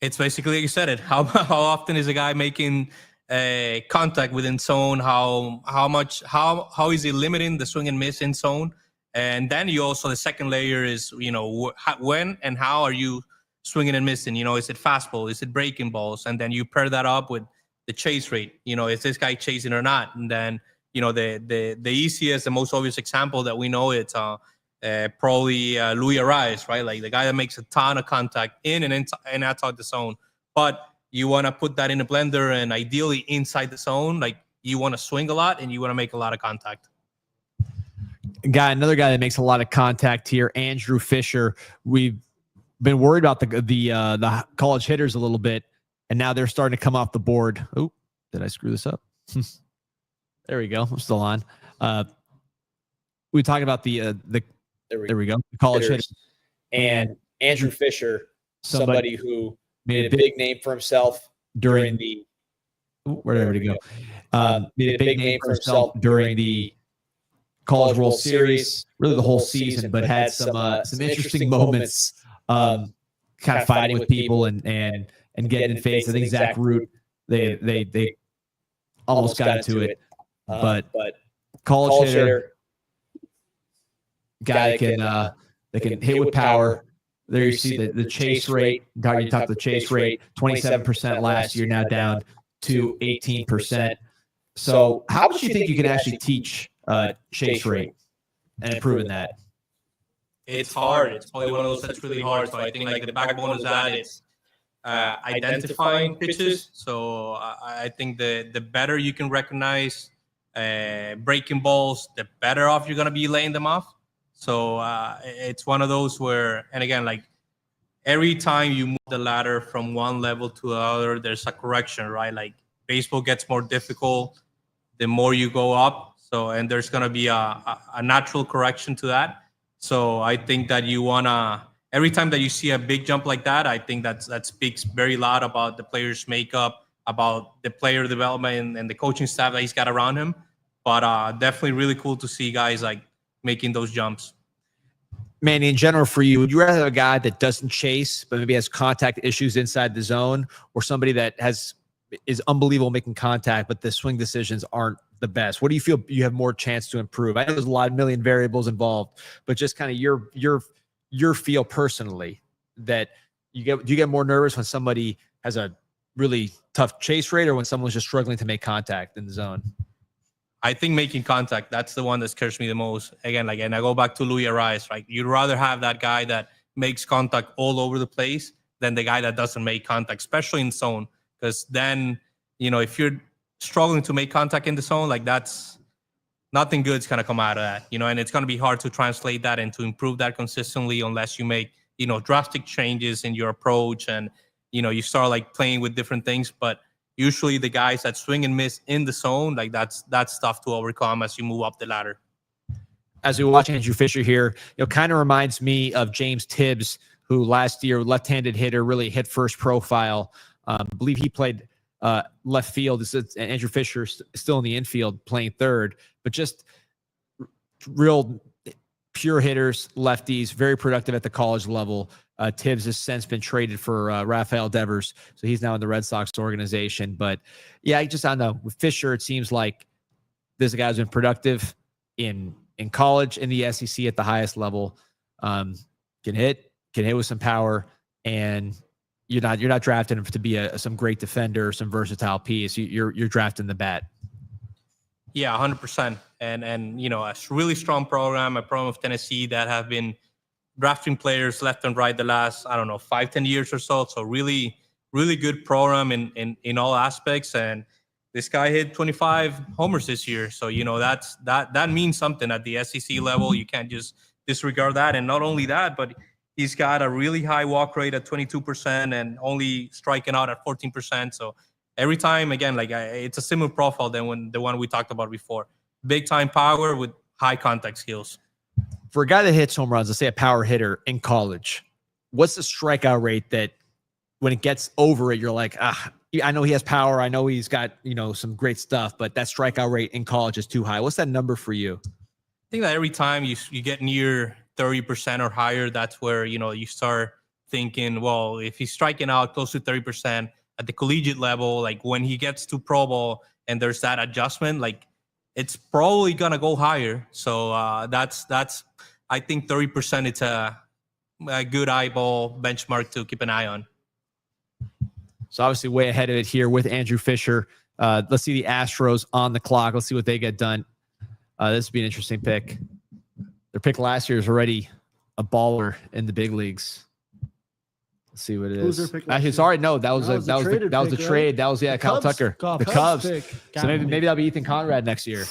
It's basically, like you said it, how often is a guy making contact within zone? How is he limiting the swing and miss in zone? And then you also, the second layer is, when and how are you swinging and missing? Is it fastball? Is it breaking balls? And then you pair that up with the chase rate. Is this guy chasing or not? And then, the easiest, the most obvious example that we know, it's probably Luis Arias, right? Like the guy that makes a ton of contact in and outside the zone. But you want to put that in a blender, and ideally inside the zone, like you want to swing a lot and you want to make a lot of contact. Another guy that makes a lot of contact here, Andrew Fisher. We've been worried about the college hitters a little bit, and now they're starting to come off the board. Oh, did I screw this up? There we go. I'm still on. We talked about the there we go, the college hitters. And Andrew Fisher, somebody who made a big name for himself during the where did he go? Made a big name for himself during the College World Series, really the whole season, but had some interesting moments, kind of fighting with people and getting in face. I think Zach Root, they almost got into it, but college hitter, guy that can hit with power. There you see the chase rate. You talked the chase rate, 27% last year, now down to 18%. So how much do you think you can actually teach chase rate and improving that? It's hard. It's probably one of those that's really hard. So I think like the backbone is that it's identifying pitches. So I think the better you can recognize breaking balls, the better off you're going to be laying them off. So it's one of those where, and again, like every time you move the ladder from one level to another, there's a correction, right? Like baseball gets more difficult the more you go up. So, and there's going to be a natural correction to that. So I think that you want to, every time that you see a big jump like that, I think that speaks very loud about the player's makeup, about the player development and the coaching staff that he's got around him. But definitely really cool to see guys like making those jumps. Manny, in general for you, would you rather have a guy that doesn't chase but maybe has contact issues inside the zone, or somebody that is unbelievable making contact but the swing decisions aren't the best? What do you feel you have more chance to improve? I know there's a million variables involved, but just kind of your feel personally that do you get more nervous when somebody has a really tough chase rate or when someone's just struggling to make contact in the zone? I think making contact, that's the one that scares me the most. Again, and I go back to Luis Arias, right? You'd rather have that guy that makes contact all over the place than the guy that doesn't make contact, especially in zone. Because then, if you're struggling to make contact in the zone, that's nothing good's going to come out of that, and it's going to be hard to translate that and to improve that consistently unless you make, drastic changes in your approach and, you start playing with different things. But usually the guys that swing and miss in the zone, that's tough to overcome as you move up the ladder. As we watch Andrew Fisher here, kind of reminds me of James Tibbs, who last year, left-handed hitter, really hit first profile. I believe he played left field. Andrew Fisher still in the infield playing third, but just real pure hitters, lefties, very productive at the college level. Tibbs has since been traded for Rafael Devers, so he's now in the Red Sox organization. But yeah, I don't know. With Fisher, it seems like this guy who's been productive in college, in the SEC at the highest level, can hit with some power, and you're not drafting him to be some great defender, some versatile piece. You're drafting the bat. Yeah, 100%. And a really strong program, a program of Tennessee that have been drafting players left and right the last, 5-10 years or so. So really, really good program in all aspects. And this guy hit 25 homers this year. So, that means something at the SEC level. You can't just disregard that. And not only that, but he's got a really high walk rate at 22% and only striking out at 14%. So every time, again, it's a similar profile than the one we talked about before. Big time power with high contact skills. For a guy that hits home runs, let's say a power hitter in college, what's the strikeout rate that when it gets over it, you're like, I know he has power. I know he's got, some great stuff, but that strikeout rate in college is too high. What's that number for you? I think that every time you get near 30% or higher, that's where, you start thinking, well, if he's striking out close to 30% at the collegiate level, when he gets to pro ball and there's that adjustment, it's probably going to go higher. So that's I think 30%, it's a good eyeball benchmark to keep an eye on. So obviously way ahead of it here with Andrew Fisher. Let's see the Astros on the clock. Let's see what they get done. This would be an interesting pick. Their pick last year is already a baller in the big leagues. Let's see what it is. Actually, sorry, no, that was the trade. That was Kyle Tucker, the Cubs. So maybe that'll be Ethan Conrad next year.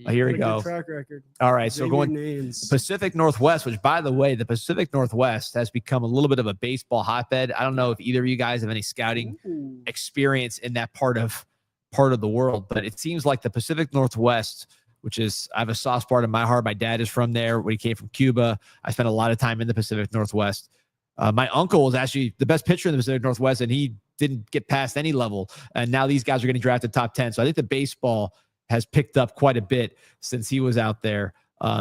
Here we go. Track record. All right, so going Pacific Northwest, which, by the way, the Pacific Northwest has become a little bit of a baseball hotbed. I don't know if either of you guys have any scouting experience in that part of the world, but it seems like the Pacific Northwest, which is, I have a soft spot in my heart. My dad is from there when he came from Cuba. I spent a lot of time in the Pacific Northwest. My uncle was actually the best pitcher in the Pacific Northwest, and he didn't get past any level. And now these guys are getting drafted top 10. So I think the baseball has picked up quite a bit since he was out there,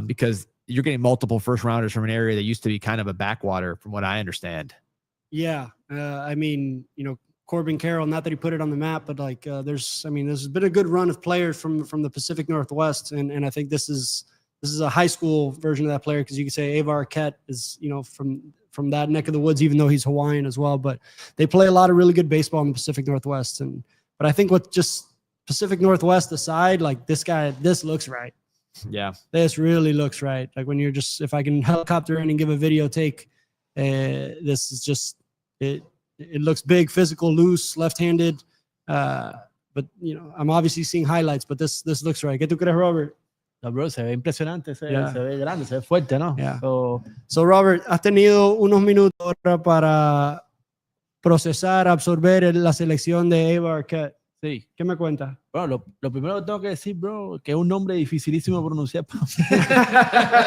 because you're getting multiple first rounders from an area that used to be kind of a backwater, from what I understand. Yeah. Corbin Carroll, not that he put it on the map, but there's been a good run of players from the Pacific Northwest. And I think this is a high school version of that player, because you could say Ava Arquette is, from that neck of the woods, even though he's Hawaiian as well. But they play a lot of really good baseball in the Pacific Northwest. But I think what just Pacific Northwest aside, this looks right. Yeah. This really looks right. When you're if I can helicopter in and give a video take, this is just, it looks big, physical, loose, left-handed. But, I'm obviously seeing highlights, but this looks right. ¿Qué tú crees, Robert? No, bro, se ve impresionante, se ve grande, se ve fuerte, ¿no? Yeah. So, Robert, has tenido unos minutos ahora para procesar, absorber la selección de Ava Arquette. Sí. ¿Qué me cuentas? Bueno, lo primero que tengo que decir, bro, que es un nombre dificilísimo de pronunciar.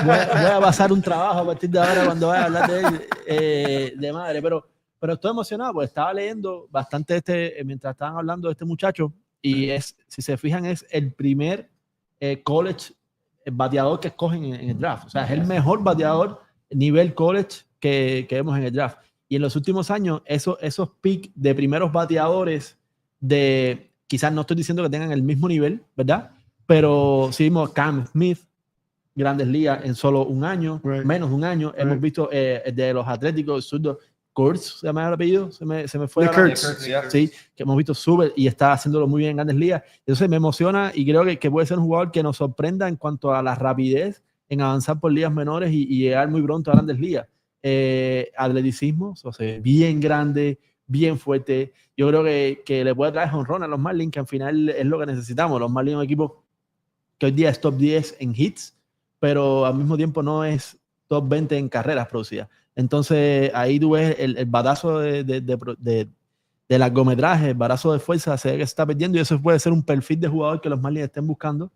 voy a pasar un trabajo a partir de ahora cuando vaya a hablar de él, de madre, pero estoy emocionado porque estaba leyendo bastante mientras estaban hablando de este muchacho, y si se fijan, es el primer college bateador que escogen en el draft. O sea, es el mejor bateador nivel college que vemos en el draft. Y en los últimos años, esos picks de primeros bateadores quizás no estoy diciendo que tengan el mismo nivel, ¿verdad? Pero sí vimos Cam Smith, Grandes Ligas en solo un año, menos de un año. Hemos visto de los Atléticos, zurdo, Kurtz, ¿se llama el apellido? Se me fue. Nick Kurtz. Sí, que hemos visto súper y está haciéndolo muy bien en Grandes Ligas. Entonces me emociona y creo que puede ser un jugador que nos sorprenda en cuanto a la rapidez en avanzar por ligas menores y llegar muy pronto a Grandes Ligas. Atleticismo, o sea, bien grande, bien fuerte. Yo creo que le puede traer jonrón a los Marlins, que al final es lo que necesitamos. Los Marlins son un equipo que hoy día es top 10 en hits, pero al mismo tiempo no es top 20 en carreras producidas. Entonces ahí tú ves el batazo de largometraje, el batazo de fuerza, se ve que se está perdiendo y eso puede ser un perfil de jugador que los Marlins estén buscando.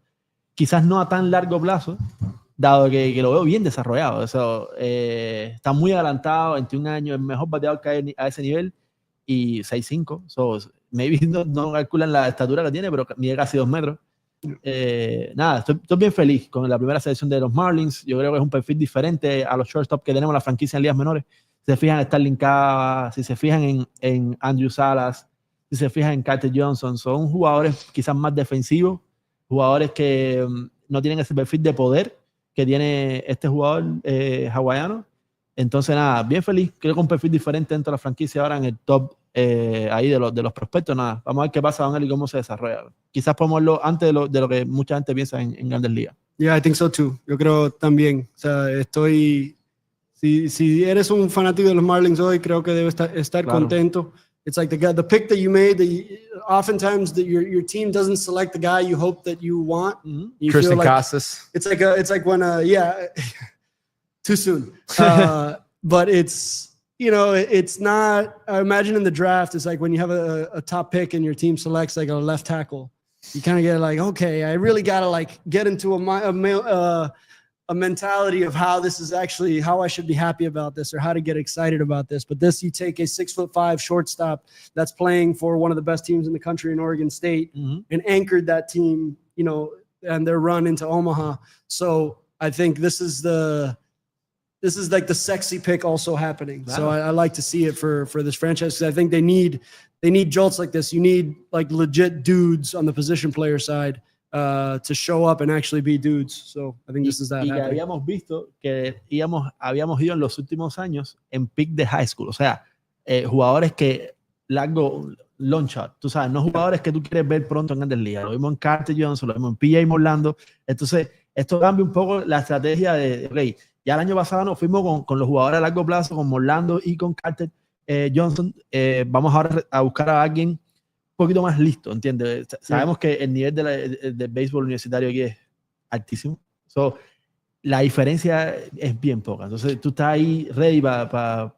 Quizás no a tan largo plazo, dado que lo veo bien desarrollado. Eso, está muy adelantado, 21 años, el mejor bateador que hay a ese nivel y 6'5". So, maybe no calculan la estatura que tiene, pero mide casi 2 metros. Nada, estoy bien feliz con la primera selección de los Marlins. Yo creo que es un perfil diferente a los shortstop que tenemos en la franquicia en ligas menores. Si se fijan en Starling Cava, si se fijan en Andrew Salas, si se fijan en Carter Johnson, son jugadores quizás más defensivos, jugadores que no tienen ese perfil de poder que tiene este jugador hawaiano. Entonces, nada, bien feliz. Creo que un perfil diferente dentro de la franquicia ahora en el top ahí de los prospectos. Nada, vamos a ver qué pasa con él y cómo se desarrolla. Quizás podemos verlo antes de lo que mucha gente piensa en Grandes Ligas. Yeah, I think so too. Yo creo también. O sea, si eres un fanático de los Marlins hoy, creo que debes estar Claro. contento. It's like the pick that you made. Oftentimes, your team doesn't select the guy you hope that you want. Mm-hmm. You Tristan feel like Casas. it's like when too soon. But it's not. I imagine in the draft, it's like when you have a top pick and your team selects like a left tackle. You kind of get like, okay, I really gotta like get into a mentality of how I should be happy about this or how to get excited about this. But this, you take a 6'5" shortstop that's playing for one of the best teams in the country in Oregon State and anchored that team, and their run into Omaha. So I think this is like the sexy pick also happening. Wow. So I like to see it for this franchise, because I think they need jolts like this. You need like legit dudes on the position player side to show up and actually be dudes. So I think this is that. Y que habíamos visto que habíamos ido en los últimos años en pick de high school. O sea, jugadores que long shot, tú sabes, no jugadores que tú quieres ver pronto en Grandes Ligas. Lo vimos en Carter Johnson, lo vimos en P.J. Morlando. Entonces, esto cambia un poco la estrategia de, ok, ya el año pasado nos fuimos con los jugadores a largo plazo, con Morlando y con Carter Johnson. Vamos ahora a buscar a alguien un poquito más listo, ¿entiendes? Sabemos que el nivel del béisbol universitario aquí es altísimo. So, la diferencia es bien poca. Entonces, tú estás ahí ready para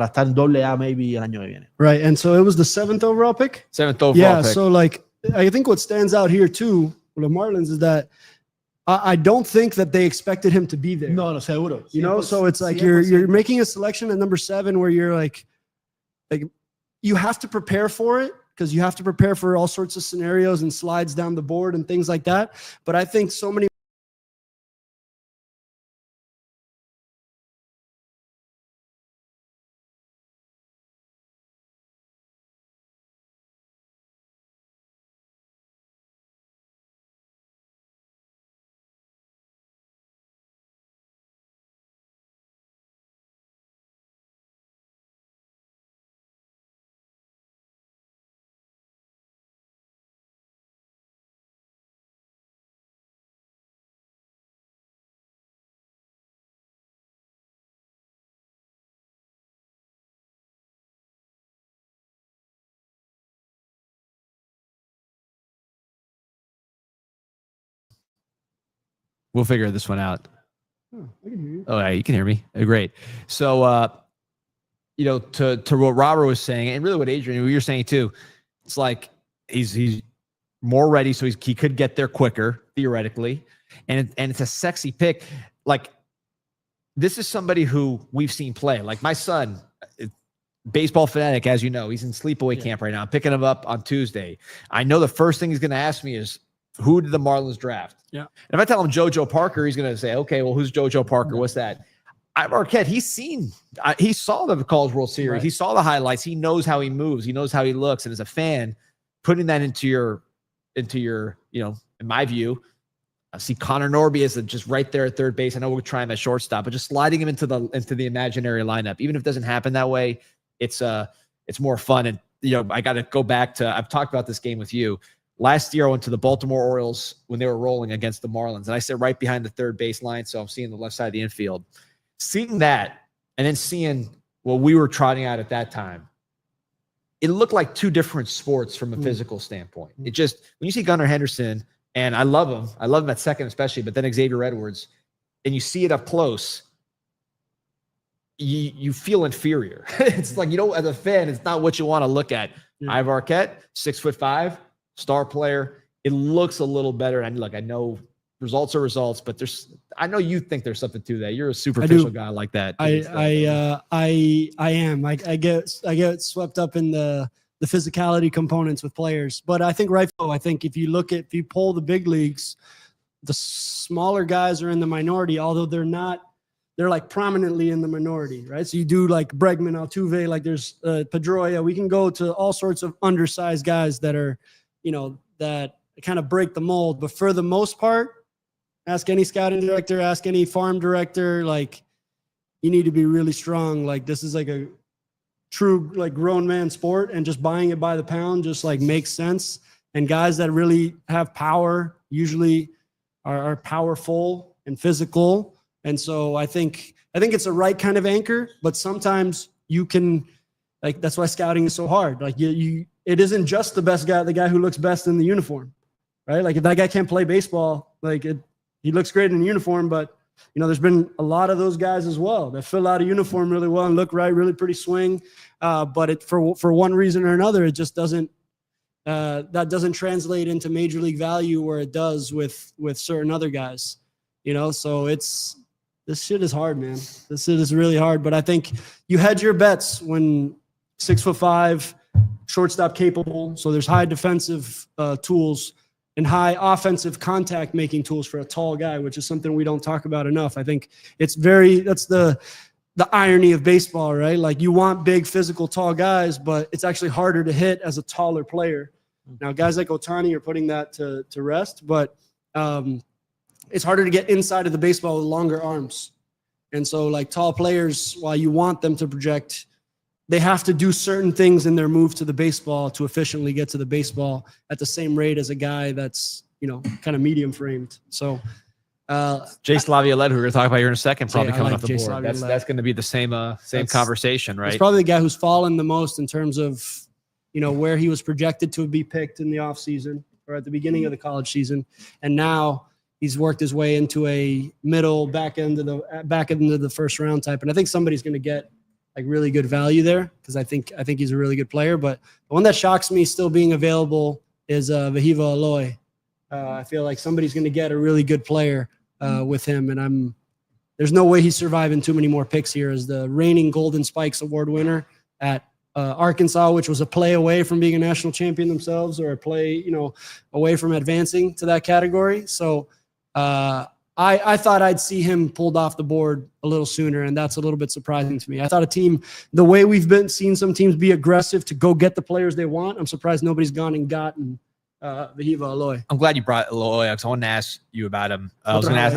estar en AA maybe el año que viene. Right, and so it was the 7th overall pick? 7th overall yeah, pick. So like, I think what stands out here too with the Marlins is that I don't think that they expected him to be there. No, seguro. So it's like you're making a selection at number 7 where you're like you have to prepare for it, because you have to prepare for all sorts of scenarios and slides down the board and things like that. But I think so many We'll figure this one out. I can hear you. Oh, yeah, you can hear me. Great. So, to what Robert was saying, and really what Adrian, what you're saying too, it's like he's more ready, so he could get there quicker theoretically, and it's a sexy pick. Like, this is somebody who we've seen play. Like my son, baseball fanatic, as you know, he's in sleepaway camp right now. I'm picking him up on Tuesday. I know the first thing he's going to ask me is, who did the Marlins draft? Yeah. And if I tell him JoJo Parker, he's going to say, okay, well, who's JoJo Parker? What's that? Arquette, he saw the College World Series. Right. He saw the highlights. He knows how he moves. He knows how he looks. And as a fan, putting that into your, in my view, I see Connor Norby as just right there at third base. I know we're trying that shortstop, but just sliding him into the imaginary lineup, even if it doesn't happen that way, it's more fun. And I got to go back to, I've talked about this game with you. Last year, I went to the Baltimore Orioles when they were rolling against the Marlins, and I sit right behind the third base line, so I'm seeing the left side of the infield. Seeing that, and then seeing what we were trotting out at that time, it looked like two different sports from a physical standpoint. It just, when you see Gunnar Henderson, and I love him at second especially, but then Xavier Edwards, and you see it up close, you feel inferior. It's like, as a fan, it's not what you want to look at. Yeah. Ivar Arquette, 6'5", star player. It looks a little better. And look, I know results are results, but I know you think there's something to that. You're a superficial guy like that. I am. I get swept up in the physicality components with players, but I think I think if you poll the big leagues, the smaller guys are in the minority, although they're like prominently in the minority, right? So you do like Bregman, Altuve, like there's Pedroia. We can go to all sorts of undersized guys that are, that kind of break the mold. But for the most part, ask any scouting director, ask any farm director, like you need to be really strong. Like this is like a true like grown man sport, and just buying it by the pound just like makes sense. And guys that really have power usually are powerful and physical. And so I think it's the right kind of anchor, but sometimes you can, like, that's why scouting is so hard. Like it isn't just the best guy, the guy who looks best in the uniform, right? Like if that guy can't play baseball, he looks great in the uniform, but there's been a lot of those guys as well that fill out a uniform really well and look right, really pretty swing. But for one reason or another, it just doesn't, that doesn't translate into major league value where it does with certain other guys, so this shit is hard, man. This shit is really hard, but I think you hedge your bets when 6'5", shortstop capable. So there's high defensive tools and high offensive contact making tools for a tall guy, which is something we don't talk about enough. I think that's the irony of baseball, right? Like you want big physical tall guys, but it's actually harder to hit as a taller player. Now guys like Ohtani are putting that to rest, but it's harder to get inside of the baseball with longer arms. And so like tall players, while you want them to project, they have to do certain things in their move to the baseball to efficiently get to the baseball at the same rate as a guy that's, kind of medium framed. So Jace Laviolette, who we're going to talk about here in a second, probably coming off the Jace board. That's going to be the same conversation, right? It's probably the guy who's fallen the most in terms of, where he was projected to be picked in the offseason or at the beginning of the college season. And now he's worked his way into a middle back end of the first round type. And I think somebody's going to get like really good value there because I think he's a really good player. But the one that shocks me still being available is Vahiva Aloy. I feel like somebody's going to get a really good player with him. And there's no way he's surviving too many more picks here as the reigning Golden Spikes Award winner at Arkansas, which was a play away from being a national champion themselves, or a play, away from advancing to that category. So I thought I'd see him pulled off the board a little sooner, and that's a little bit surprising to me. I thought a team, the way we've seen some teams be aggressive to go get the players they want, I'm surprised nobody's gone and gotten Vahiva Aloy. I'm glad you brought Aloy because I wanted to ask you about him. I was going to ask.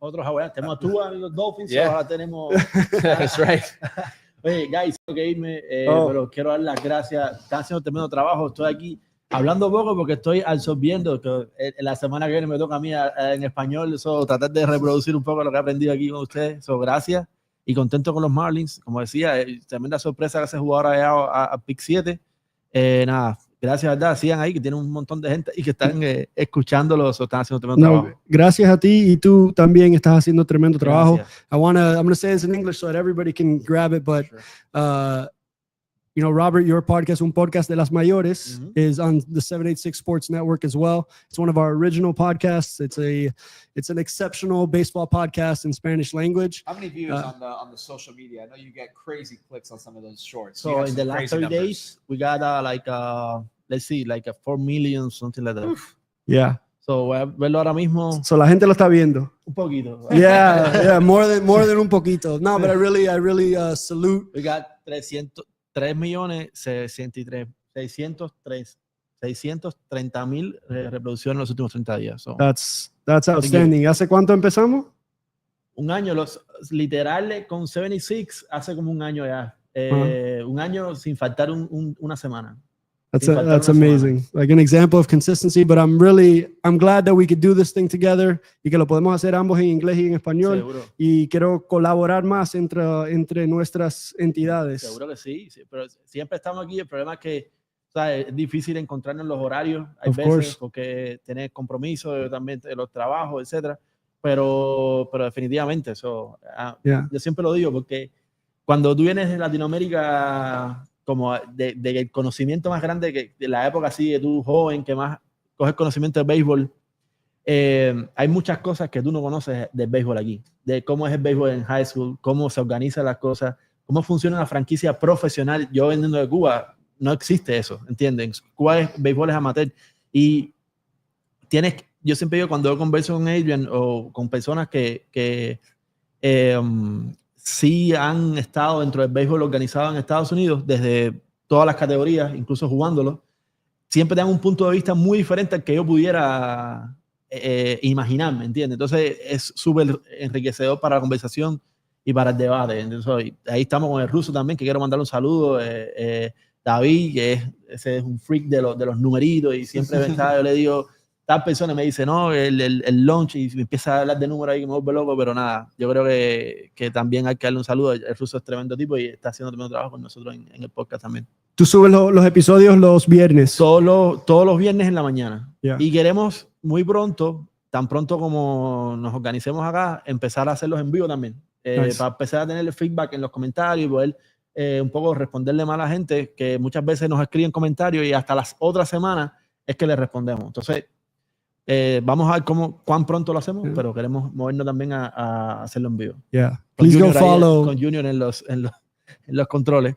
Otro hawaiano. Tenemos Tua en los Dolphins. Yeah. Ahora tenemos. That's right. Oye, guys, tengo que irme, pero quiero dar las gracias. Están haciendo tremendo trabajo. Estoy aquí hablando poco porque estoy absorbiendo. Que la semana que viene me toca a mí en español. Tratar de reproducir un poco lo que he aprendido aquí con ustedes. Gracias. Y contento con los Marlins. Como decía, tremenda sorpresa que ese jugador ha llegado a Pick 7. Nada. Gracias, ¿verdad? Sigan ahí, que tienen un montón de gente y que están escuchándolos o están haciendo tremendo trabajo. Gracias a ti, y tú también estás haciendo tremendo trabajo. I'm going to say this in English so that everybody can grab it, but sure. Robert, your podcast, Un Podcast de las Mayores, is on the 786 Sports Network as well. It's one of our original podcasts. It's an exceptional baseball podcast in Spanish language. How many views on the social media? I know you get crazy clicks on some of those shorts. So in the last 30 days, we got let's see, like 4 million, something like that. Yeah. So, voy a verlo ahora mismo So la gente lo está viendo. un poquito. Yeah, more than un poquito. No, but I really salute. We got 630,000 reproducciones en los últimos 30 días. So, That's outstanding. ¿Hace cuánto empezamos? un año, literal, con 76, hace como un año ya. Un año sin faltar una semana. That's amazing. Like an example of consistency, but I'm glad that we could do this thing together y que lo podemos hacer ambos en inglés y en español. Seguro. Y quiero colaborar más entre nuestras entidades. Seguro que sí, pero siempre estamos aquí. El problema es que, o sea, es difícil encontrarnos los horarios, hay Of veces, course. porque tenés compromisos también de los trabajos, etcétera. Pero definitivamente eso, Yeah. yo siempre lo digo, porque cuando tú vienes de Latinoamérica, como del conocimiento más grande que de la época así de tú joven, que más coges conocimiento de béisbol, hay muchas cosas que tú no conoces del béisbol aquí, de cómo es el béisbol en high school, cómo se organizan las cosas, cómo funciona una franquicia profesional. Yo vendiendo de Cuba, no existe eso, ¿entienden? Cuba es béisbol es amateur y yo siempre digo, cuando yo converso con Adrian o con personas que sí han estado dentro del béisbol organizado en Estados Unidos, desde todas las categorías, incluso jugándolo, siempre dan un punto de vista muy diferente al que yo pudiera imaginarme, ¿entiendes? Entonces es súper enriquecedor para la conversación y para el debate. Entonces, ahí estamos con el ruso también, que quiero mandarle un saludo. David, ese es un freak de los numeritos y siempre yo le digo, tal persona me dice, no, el launch, y me empieza a hablar de números ahí que me vuelve loco, pero nada, yo creo que también hay que darle un saludo. El ruso es tremendo tipo y está haciendo tremendo trabajo con nosotros en el podcast también. Tú subes los episodios los viernes. Todos los viernes en la mañana. Yeah. Y queremos muy pronto, tan pronto como nos organicemos acá, empezar a hacerlos en vivo también. Nice. Para empezar a tener el feedback en los comentarios y poder un poco responderle más a la gente que muchas veces nos escriben comentarios y hasta las otras semanas es que le respondemos. Entonces, vamos a ver cuán pronto lo hacemos, pero queremos movernos también a hacerlo en vivo. Yeah. Please go follow. Con Junior en los controles.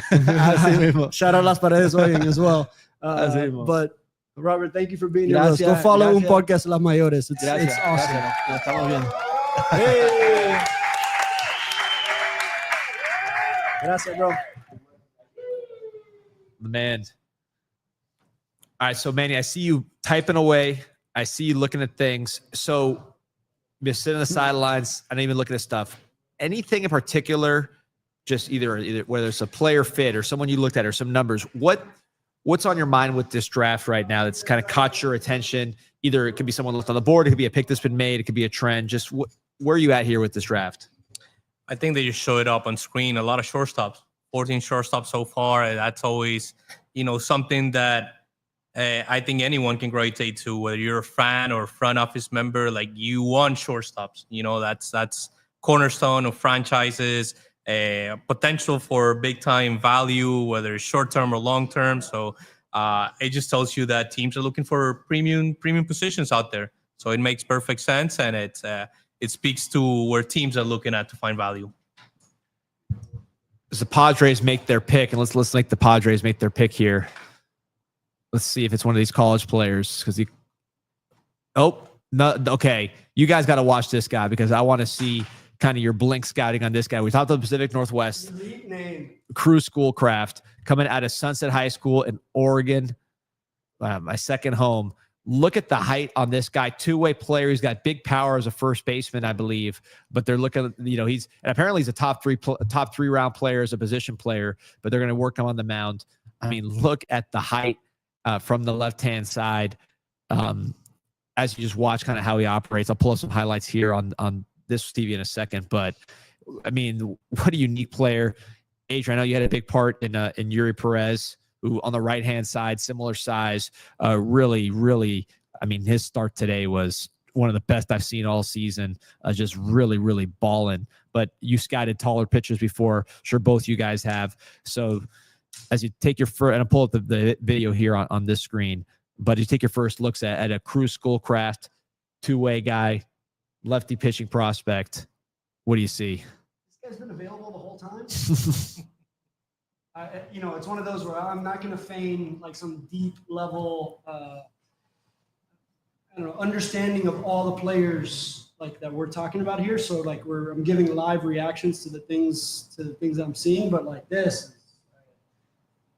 Así mismo. Shout out Las Paredes hoy as well. Así mismo. But Robert, thank you for being here. Gracias, Go follow gracias. un podcast Las Mayores. It's Gracias. awesome. Gracias. Lo estamos viendo. Hey. Gracias, bro. Man. All right, so Manny, I see you typing away. I see you looking at things. So you're sitting on the sidelines. I don't even looking at stuff. Anything in particular, just either whether it's a player fit or someone you looked at or some numbers, what's on your mind with this draft right now that's kind of caught your attention? Either it could be someone left on the board, it could be a pick that's been made, it could be a trend. Just where are you at here with this draft? I think they just show it up on screen. A lot of shortstops, 14 shortstops so far. And that's always, something that I think anyone can gravitate to, whether you're a fan or a front office member. Like, you want shortstops. That's cornerstone of franchises. Potential for big time value, whether it's short term or long term. So it just tells you that teams are looking for premium positions out there. So it makes perfect sense, and it speaks to where teams are looking at to find value. As the Padres make their pick, and let's make the Padres make their pick here. Let's see if it's one of these college players, because okay. You guys got to watch this guy, because I want to see kind of your blink scouting on this guy. We talked about the Pacific Northwest. Crew Schoolcraft, coming out of Sunset High School in Oregon, my second home. Look at the height on this guy. Two-way player. He's got big power as a first baseman, I believe. But they're looking, apparently he's a top three round player as a position player. But they're going to work him on the mound. I mean, look at the height from the left-hand side. As you just watch kind of how he operates, I'll pull up some highlights here on this TV in a second. But I mean, what a unique player. Adrian, I know you had a big part in Yuri Perez, who on the right-hand side, similar size, really, I mean, his start today was one of the best I've seen all season, just really balling. But you scouted taller pitchers before. Sure, both you guys have. So as you take your first, and I'll pull up the video here on this screen, but you take your first looks at a Crew Schoolcraft, two-way guy, lefty pitching prospect. What do you see? This guy's been available the whole time. It's one of those where I'm not going to feign like some deep level, understanding of all the players like that we're talking about here. So like I'm giving live reactions to the things I'm seeing, but like this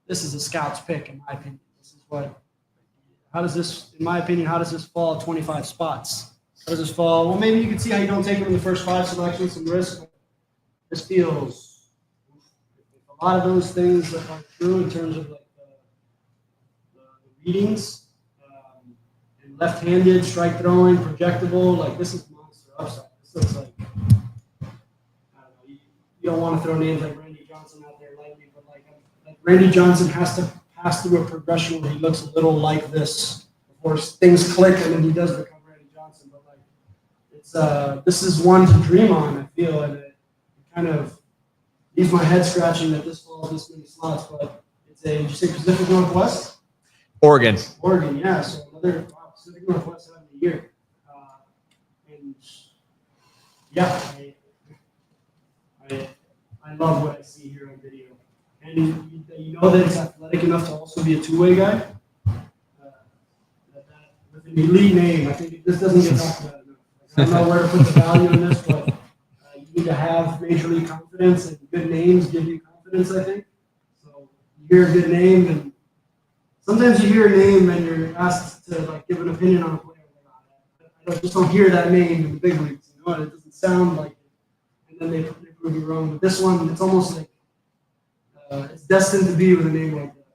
is a scout's pick in my opinion. In my opinion, how does this fall 25 spots? How does this fall? Well, maybe you can see how you don't take him in the first 5 selections, some risk. But this feels a lot of those things that are true in terms of like the readings, and left-handed, strike throwing, projectable. Like this is monster upside. This looks like I don't know. You don't want to throw names like Randy Johnson out there lightly, but like Randy Johnson has to pass through a progression where he looks a little like this before things click, and then he does become Randy Johnson. But like it's this is one to dream on, I feel, and it kind of leaves my head scratching that this falls this many slots. But it's did you say Pacific Northwest? Oregon, yeah. So another Pacific Northwest having a year, and yeah, I love what I see here on video. And you know that he's athletic enough to also be a two-way guy. With an elite name, I think this doesn't get talked about enough. I don't know where to put the value in this, but you need to have major league confidence, and good names give you confidence, I think. So you hear a good name, and sometimes you hear a name and you're asked to like give an opinion on a player. I just don't hear that name in the big leagues. You know, it doesn't sound like it, and then they prove you wrong. But this one, it's almost like it's destined to be with a name like that.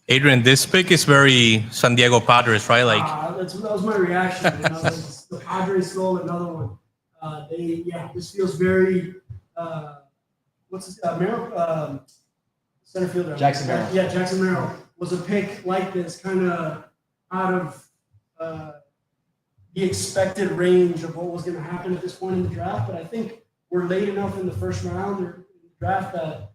Adrian, this pick is very San Diego Padres, right? Like that was my reaction. The Padres stole another one. This feels very. What's his Merrill? Center fielder. Jackson Merrill. Yeah, Jackson Merrill was a pick like this, kind of out of the expected range of what was going to happen at this point in the draft. But I think we're late enough in the first round or in the draft that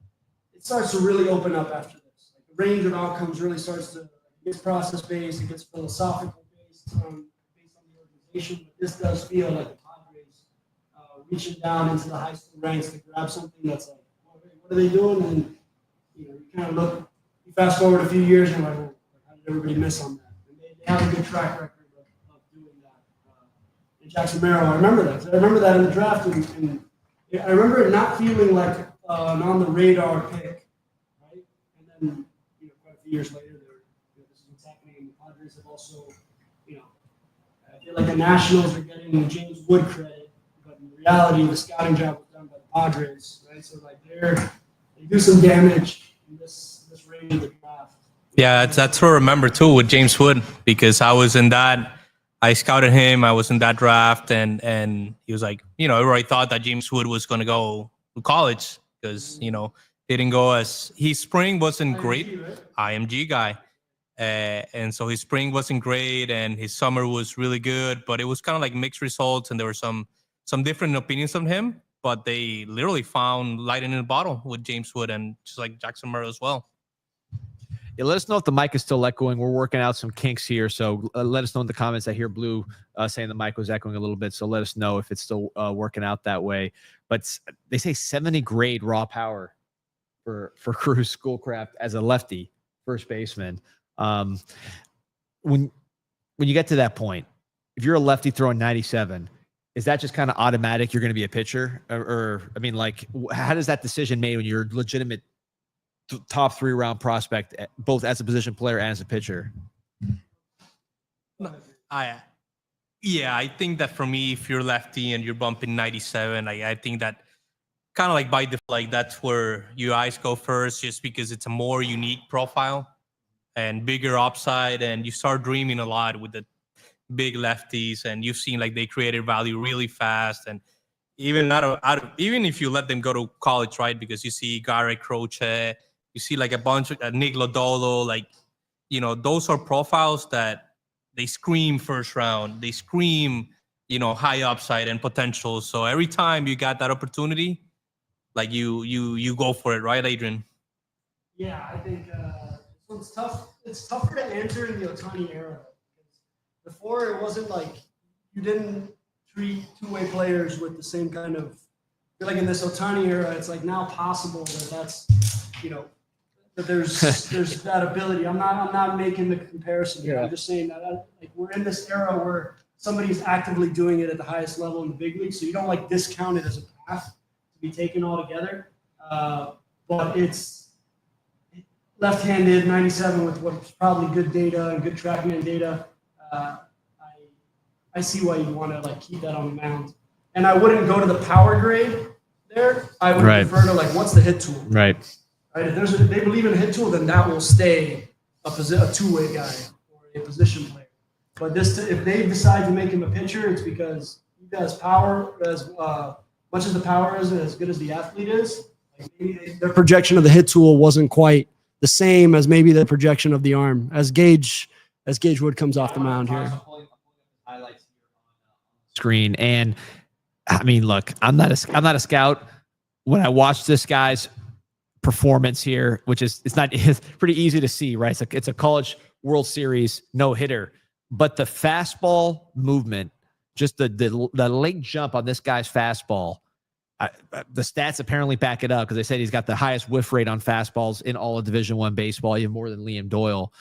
it starts to really open up after this. Like the range of outcomes really starts to get process based, it gets philosophical based on the organization. But this does feel like the Padres reaching down into the high school ranks to grab something that's like, what are they doing? And you kind of look, you fast forward a few years and you're like, how did everybody miss on that? And they have a good track record of doing that. And Jackson Merrill, I remember that. I remember that in the draft, and I remember it not feeling like an on the radar pick, right? And then quite a few years later, this is what's happening. And the Padres have also, I feel like the Nationals are getting James Wood credit, but in reality, the scouting job was done by the Padres, right? So like they do some damage in this range of the draft. yeah, that's what I remember too with James Wood, because I scouted him. I was in that draft, and he was like, everybody thought that James Wood was going to go to college because, didn't go his spring wasn't great. Right? IMG guy. And so his spring wasn't great and his summer was really good, but it was kind of like mixed results, and there were some different opinions on him, but they literally found lightning in a bottle with James Wood, and just like Jackson Merrill as well. Yeah, let us know if the mic is still echoing. We're working out some kinks here, so let us know in the comments. I hear Blue saying the mic was echoing a little bit, so let us know if it's still working out that way. But they say 70 grade raw power for Cruz Schoolcraft as a lefty first baseman. When you get to that point, if you're a lefty throwing 97, is that just kind of automatic? You're going to be a pitcher, or I mean, like, how does that decision made when you're a legitimate top 3 round prospect, both as a position player and as a pitcher? I think that for me, if you're lefty and you're bumping 97, I think that kind of like by default, like that's where your eyes go first, just because it's a more unique profile and bigger upside, and you start dreaming a lot with the big lefties, and you've seen like they created value really fast, and even even if you let them go to college, right? Because you see Garrett Croce, you see like a bunch of Nick Lodolo, like, those are profiles that they scream first round. They scream, high upside and potential. So every time you got that opportunity, like you go for it, right, Adrian? Yeah, I think it's tough. It's tougher to answer in the Ohtani era. Before, it wasn't like you didn't treat two-way players with the same kind of. I feel like in this Ohtani era, it's like now possible that's that there's that ability. I'm not making the comparison here. I'm just saying that like we're in this era where somebody's actively doing it at the highest level in the big league, so you don't like discount it as a path to be taken all together. But it's left-handed, 97 with what's probably good data and good TrackMan data. I see why you'd want to like keep that on the mound. And I wouldn't go to the power grade there. I would prefer to like, what's the hit tool? Right. If they believe in a hit tool, then that will stay a two-way guy or a position player. But if they decide to make him a pitcher, it's because he has power as much as the power is as good as the athlete is. Like maybe their projection of the hit tool wasn't quite the same as maybe the projection of the arm as Gage Wood comes off the mound here. Screen, and I mean, look, I'm not a scout. When I watch this guy's performance here, which is it's pretty easy to see, right? It's a College World Series no hitter, but the fastball movement, just the late jump on this guy's fastball. The stats apparently back it up because they said he's got the highest whiff rate on fastballs in all of Division I baseball, even more than Liam Doyle.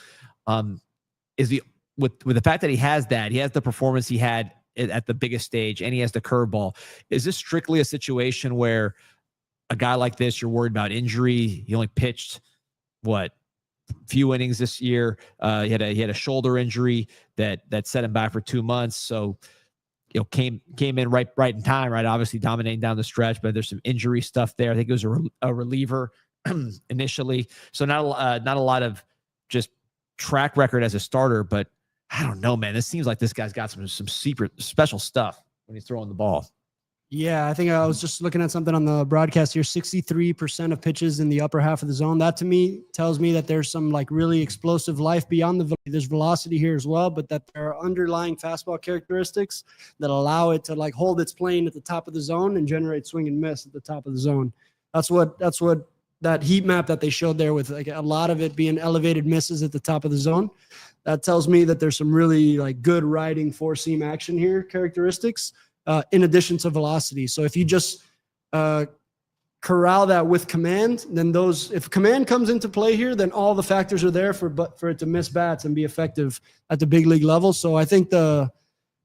With the fact that he has the performance he had at the biggest stage, and he has the curveball. Is this strictly a situation where a guy like this, you're worried about injury? He only pitched few innings this year. He had a shoulder injury that set him back for 2 months. So, came in right in time, right? Obviously dominating down the stretch, but there's some injury stuff there. I think it was a reliever initially. So not a lot of just track record as a starter, but I don't know, man. This seems like this guy's got some secret special stuff when he's throwing the ball. Yeah, I think I was just looking at something on the broadcast here. 63% of pitches in the upper half of the zone. That to me tells me that there's some like really explosive life beyond there's velocity here as well, but that there are underlying fastball characteristics that allow it to like hold its plane at the top of the zone and generate swing and miss at the top of the zone. That's what that heat map that they showed there with like a lot of it being elevated misses at the top of the zone. That tells me that there's some really like good riding four-seam action here characteristics. In addition to velocity. So if you just corral that with command, then if command comes into play here, then all the factors are there for it to miss bats and be effective at the big league level. So I think I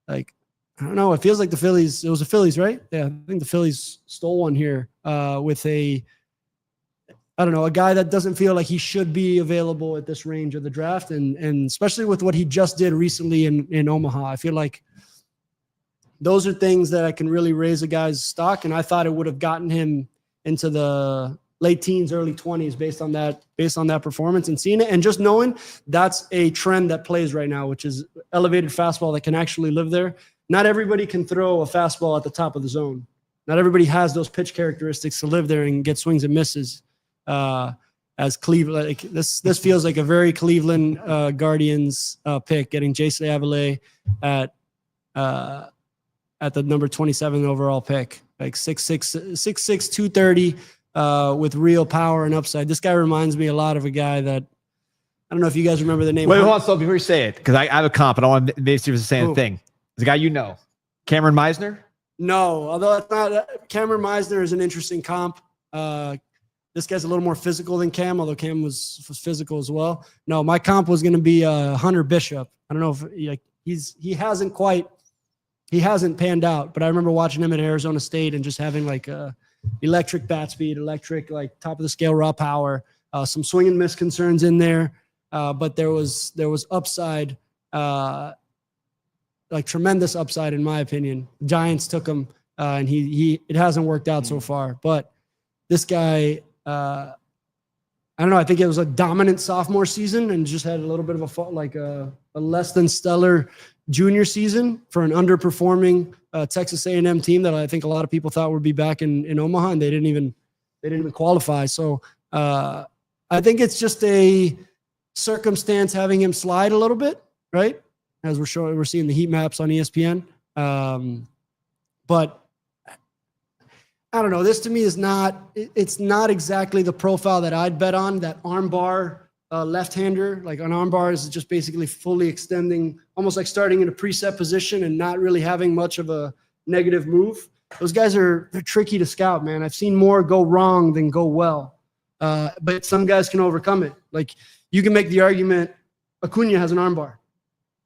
don't know, it feels like it was the Phillies, right? Yeah, I think the Phillies stole one here with a guy that doesn't feel like he should be available at this range of the draft. And especially with what he just did recently in Omaha, I feel like those are things that I can really raise a guy's stock. And I thought it would have gotten him into the late teens, early 20s based on that performance and seeing it. And just knowing that's a trend that plays right now, which is elevated fastball that can actually live there. Not everybody can throw a fastball at the top of the zone. Not everybody has those pitch characteristics to live there and get swings and misses. As Cleveland, like this feels like a very Cleveland Guardians pick, getting Jason Avila at the number 27 overall pick, like 6'6", 230 with real power and upside. This guy reminds me a lot of a guy that I don't know if you guys remember the name. Wait, hold on, so before you say it, because I have a comp, and I want to maybe see if it's the same thing. It's a guy you know, Cameron Meisner. No, although it's not. Cameron Meisner is an interesting comp. This guy's a little more physical than Cam, although Cam was physical as well. No, my comp was going to be Hunter Bishop. I don't know if he hasn't panned out, but I remember watching him at Arizona State and just having like electric bat speed, electric, like top of the scale raw power, some swing and miss concerns in there. But there was upside, like tremendous upside in my opinion. Giants took him and it hasn't worked out so far, but this guy, I don't know. I think it was a dominant sophomore season and just had a little bit of a less than stellar junior season for an underperforming Texas A&M team that I think a lot of people thought would be back in Omaha, and they didn't even qualify. So I think it's just a circumstance having him slide a little bit, right? As we're seeing the heat maps on ESPN. But I don't know. This to me is it's not exactly the profile that I'd bet on, that armbar left-hander. Like an armbar is just basically fully extending, almost like starting in a preset position and not really having much of a negative move. Those guys they're tricky to scout, man. I've seen more go wrong than go well. but some guys can overcome it. Like you can make the argument, Acuna has an armbar,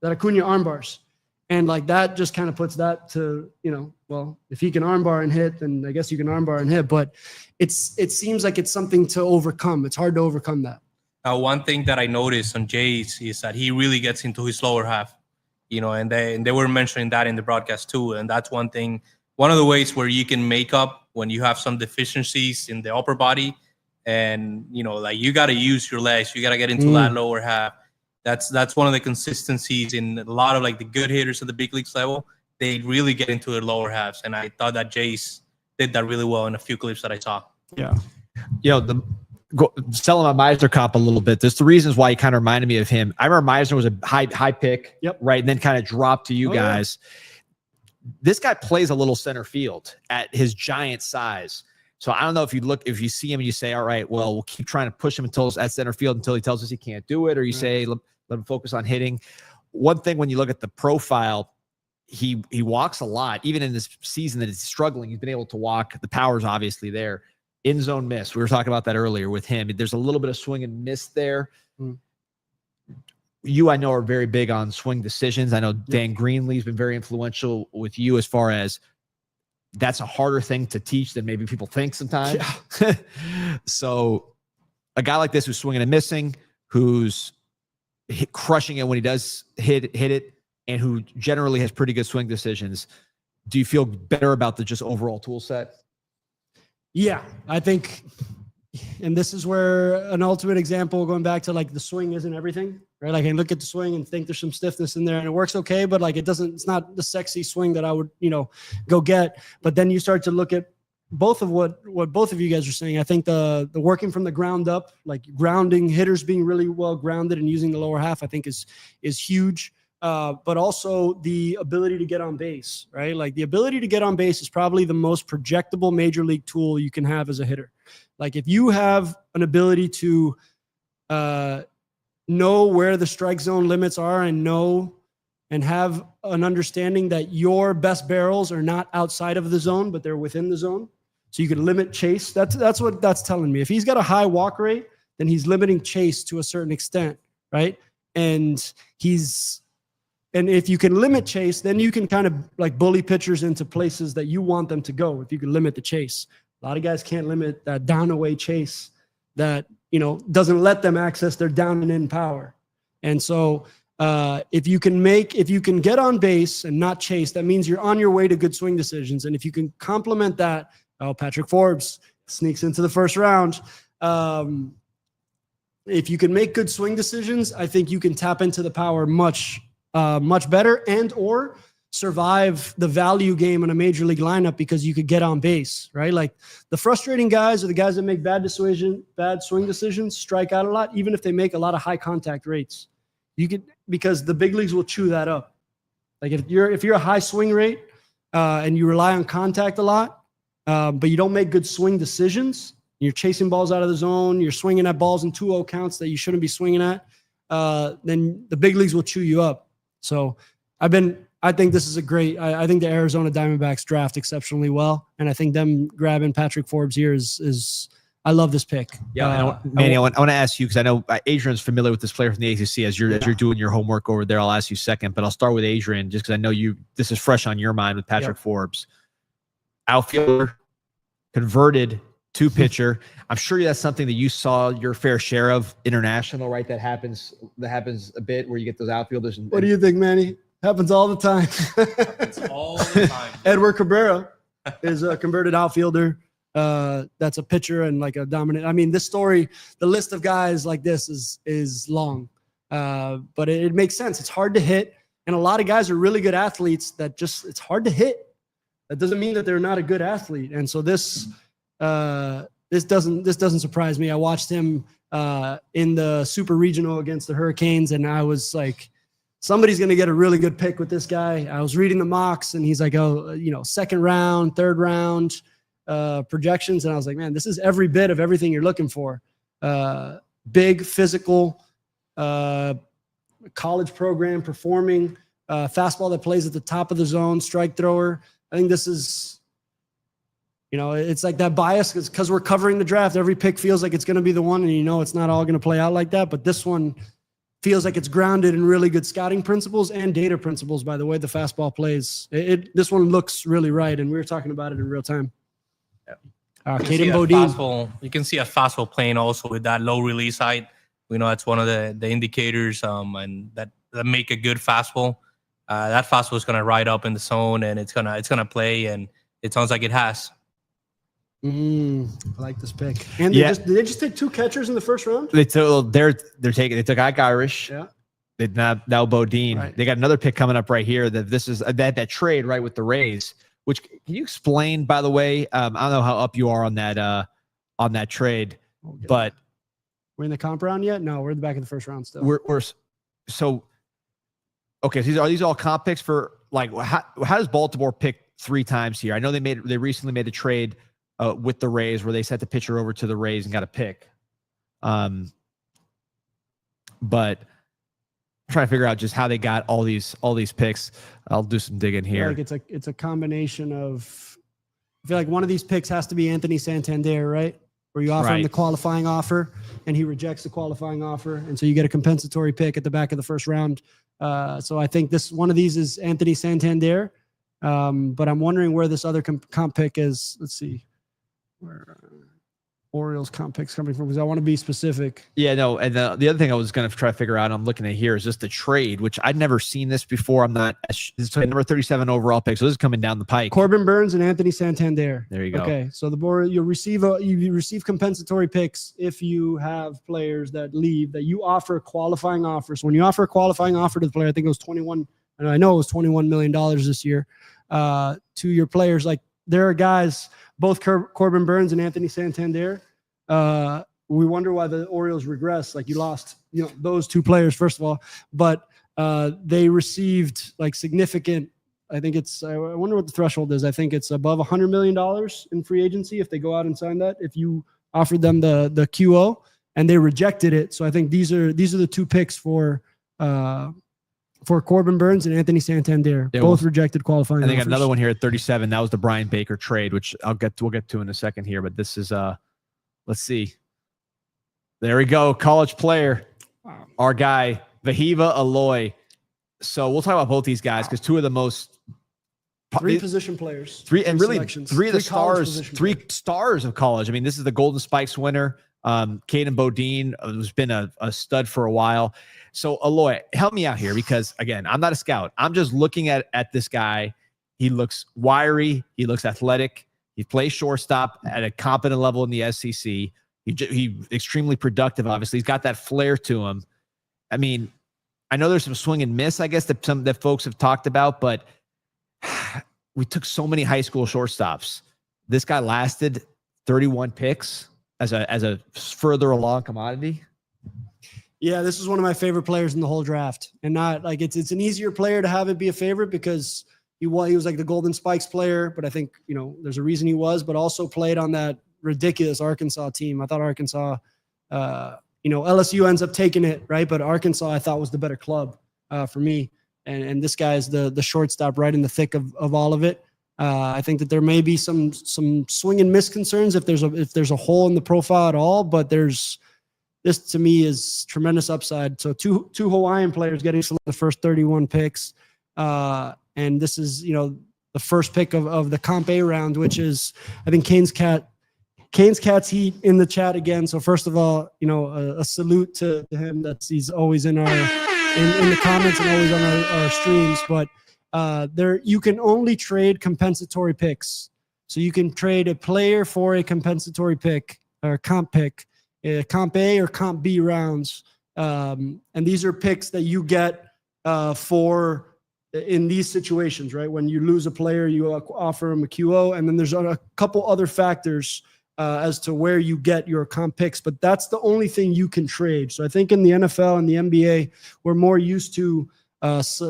that Acuna armbars. And like that just kind of puts that to, well, if he can armbar and hit, then I guess you can armbar and hit. But it seems like it's something to overcome. It's hard to overcome that. One thing that I noticed on Jace is that he really gets into his lower half, and they were mentioning that in the broadcast too. And that's one of the ways where you can make up when you have some deficiencies in the upper body. And, like you got to use your legs. You got to get into that lower half. That's one of the consistencies in a lot of like the good hitters at the big leagues level. They really get into their lower halves, and I thought that Jace did that really well in a few clips that I saw. Yeah, selling my Meisner comp a little bit. There's the reasons why he kind of reminded me of him. I remember Meisner was a high pick, right, and then kind of dropped to you guys. Yeah. This guy plays a little center field at his giant size. So I don't know if you see him and you say, all right, well, we'll keep trying to push him at center field until he tells us he can't do it, or you say, let him focus on hitting. One thing, when you look at the profile, he walks a lot. Even in this season that he's struggling, he's been able to walk. The power's obviously there. In zone miss. We were talking about that earlier with him. There's a little bit of swing and miss there. You, I know, are very big on swing decisions. I know Dan Greenlee's been very influential with you as far as that's a harder thing to teach than maybe people think sometimes. Yeah. So a guy like this who's swinging and missing, who's crushing it when he does hit it, and who generally has pretty good swing decisions, do you feel better about the just overall tool set? Yeah, I think, and this is where an ultimate example, going back to like the swing isn't everything, right? Like I can look at the swing and think there's some stiffness in there and it works okay, but like it's not the sexy swing that I would, go get. But then you start to look at both of what both of you guys are saying. I think the working from the ground up, like grounding, hitters being really well grounded and using the lower half, I think is huge. But also the ability to get on base, right? Like the ability to get on base is probably the most projectable major league tool you can have as a hitter. Like if you have an ability to know where the strike zone limits are and have an understanding that your best barrels are not outside of the zone, but they're within the zone. So you can limit chase. That's what that's telling me. If he's got a high walk rate, then he's limiting chase to a certain extent, right? And if you can limit chase, then you can kind of like bully pitchers into places that you want them to go. If you can limit the chase, a lot of guys can't limit that down away chase that, doesn't let them access their down and in power. And so if you can get on base and not chase, that means you're on your way to good swing decisions. And if you can complement that, Patrick Forbes sneaks into the first round. If you can make good swing decisions, I think you can tap into the power much better and or survive the value game in a major league lineup because you could get on base, right? Like the frustrating guys are the guys that make bad swing decisions, strike out a lot, even if they make a lot of high contact rates. Because the big leagues will chew that up. Like if you're a high swing rate and you rely on contact a lot, but you don't make good swing decisions, you're chasing balls out of the zone, you're swinging at balls in 2-0 counts that you shouldn't be swinging at, then the big leagues will chew you up. So I think this is I think the Arizona Diamondbacks draft exceptionally well. And I think them grabbing Patrick Forbes here is I love this pick. Yeah, Manny, I want to ask you, because I know Adrian's familiar with this player from the ACC. As you're doing your homework over there, I'll ask you second, but I'll start with Adrian just because I know this is fresh on your mind with Patrick Forbes. Outfielder, converted to pitcher. I'm sure that's something that you saw your fair share of international, right? That happens a bit where you get those outfielders. What do you think, Manny? Happens all the time. It's all the time. Edward Cabrera is a converted outfielder. That's a pitcher and like a dominant. I mean, this story, the list of guys like this is long, but it makes sense. It's hard to hit, and a lot of guys are really good athletes that it's hard to hit. That doesn't mean that they're not a good athlete. And so this doesn't surprise me. I watched him in the Super Regional against the Hurricanes, and I was like, somebody's going to get a really good pick with this guy. I was reading the mocks, and he's like, second round, third round projections. And I was like, man, this is every bit of everything you're looking for. Big, physical, college program, performing, fastball that plays at the top of the zone, strike thrower. I think this is it's like that bias because we're covering the draft. Every pick feels like it's going to be the one, and it's not all going to play out like that. But this one feels like it's grounded in really good scouting principles and data principles. By the way, the fastball plays. This one looks really right, and we were talking about it in real time. Caden Bodine. You can see a fastball playing also with that low release height. That's one of the indicators, and that make a good fastball. That fastball is going to ride up in the zone, and it's gonna play, and it sounds like it has. I like this pick. And did they just take 2 catchers in the first round? They took Ike Irish. Yeah. They now Bodine. Right. They got another pick coming up right here. That this is that trade right with the Rays. Which can you explain? By the way, I don't know how up you are on that trade, but we're in the comp round yet? No, we're in the back of the first round still. We're so okay. So are these all comp picks for like how does Baltimore pick 3 times here? I know they recently made a trade with the Rays where they sent the pitcher over to the Rays and got a pick. But I'm trying to figure out just how they got all these picks. I'll do some digging here. Like it's a combination of. I feel like one of these picks has to be Anthony Santander, right? Where you offer him the qualifying offer and he rejects the qualifying offer, and so you get a compensatory pick at the back of the first round. So I think one of these is Anthony Santander, but I'm wondering where this other comp pick is. Let's see. Where Orioles comp picks coming from, because I want to be specific. Yeah, no, and the other thing I was going to try to figure out, I'm looking at here, is just the trade, which I'd never seen this before. This is number 37 overall pick, so this is coming down the pike. Corbin Burns and Anthony Santander. There you go. Okay, so the board you receive compensatory picks if you have players that leave that you offer qualifying offers. So when you offer a qualifying offer to the player, I think it was $21 million this year to your players. Like there are guys. Both Corbin Burns and Anthony Santander, we wonder why the Orioles regress. Like you lost, those 2 players, first of all, but they received like significant, I wonder what the threshold is. I think it's above $100 million in free agency if they go out and sign that, if you offered them the QO, and they rejected it. So I think these are the 2 picks for Corbin Burns and Anthony Santander, both rejected qualifying. I think offers. Another one here at 37. That was the Brian Baker trade, which we'll get to in a second here. But this is let's see. There we go, college player, our guy Vahiva Aloy. So we'll talk about both these guys because 2 of the most 3 position players, 3 and really selections. 3 of the stars, 3 stars of college. I mean, this is the Golden Spikes winner. Caden Bodine has been a stud for a while. So Aloy, help me out here because again, I'm not a scout. I'm just looking at this guy. He looks wiry. He looks athletic. He plays shortstop at a competent level in the SEC. He extremely productive. Obviously, he's got that flair to him. I mean, I know there's some swing and miss, I guess, that folks have talked about, but we took so many high school shortstops. This guy lasted 31 picks as a further along commodity. Yeah, this is one of my favorite players in the whole draft, and not like it's an easier player to have it be a favorite because he was like the Golden Spikes player, but I think there's a reason he was, but also played on that ridiculous Arkansas team. I thought Arkansas, LSU ends up taking it, right? But Arkansas I thought was the better club for me, and this guy's the shortstop right in the thick of all of it. I think that there may be some swing and miss concerns if there's a hole in the profile at all, but this to me is tremendous upside. So two Hawaiian players getting the first 31 picks. And this is, the first pick of the Comp A round, which is, I think Canes Cat's Heat in the chat again. So first of all, a salute to him. He's always in the comments and always on our streams, but you can only trade compensatory picks. So you can trade a player for a compensatory pick or comp pick. Comp A or Comp B rounds. And these are picks that you get for in these situations, right? When you lose a player, you offer them a QO, and then there's a couple other factors as to where you get your comp picks, but that's the only thing you can trade. So I think in the NFL and the NBA, we're more used to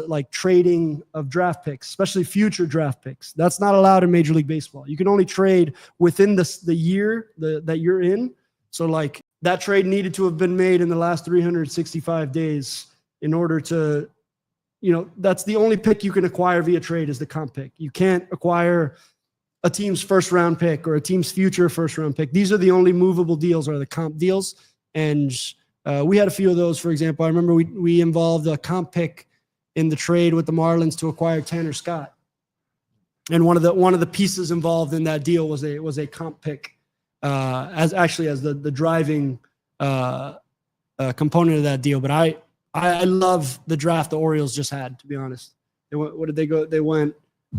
like trading of draft picks, especially future draft picks. That's not allowed in Major League Baseball. You can only trade within the year that you're in. So like that trade needed to have been made in the last 365 days in order to, that's the only pick you can acquire via trade is the comp pick. You can't acquire a team's first round pick or a team's future first round pick. These are the only movable deals or the comp deals. And we had a few of those. For example, I remember we involved a comp pick in the trade with the Marlins to acquire Tanner Scott. And one of the pieces involved in that deal was a comp pick as the driving component of that deal. But I love the draft the Orioles just had, to be honest. What did they go? They went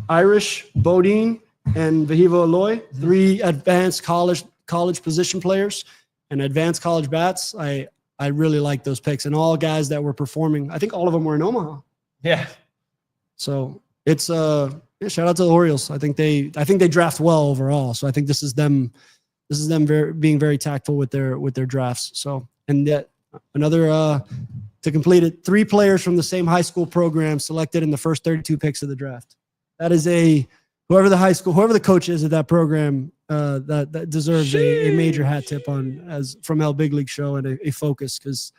Irish, Bodine, and Vahivo Aloy, 3 advanced college position players and advanced college bats. I really like those picks, and all guys that were performing. I think all of them were in Omaha. Yeah. So it's shout out to the Orioles. I think they draft well overall. So I think this is them being very tactful with their drafts. So, and yet another to complete it, 3 players from the same high school program selected in the first 32 picks of the draft. That is whoever the coach is at that program, that deserves a major hat tip from El Big League Show and a focus, because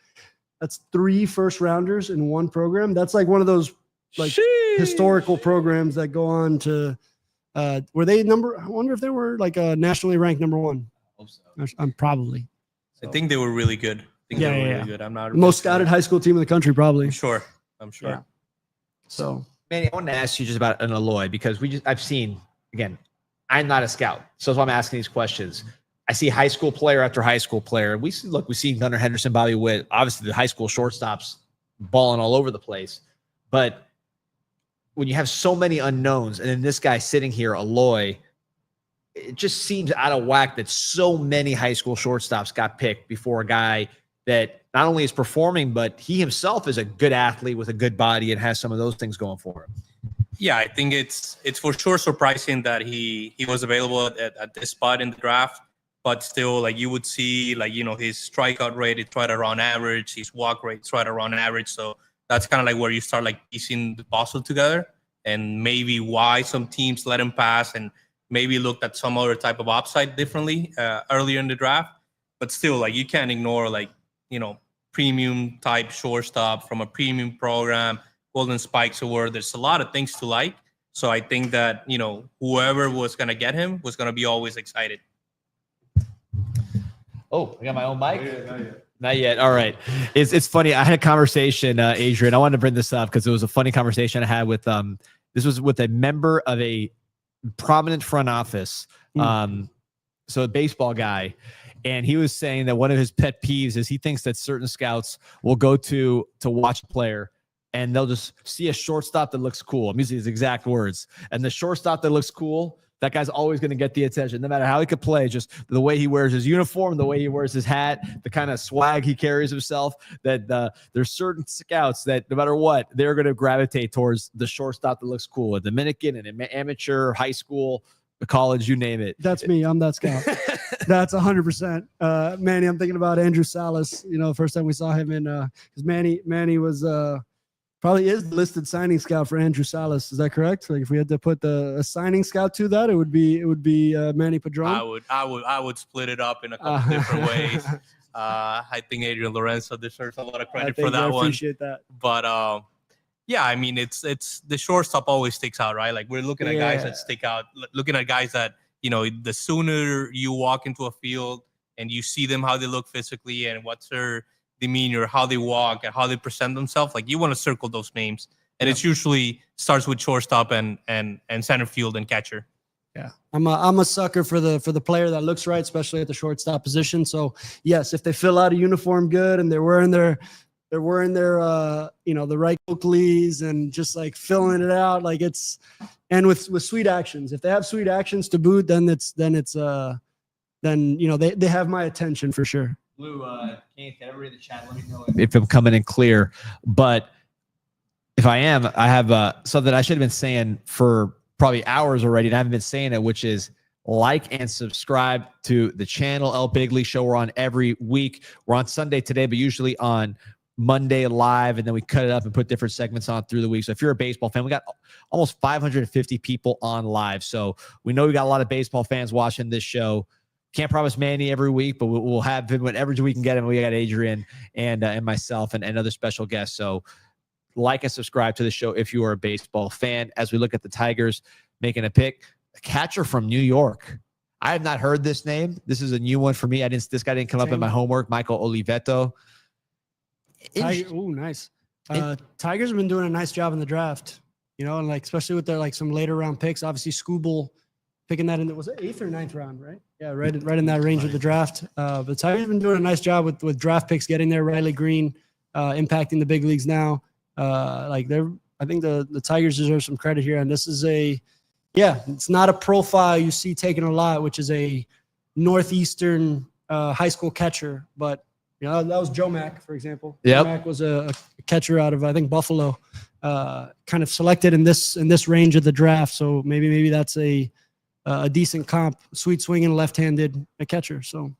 that's 3 first rounders in one program. That's like one of those historical programs that go on to were they I wonder if they were like a nationally ranked number 1. I hope so. I'm probably. I think they were really good. Really good. I'm not most scouted high school team in the country, probably. I'm sure. Yeah. So, Manny, I want to ask you just about an Aloy, because I've seen, again, I'm not a scout, so that's why I'm asking these questions. I see high school player after high school player. We've seen Gunnar Henderson, Bobby Witt, obviously the high school shortstops balling all over the place. But when you have so many unknowns, and then this guy sitting here, Aloy, it just seems out of whack that so many high school shortstops got picked before a guy that not only is performing, but he himself is a good athlete with a good body and has some of those things going for him. Yeah, I think it's for sure surprising that he was available at this spot in the draft, but still, like, you would see, like, you know, his strikeout rate is right around average, his walk rate is right around average. So that's kind of like where you start like piecing the puzzle together, and maybe why some teams let him pass and maybe looked at some other type of upside differently earlier in the draft. But still, like, you can't ignore, like, you know, premium type shortstop from a premium program, Golden Spikes Award. There's a lot of things to like. So I think that, you know, whoever was going to get him was going to be always excited. Oh, I got my own mic? Not yet. All right. It's funny. I had a conversation, Adrian. I wanted to bring this up because it was a funny conversation I had with this was with a member of a prominent front office. So a baseball guy. And he was saying that one of his pet peeves is he thinks that certain scouts will go to watch a player and they'll just see a shortstop that looks cool. I'm using his exact words. And the shortstop that looks cool, that guy's always going to get the attention, no matter how he could play. Just the way he wears his uniform, the way he wears his hat, the kind of swag he carries himself, that there's certain scouts that no matter what, they're going to gravitate towards the shortstop that looks cool. A Dominican, an amateur, high school, college, you name it. That's me. I'm that scout. That's 100%. Manny, I'm thinking about Andrew Salas. You know, the first time we saw him in, because Manny was probably is the listed signing scout for Andrew Salas. Is that correct? Like, if we had to put a signing scout to that, it would be Manny Padron. I would split it up in a couple different ways. I think Adrian Lorenzo deserves a lot of credit for that one. I appreciate that. But yeah, I mean, it's the shortstop always sticks out, right? Like, we're looking at guys that stick out, looking at guys that, you know, the sooner you walk into a field and you see them, how they look physically and what's their demeanor, how they walk and how they present themselves, like, you want to circle those names. And it's usually starts with shortstop and center field and catcher. Yeah, I'm a sucker for the player that looks right, especially at the shortstop position. So yes, if they fill out a uniform good and they're wearing their you know, the right Oakleys and just like filling it out, like it's, and with sweet actions. If they have sweet actions to boot, then you know, they have my attention for sure. Lou, can everybody in the chat let me know if I'm coming in clear? But if I am, I have something I should have been saying for probably hours already, and I haven't been saying it, which is like and subscribe to the channel. El Big League Show. We're on every week. We're on Sunday today, but usually on Monday live, and then we cut it up and put different segments on through the week. So if you're a baseball fan, we got almost 550 people on live. So we know we got a lot of baseball fans watching this show. Can't promise Manny every week, but we'll have him whenever we can get him. We got Adrian and myself and other special guests. So like and subscribe to the show if you are a baseball fan. As we look at the Tigers making a pick, a catcher from New York. I have not heard this name. This is a new one for me. This guy didn't come up in my homework. Michael Oliveto. Oh, nice. Tigers have been doing a nice job in the draft, and like especially with their like some later round picks. Obviously, Skubal picking that in. Was it 8th or 9th round? Right? Yeah, right in that range of the draft. But Tigers have been doing a nice job with draft picks, getting there. Riley Green impacting the big leagues now. I think the Tigers deserve some credit here, and this is it's not a profile you see taken a lot, which is a Northeastern high school catcher, but that was Joe Mack, for example. Yep. Joe Mack was a catcher out of, I think, Buffalo, kind of selected in this range of the draft. So maybe that's a decent comp, sweet swinging left-handed catcher. So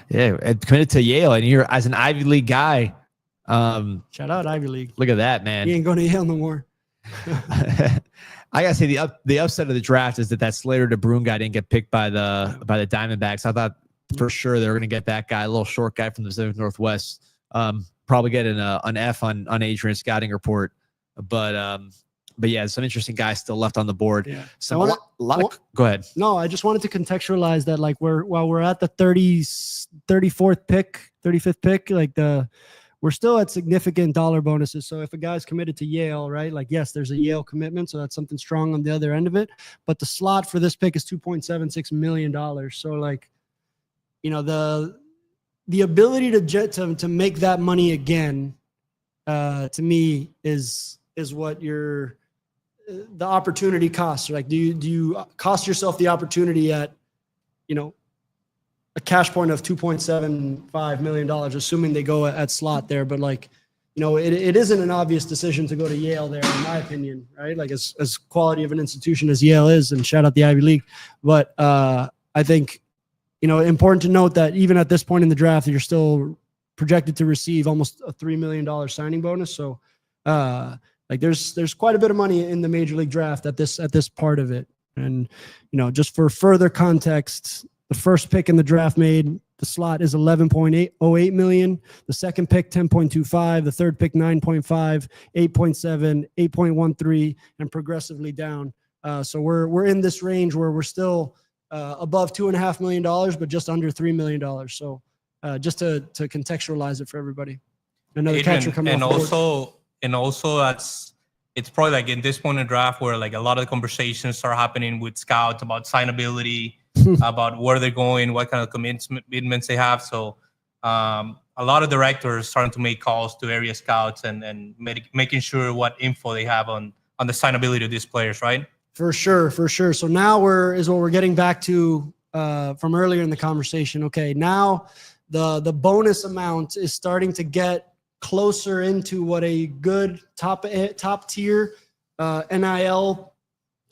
yeah, and committed to Yale, and you're as an Ivy League guy. Shout out Ivy League. Look at that, man. He ain't going to Yale no more. I gotta say the upset of the draft is that Slater DeBrune guy didn't get picked by the Diamondbacks. I thought for sure they were going to get that guy, a little short guy from the Pacific Northwest. Probably get an F on Adrian's scouting report, but yeah, some interesting guys still left on the board. Yeah. Go ahead. No, I just wanted to contextualize that, like while we're at the 35th pick, like we're still at significant dollar bonuses. So if a guy's committed to Yale, right, like, yes, there's a Yale commitment. So that's something strong on the other end of it. But the slot for this pick is $2.76 million. So like, the ability to make that money again, to me is what the opportunity costs. Like, do you cost yourself the opportunity at, a cash point of $2.75 million, assuming they go at slot there. But like, it isn't an obvious decision to go to Yale there, in my opinion, right? Like as quality of an institution as Yale is, and shout out the Ivy League. But I think, important to note that even at this point in the draft, you're still projected to receive almost a $3 million signing bonus. So there's quite a bit of money in the major league draft at this part of it. And, just for further context, the first pick in the draft made the slot is $11.808 million. The second pick, 10.25. The third pick, 9.5, 8.7, 8.13, and progressively down. So we're in this range where we're still above $2.5 million, but just under $3 million. So just to contextualize it for everybody. Another catcher coming off. And also it's probably like in this point in the draft where like a lot of the conversations start happening with scouts about signability, about where they're going, what kind of commitments they have. So a lot of directors starting to make calls to area scouts and making sure what info they have on the signability of these players, right? For sure. So now we're getting back to from earlier in the conversation. Okay, now the bonus amount is starting to get closer into what a good top tier NIL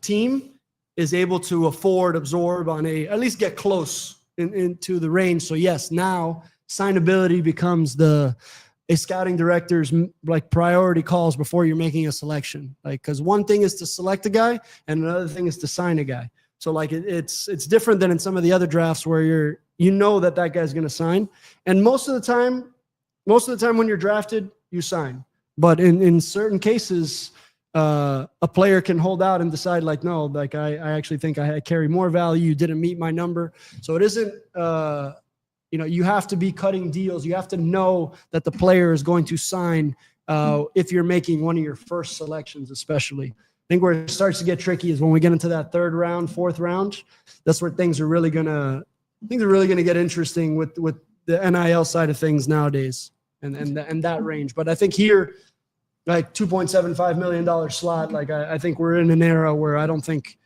team is able to absorb on at least get close into the range. So yes, now signability becomes a scouting director's like priority calls before you're making a selection. Like, because one thing is to select a guy and another thing is to sign a guy. So like it's different than in some of the other drafts where that guy's going to sign. And most of the time when you're drafted, you sign. But in certain cases, a player can hold out and decide like, no, like I actually think I carry more value. You didn't meet my number. So it isn't, you have to be cutting deals. You have to know that the player is going to sign if you're making one of your first selections, especially. I think where it starts to get tricky is when we get into that third round, fourth round. That's where things are really gonna get interesting with the NIL side of things nowadays and that range. But I think here, like $2.75 million slot, like I think we're in an era where I don't think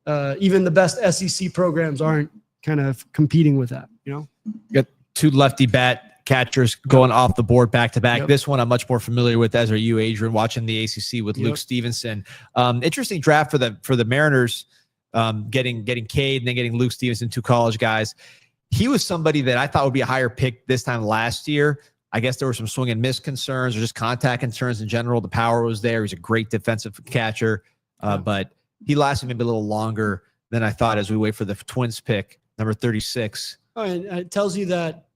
even the best SEC programs aren't kind of competing with that. You got two lefty bat catchers going off the board back to back. Yep. This one I'm much more familiar with, as are you, Adrian, watching the ACC with Luke Stevenson. Interesting draft for the Mariners, getting Cade and then getting Luke Stevenson, two college guys. He was somebody that I thought would be a higher pick this time last year. I guess there were some swing and miss concerns or just contact concerns in general. The power was there. He's a great defensive catcher, but he lasted maybe a little longer than I thought as we wait for the Twins pick, number 36. Oh, and it tells you that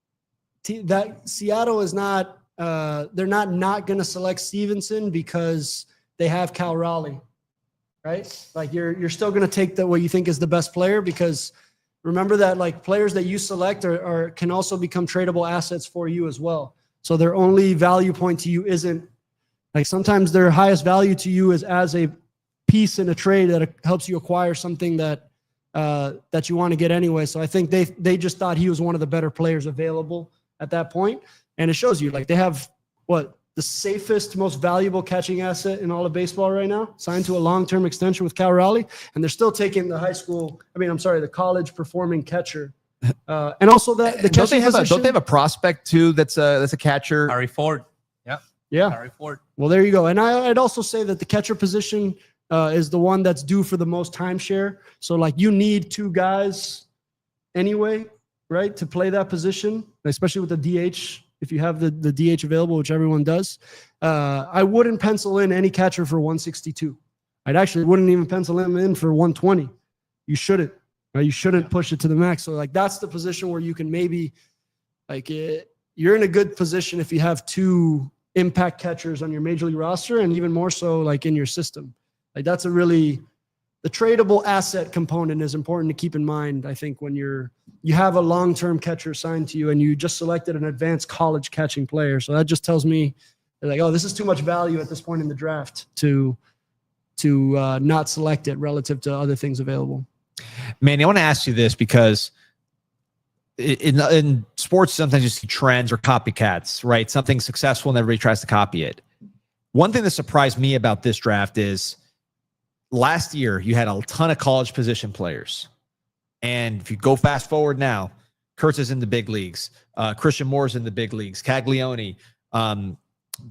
Seattle is not they're not going to select Stevenson because they have Cal Raleigh, right? Like you're still going to take what you think is the best player, because remember that like players that you select can also become tradable assets for you as well. So their only value point to you isn't like, sometimes their highest value to you is as a piece in a trade that helps you acquire something that you want to get anyway. So I think they just thought he was one of the better players available at that point. And it shows you, like, they have the safest, most valuable catching asset in all of baseball right now, signed to a long-term extension with Cal Raleigh, and they're still taking the college performing catcher. And also the catching position. Don't they have a prospect too that's a catcher? Harry Ford. Yeah. Harry Ford. Well, there you go. And I'd also say that the catcher position is the one that's due for the most timeshare. So like you need two guys anyway, right, to play that position, especially with the DH. If you have the DH available, which everyone does, I wouldn't pencil in any catcher for 162. I actually wouldn't even pencil him in for 120. You shouldn't. Right? You shouldn't push it to the max. So like that's the position where you can maybe you're in a good position if you have two impact catchers on your major league roster, and even more so like in your system. Like that's the tradable asset component is important to keep in mind. I think when you have a long-term catcher signed to you and you just selected an advanced college catching player. So that just tells me like, oh, this is too much value at this point in the draft to not select it relative to other things available. Manny, I want to ask you this because in sports, sometimes you see trends or copycats, right? Something successful and everybody tries to copy it. One thing that surprised me about this draft is last year you had a ton of college position players. And if you go fast forward now, Kurtz is in the big leagues. Christian Moore's in the big leagues. Caglione,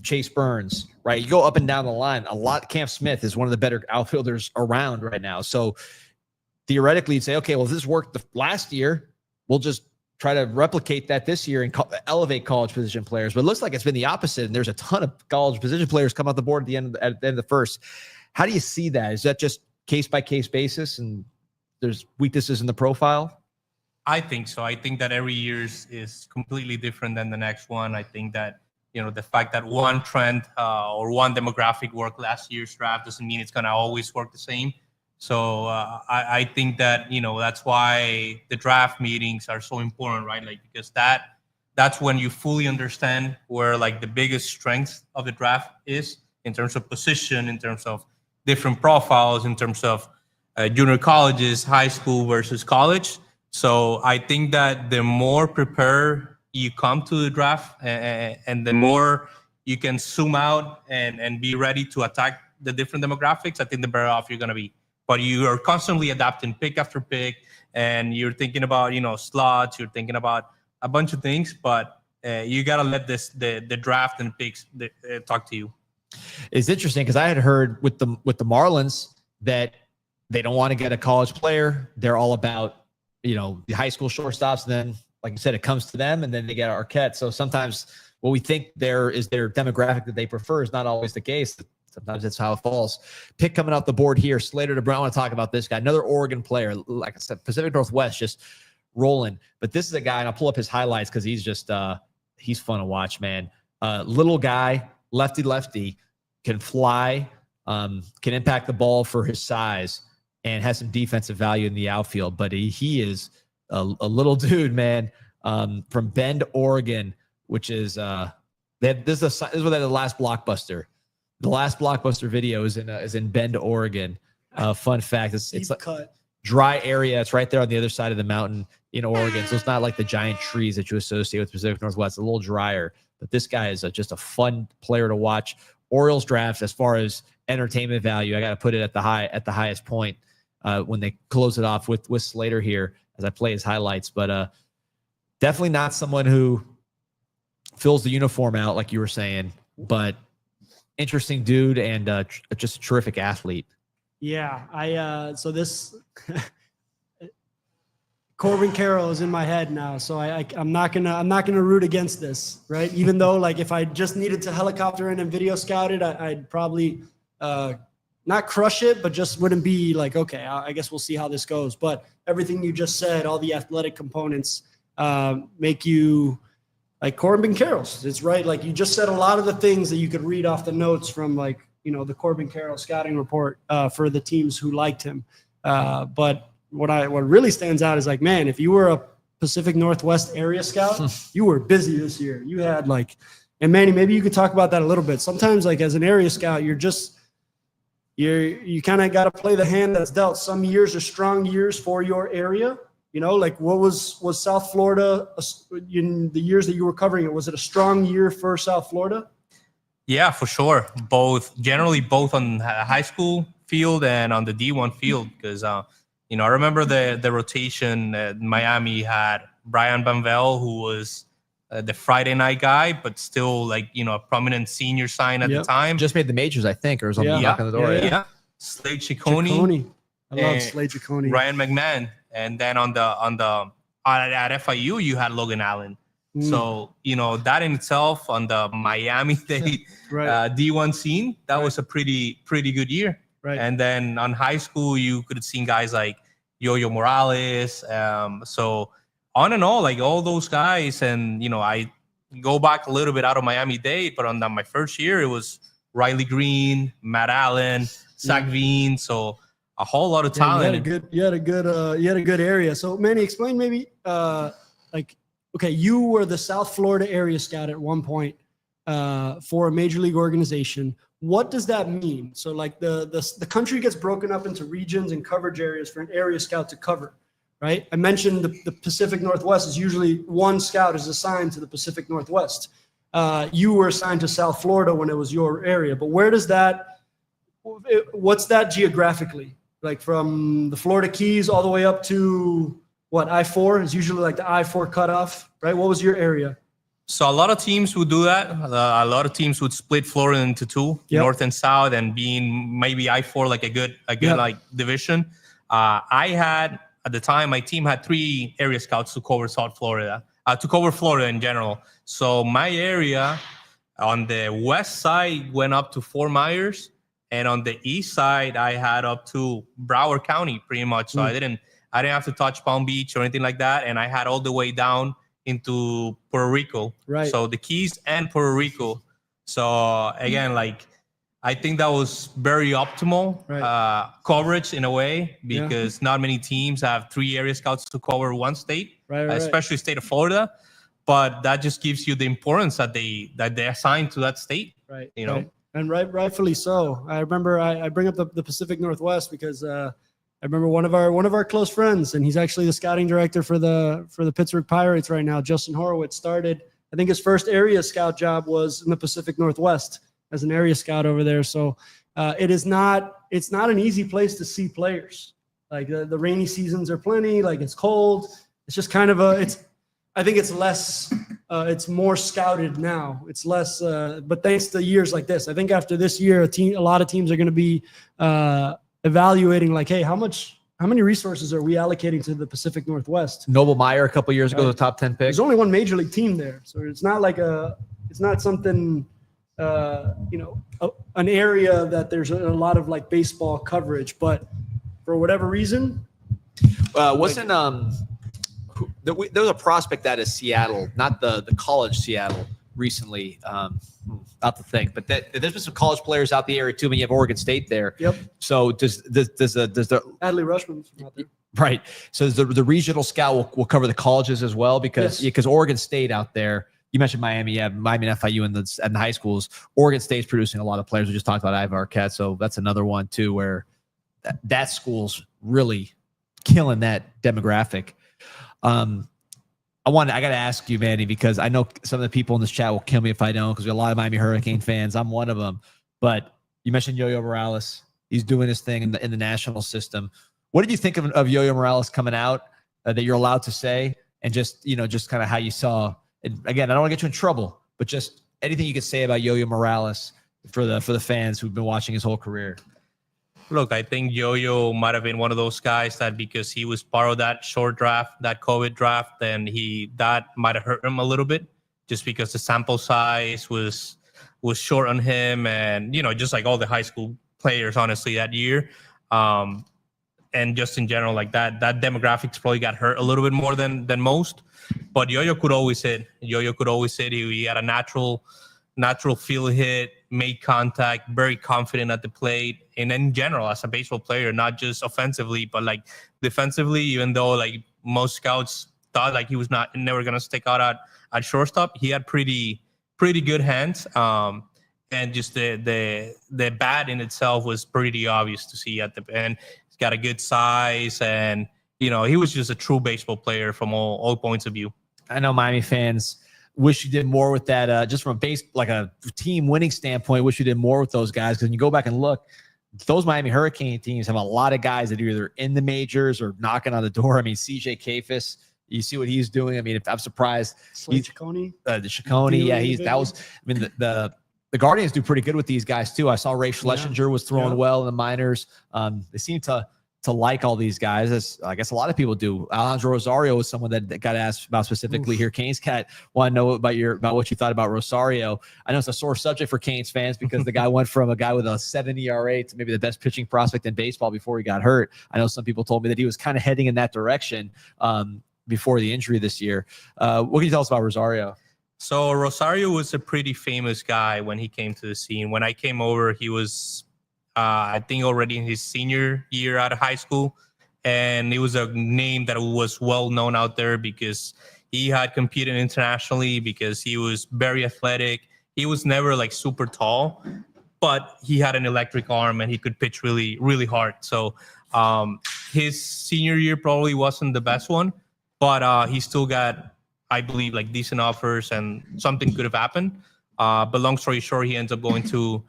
Chase Burns, right? You go up and down the line. Cam Smith is one of the better outfielders around right now. So theoretically, you'd say, okay, well, if this worked last year, we'll just try to replicate that this year and elevate college position players. But it looks like it's been the opposite, and there's a ton of college position players come out the board at the end of the first. How do you see that? Is that just case-by-case basis, and there's weaknesses in the profile? I think so. I think that every year is completely different than the next one. I think that, the fact that one trend or one demographic worked last year's draft doesn't mean it's going to always work the same. So I think that, that's why the draft meetings are so important, right? Like, because that's when you fully understand where like the biggest strength of the draft is in terms of position, in terms of different profiles, in terms of junior colleges, high school versus college. So I think that the more prepared you come to the draft and the more you can zoom out and be ready to attack the different demographics, I think the better off you're going to be. But you are constantly adapting pick after pick, and you're thinking about, slots, you're thinking about a bunch of things, but you got to let the draft and picks talk to you. It's interesting because I had heard with the Marlins that they don't want to get a college player. They're all about, the high school shortstops. And then, like you said, it comes to them and then they get Arquette. So sometimes what we think there is their demographic that they prefer is not always the case. Sometimes that's how it falls. Pick coming off the board here, Slater to Brown. I want to talk about this guy. Another Oregon player. Like I said, Pacific Northwest just rolling. But this is a guy, and I'll pull up his highlights because he's just he's fun to watch, man. Little guy, lefty, can fly, can impact the ball for his size, and has some defensive value in the outfield. But he is a little dude, man, from Bend, Oregon, which is this is where the last blockbuster. The last blockbuster video is in Bend, Oregon. Fun fact: it's like dry area. It's right there on the other side of the mountain in Oregon. So it's not like the giant trees that you associate with Pacific Northwest. It's a little drier. But this guy is just a fun player to watch. Orioles draft, as far as entertainment value, I got to put it at the highest point when they close it off with Slater here as I play his highlights. But definitely not someone who fills the uniform out like you were saying, but interesting dude and just a terrific athlete. Yeah, so this Corbin Carroll is in my head now, so I'm not gonna root against this, right? Even though, like, if I just needed to helicopter in and video scout it, I'd probably not crush it, but just wouldn't be like, okay, I guess we'll see how this goes. But everything you just said, all the athletic components, make you like Corbin Carroll. It's right. Like you just said a lot of the things that you could read off the notes from like the Corbin Carroll scouting report for the teams who liked him. But what really stands out is like, man, if you were a Pacific Northwest area scout, you were busy this year. You had and Manny, maybe you could talk about that a little bit. Sometimes like as an area scout, you kind of got to play the hand that's dealt. Some years are strong years for your area. Like what was South Florida in the years that you were covering it? Was it a strong year for South Florida? Yeah, for sure. Generally both on high school field and on the D1 field. Because, I remember the rotation Miami had Brian Banvel, who was the Friday night guy, but still a prominent senior sign at the time. Just made the majors, I think, or something knocking the door. Yeah. Slade Ciccone. I love Slade Ciccone. Ryan McMahon. And then at FIU, you had Logan Allen. So, that in itself on the Miami State D1 scene, that was a pretty good year. Right. And then on high school, you could have seen guys like Yo-Yo Morales. So on and all, all those guys. And, I go back a little bit out of Miami-Dade, but on my first year, it was Riley Green, Matt Allen, Zach Veen. So a whole lot of talent. You had a good area. So Manny, explain maybe okay, you were the South Florida area scout at one point for a major league organization. What does that mean? So the country gets broken up into regions and coverage areas for an area scout to cover, right? I mentioned the Pacific Northwest is usually one scout is assigned to the Pacific Northwest. You were assigned to South Florida when it was your area, but what's that geographically? Like from the Florida Keys all the way up to I-4 is usually the I-4 cutoff, right? What was your area? So a lot of teams would do that. A lot of teams would split Florida into two, north and south, and being maybe I-4 a good division. I had at the time my team had 3 area scouts to cover South Florida, to cover Florida in general. So my area on the west side went up to Fort Myers, and on the east side I had up to Broward County pretty much. So I didn't have to touch Palm Beach or anything like that, and I had all the way down into Puerto Rico. Right. So the Keys and Puerto Rico. So again, I think that was very optimal coverage in a way, because not many teams have 3 area scouts to cover one state, especially state of Florida. But that just gives you the importance that they assign to that state. Right. Right. And rightfully so. I remember I bring up the Pacific Northwest because I remember one of our close friends, and he's actually the scouting director for the Pittsburgh Pirates right now. Justin Horowitz started, I think his first area scout job was in the Pacific Northwest as an area scout over there. So it's not an easy place to see players. The rainy seasons are plenty. It's cold. It's just kind of I think it's less. It's more scouted now. It's less. But thanks to years like this, I think after this year, a lot of teams are going to be evaluating hey, how many resources are we allocating to the Pacific Northwest? Noble Meyer a couple years ago, the top 10 pick. There's only one major league team there, so it's not it's not something an area that there's a lot of baseball coverage, but for whatever reason, there was a prospect out of Seattle, not the college Seattle recently. Not to think, but there's been some college players out the area too. But you have Oregon State there. Yep. So does the Adley Rushman's from out there. Right? So the regional scout will cover the colleges as well, because Oregon State out there. You mentioned Miami, Miami and FIU and the high schools. Oregon State's producing a lot of players. We just talked about Ivar Arquette, so that's another one too, where that school's really killing that demographic. I got to ask you, Manny, because I know some of the people in this chat will kill me if I don't, because we have a lot of Miami Hurricane fans. I'm one of them. But you mentioned Yo-Yo Morales. He's doing his thing in the national system. What did you think of Yo-Yo Morales coming out that you're allowed to say, and just kind of how you saw? And again, I don't want to get you in trouble, but just anything you could say about Yo-Yo Morales for the fans who've been watching his whole career. Look, I think Yo-Yo might have been one of those guys that, because he was part of that short draft, that COVID draft, and that might have hurt him a little bit, just because the sample size was short on him, and just all the high school players, honestly, that year, and just in general, that demographics probably got hurt a little bit more than most. But Yo-Yo could always hit. He had a natural natural feel hit, made contact, very confident at the plate, and in general as a baseball player, not just offensively but like defensively. Even though like most scouts thought like he was never gonna stick out at shortstop, he had pretty good hands. And just the bat in itself was pretty obvious to see at the end. He's got a good size, and he was just a true baseball player from all points of view. I know Miami fans wish you did more with that, just from a team winning standpoint. Wish you did more with those guys, because when you go back and look, those Miami Hurricane teams have a lot of guys that are either in the majors or knocking on the door. I mean, CJ Kafis, you see what he's doing. I mean, I'm surprised. Ciccone. The Ciccone, yeah, the Guardians do pretty good with these guys too. I saw Ray Schlesinger was throwing well in the minors. They seem to like all these guys, as I guess a lot of people do. Alejandro Rosario was someone that got asked about specifically here. Canes Cat want to know about what you thought about Rosario. I know it's a sore subject for Canes fans because the guy went from a guy with a 7 ERA to maybe the best pitching prospect in baseball before he got hurt. I know some people told me that he was kind of heading in that direction before the injury this year. What can you tell us about Rosario? So Rosario was a pretty famous guy when he came to the scene. When I came over, he was, I think, already in his senior year out of high school. And it was a name that was well known out there because he had competed internationally, because he was very athletic. He was never like super tall, but he had an electric arm and he could pitch really, really hard. So his senior year probably wasn't the best one, but he still got, I believe, like decent offers, and something could have happened. But long story short, he ends up going to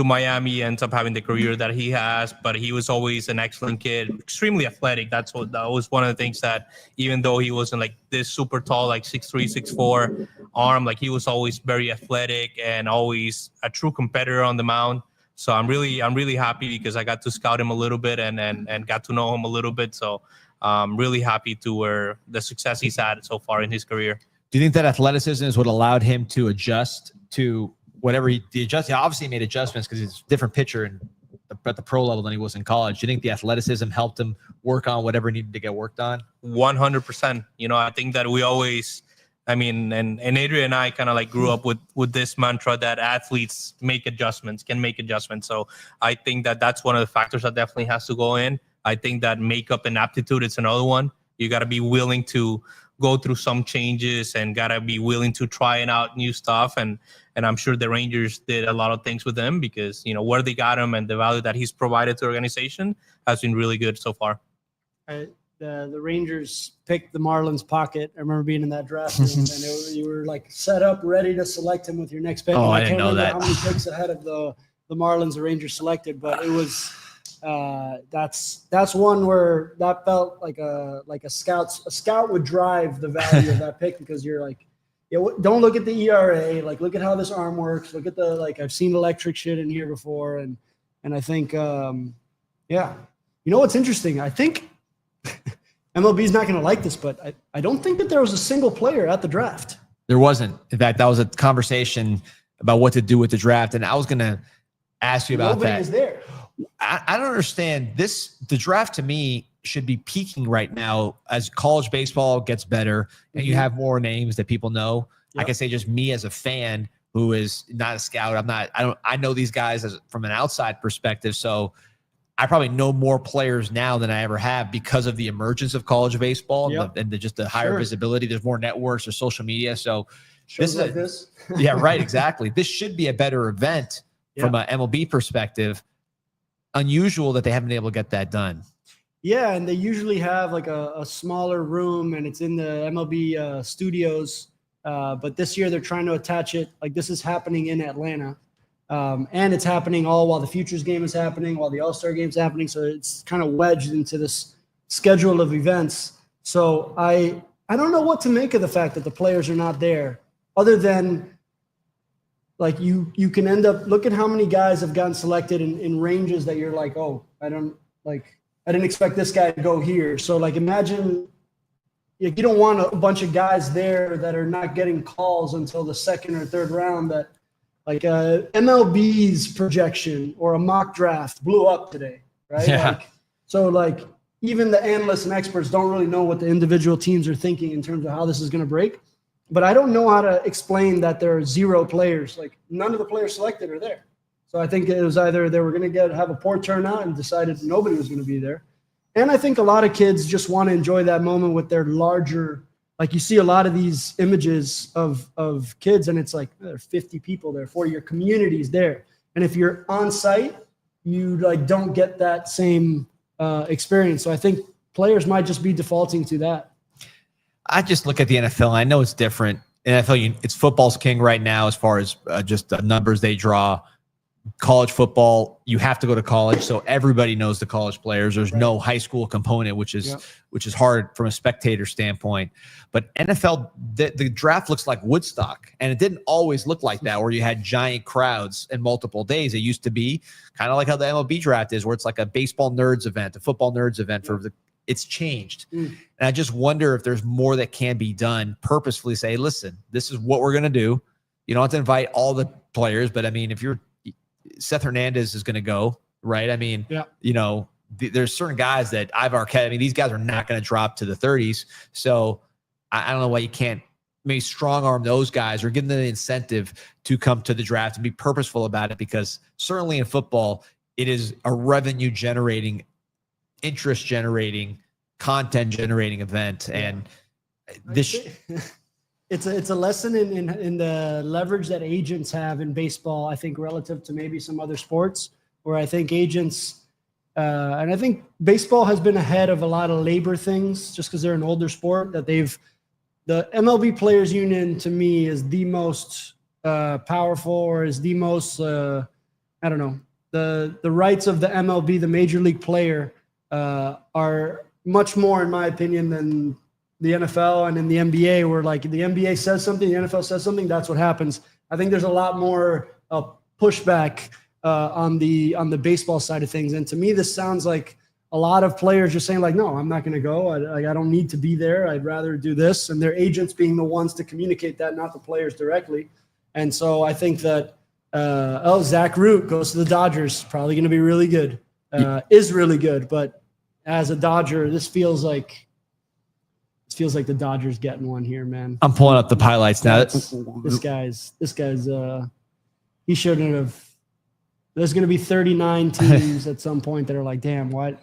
Miami, ends up having the career that he has. But he was always an excellent kid, extremely athletic. That was one of the things that, even though he wasn't like this super tall, like 6'3", 6'4" arm, like he was always very athletic and always a true competitor on the mound. So I'm really happy because I got to scout him a little bit and got to know him a little bit. So I'm really happy to where the success he's had so far in his career. Do you think that athleticism is what allowed him to adjust to whatever he adjusted? He obviously made adjustments because he's a different pitcher at the pro level than he was in college. Do you think the athleticism helped him work on whatever needed to get worked on? 100%. I think that we always, and Adrian and I kind of like grew up with this mantra that athletes can make adjustments. So I think that that's one of the factors that definitely has to go in. I think that makeup and aptitude is another one. You got to be willing to go through some changes and got to be willing to try out new stuff. And I'm sure the Rangers did a lot of things with him because, where they got him and the value that he's provided to the organization has been really good so far. The Rangers picked the Marlins pocket. I remember being in that draft room, and you were like set up, ready to select him with your next pick. Oh, I didn't know that. How many picks ahead of the Marlins the Rangers selected, but it was that's one where that felt like a scout would drive the value of that pick, because you're like, don't look at the ERA, like look at how this arm works, look at I've seen electric shit in here before, and I think what's interesting, I think MLB's not going to like this, but I don't think that there was a single player at the draft. There wasn't. In fact, that was a conversation about what to do with the draft, and I was going to ask you about that. Nobody is there. I don't understand this. The draft to me should be peaking right now as college baseball gets better and you have more names that people know. Yep. I can say just me as a fan who is not a scout. I know these guys from an outside perspective. So I probably know more players now than I ever have because of the emergence of college baseball and just the higher visibility. There's more networks or social media. So this. Yeah, right. Exactly. This should be a better event from an MLB perspective. Unusual that they haven't been able to get that done. Yeah, and they usually have like a smaller room, and it's in the MLB studios. But this year they're trying to attach it. Like this is happening in Atlanta, and it's happening all while the Futures game is happening, while the All-Star game is happening. So it's kind of wedged into this schedule of events. So I don't know what to make of the fact that the players are not there, other than like you can end up, look at how many guys have gotten selected in ranges that you're like, oh, I didn't expect this guy to go here. So like imagine you don't want a bunch of guys there that are not getting calls until the second or third round, that like MLB's projection or a mock draft blew up today, right? Yeah. So even the analysts and experts don't really know what the individual teams are thinking in terms of how this is going to break. But I don't know how to explain that there are 0 players. Like none of the players selected are there. So I think it was either they were going to have a poor turnout and decided nobody was going to be there. And I think a lot of kids just want to enjoy that moment with their larger, like you see a lot of these images of kids and it's like there are 50 people there, 40, your community's there. And if you're on site, you like don't get that same experience. So I think players might just be defaulting to that. I just look at the NFL. I know it's different. NFL, it's football's king right now as far as just the numbers they draw. College football, you have to go to college, so everybody knows the college players. There's no high school component, which is hard from a spectator standpoint. But NFL, the draft looks like Woodstock, and it didn't always look like that, where you had giant crowds in multiple days. It used to be kind of like how the MLB draft is, where it's like a baseball nerds event, a football nerds event. It's changed, and I just wonder if there's more that can be done. Purposefully say, listen, this is what we're going to do. You don't have to invite all the players, but I mean, if you're Seth Hernandez is going to go, right? I mean, you know, there's certain guys that Arquette. I mean, these guys are not going to drop to the 30s. So I don't know why you can't maybe strong arm those guys or give them the incentive to come to the draft and be purposeful about it, because certainly in football, it is a revenue generating, interest generating, content generating event. And this It's a lesson in the leverage that agents have in baseball, I think, relative to maybe some other sports, where I think agents, and I think baseball has been ahead of a lot of labor things just because they're an older sport, that the MLB Players Union to me is the most powerful, or is the most, I don't know, the rights of the MLB, the major league player, are much more, in my opinion, than the NFL and in the NBA, where like the NBA says something, the NFL says something, that's what happens. I think there's a lot more pushback on the baseball side of things. And to me, this sounds like a lot of players just saying like, no, I'm not going to go. I don't need to be there. I'd rather do this. And their agents being the ones to communicate that, not the players directly. And so I think that, Zach Root goes to the Dodgers, probably going to be really good, is really good. But as a Dodger, this feels like the Dodgers getting one here, man. I'm pulling up the highlights now. This guy's he shouldn't have. There's going to be 39 teams at some point that are like, damn, what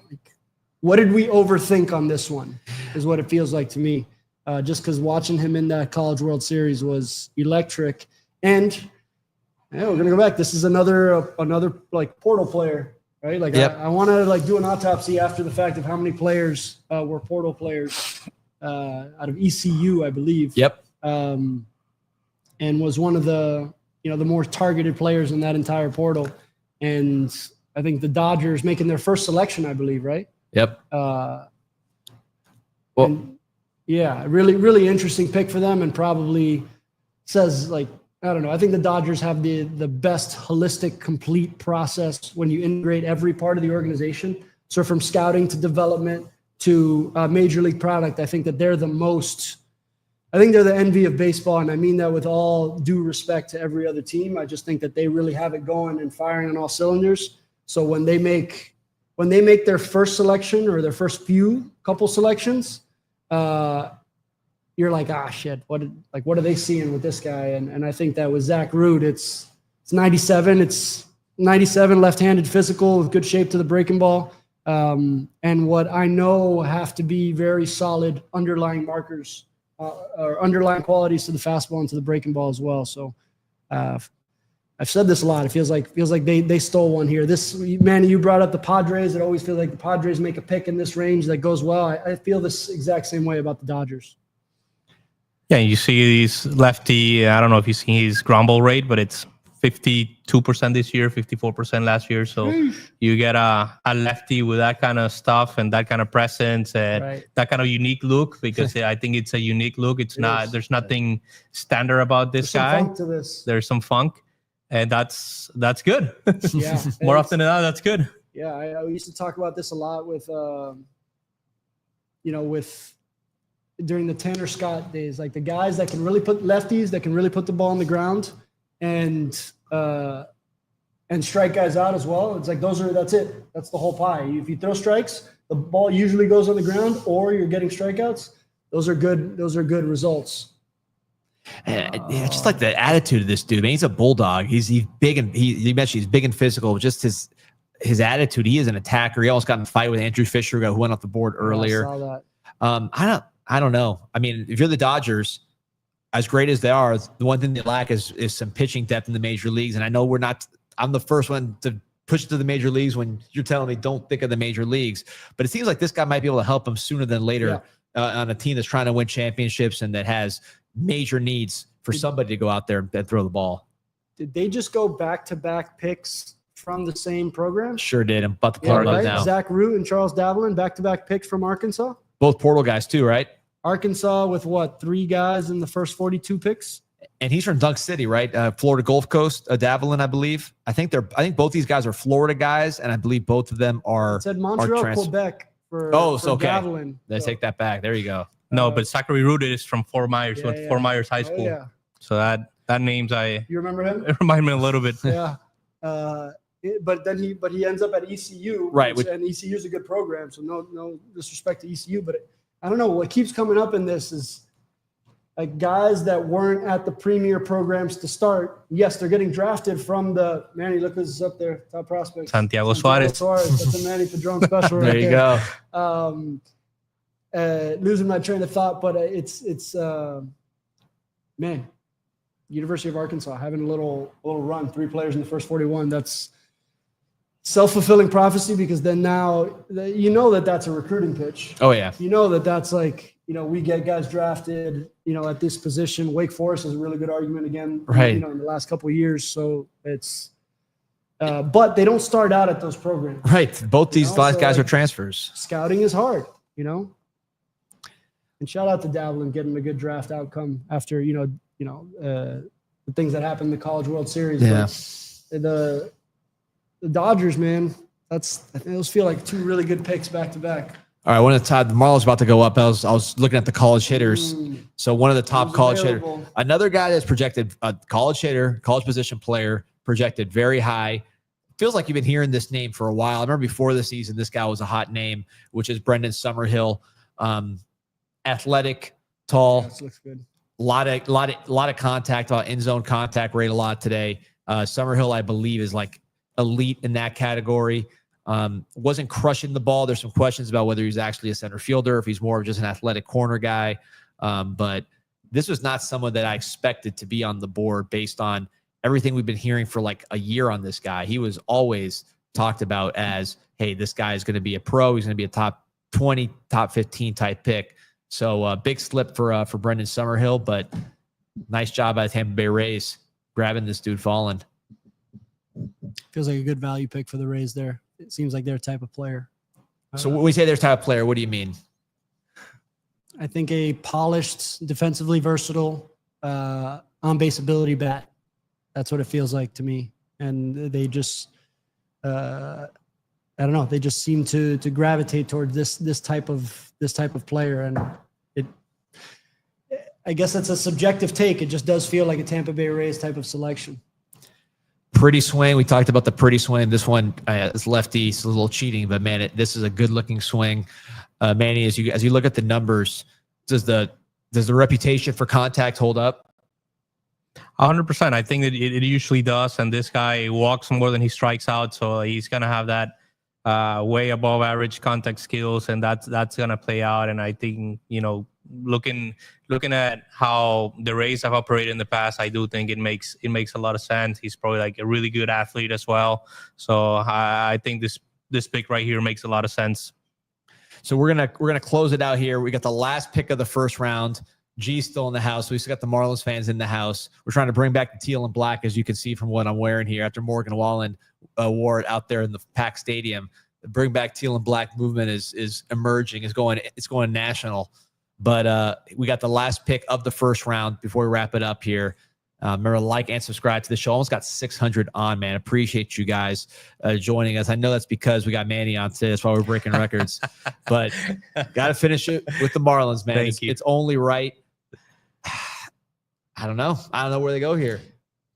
did we overthink on this one, is what it feels like to me. Just because watching him in that College World Series was electric. And we're going to go back. This is another like portal player, right? Like I want to like do an autopsy after the fact of how many players were portal players out of ECU, I believe. And was one of the more targeted players in that entire portal. And I think the Dodgers making their first selection, I believe, right? Really, really interesting pick for them, and probably says like, I don't know. I think the Dodgers have the best holistic, complete process when you integrate every part of the organization. So from scouting to development to major league product, I think that they're the envy of baseball. And I mean that with all due respect to every other team. I just think that they really have it going and firing on all cylinders. So when they make their first selection or their first couple selections, you're like, shit, what are they seeing with this guy? And I think that with Zach Root, it's 97. It's 97 left-handed physical with good shape to the breaking ball. And what I know have to be very solid underlying markers or underlying qualities to the fastball and to the breaking ball as well. So I've said this a lot. It feels like they stole one here. Manny, you brought up the Padres. It always feels like the Padres make a pick in this range that goes well. I feel this exact same way about the Dodgers. Yeah, you see these lefty, I don't know if you've seen his ground ball rate, but it's 52% this year, 54% last year. So you get a lefty with that kind of stuff and that kind of presence and that kind of unique look, because I think it's a unique look. There's nothing standard about this guy. Funk to this. There's some funk, and that's good. Yeah, More often than not, that's good. Yeah, I used to talk about this a lot with during the Tanner Scott days, like the guys that can really put the ball on the ground and strike guys out as well. It's like that's it. That's the whole pie. If you throw strikes, the ball usually goes on the ground, or you're getting strikeouts. Those are good results. Yeah, just like the attitude of this dude, man. He's a bulldog. He's big and you mentioned he's big and physical. Just his attitude. He is an attacker. He almost got in a fight with Andrew Fisher, who went off the board earlier. I saw that. I don't know. I mean, if you're the Dodgers, as great as they are, the one thing they lack is some pitching depth in the major leagues. And I know I'm the first one to push to the major leagues when you're telling me don't think of the major leagues. But it seems like this guy might be able to help him sooner than later on a team that's trying to win championships and that has major needs for somebody to go out there and throw the ball. Did they just go back-to-back picks from the same program? Sure did. I'm about to pull it up now. Zach Root and Charles Davelin, back-to-back picks from Arkansas. Both portal guys too, right? Arkansas with what, 3 guys in the first 42 picks? And he's from Dunk City, right? Florida Gulf Coast, Davelin, I believe. I think both these guys are Florida guys, and I believe both of them are. It said Montreal, Quebec for okay. Davelin. Let's take that back. There you go. No, but Zachary Root is from Fort Myers. Went to Fort Myers High School. Yeah. So that name's You remember him? it reminded me a little bit. Yeah. But he ends up at ECU, right? And ECU is a good program, so no disrespect to ECU, but I don't know what keeps coming up in this is like guys that weren't at the premier programs to start. Yes, they're getting drafted from the Manny. Look who's up there, top prospect. Santiago Suarez. That's a Manny Padron special. There you go. Losing my train of thought, but it's man, University of Arkansas having a little run, 3 players in the first 41. That's self-fulfilling prophecy because then now you know that's a recruiting pitch. Oh yeah. You know that's like, we get guys drafted, at this position. Wake Forest is a really good argument again, right? In the last couple of years. So it's, but they don't start out at those programs. Right. Both these last guys are transfers. Scouting is hard, And shout out to Davelin getting a good draft outcome after, the things that happened in the College World Series. Yeah. But the Dodgers, man, those feel like 2 really good picks back to back. All right, one of the top, the Marlins about to go up. I was looking at the college hitters. So one of the top college hitters, another guy that's projected a college hitter, college position player, projected very high. Feels like you've been hearing this name for a while. I remember before the season, this guy was a hot name, which is Brendan Summerhill. Athletic, tall, looks good. lot of contact, end zone contact rate a lot today. Summerhill, I believe, is like elite in that category. Wasn't crushing the ball. There's some questions about whether he's actually a center fielder, if he's more of just an athletic corner guy. But this was not someone that I expected to be on the board based on everything we've been hearing for like a year on this guy. He was always talked about as, hey, this guy is going to be a pro. He's going to be a top 20, top 15 type pick. So big slip for Brendan Summerhill, but nice job by the Tampa Bay Rays grabbing this dude falling. Feels like a good value pick for the Rays there. It seems like their type of player. So when we say their type of player, what do you mean? I think a polished, defensively versatile, on-base ability bat. That's what it feels like to me. And they just, I don't know, they just seem to gravitate towards this type of player. And I guess that's a subjective take. It just does feel like a Tampa Bay Rays type of selection. Pretty swing. We talked about the pretty swing. This one is lefty. It's a little cheating, but man, this is a good looking swing. Manny, as you look at the numbers, does the reputation for contact hold up? 100%. I think that it usually does. And this guy walks more than he strikes out, so he's gonna have that way above average contact skills, and that's gonna play out. And I think looking at how the Rays have operated in the past, I do think it makes a lot of sense. He's probably like a really good athlete as well. So I think this pick right here makes a lot of sense. So we're gonna close it out here. We got the last pick of the first round. G's still in the house. We still got the Marlins fans in the house. We're trying to bring back the teal and black, as you can see from what I'm wearing here. After Morgan Wallen wore it out there in the Pack Stadium, the bring back teal and black movement is emerging. It's going national. But we got the last pick of the first round before we wrap it up here. Remember, like and subscribe to the show. Almost got 600 on, man. Appreciate you guys joining us. I know that's because we got Manny on today. That's why we're breaking records. But got to finish it with the Marlins, man. It's only right. I don't know. I don't know where they go here.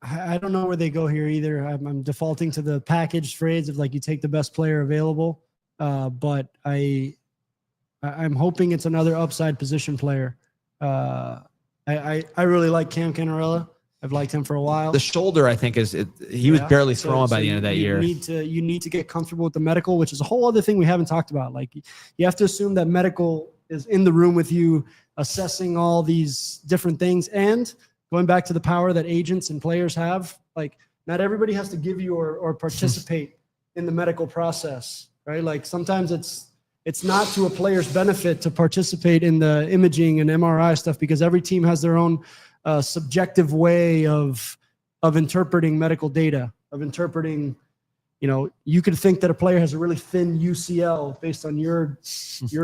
I don't know where they go here either. I'm defaulting to the packaged phrase of like you take the best player available. But I'm hoping it's another upside position player. I I really like Cam Canarella. I've liked him for a while. The shoulder, I think, he was barely throwing by the end of that year. You need to get comfortable with the medical, which is a whole other thing we haven't talked about. Like, you have to assume that medical is in the room with you, assessing all these different things, and going back to the power that agents and players have. Like, not everybody has to give you or participate in the medical process, right? Like, sometimes it's not to a player's benefit to participate in the imaging and MRI stuff, because every team has their own subjective way of interpreting medical data, of interpreting, you could think that a player has a really thin UCL based on your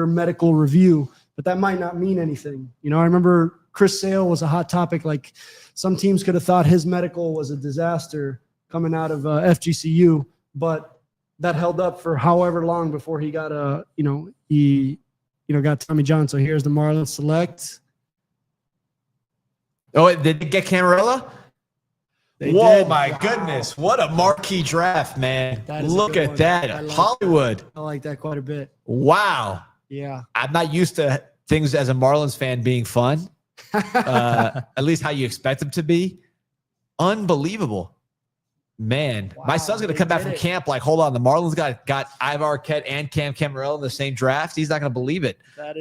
medical review, but that might not mean anything. I remember Chris Sale was a hot topic. Like, some teams could have thought his medical was a disaster coming out of FGCU, but that held up for however long before he got got Tommy John. So here's the Marlins select. Oh, did they get Camarilla? Whoa, my goodness. What a marquee draft, man. Look at that. Hollywood. I like that quite a bit. Wow. Yeah. I'm not used to things as a Marlins fan being fun. At least how you expect them to be. Unbelievable. Man, wow, my son's going to come back from camp like, hold on, the Marlins got Ivar Arquette and Cam Camarella in the same draft. He's not going to believe it. That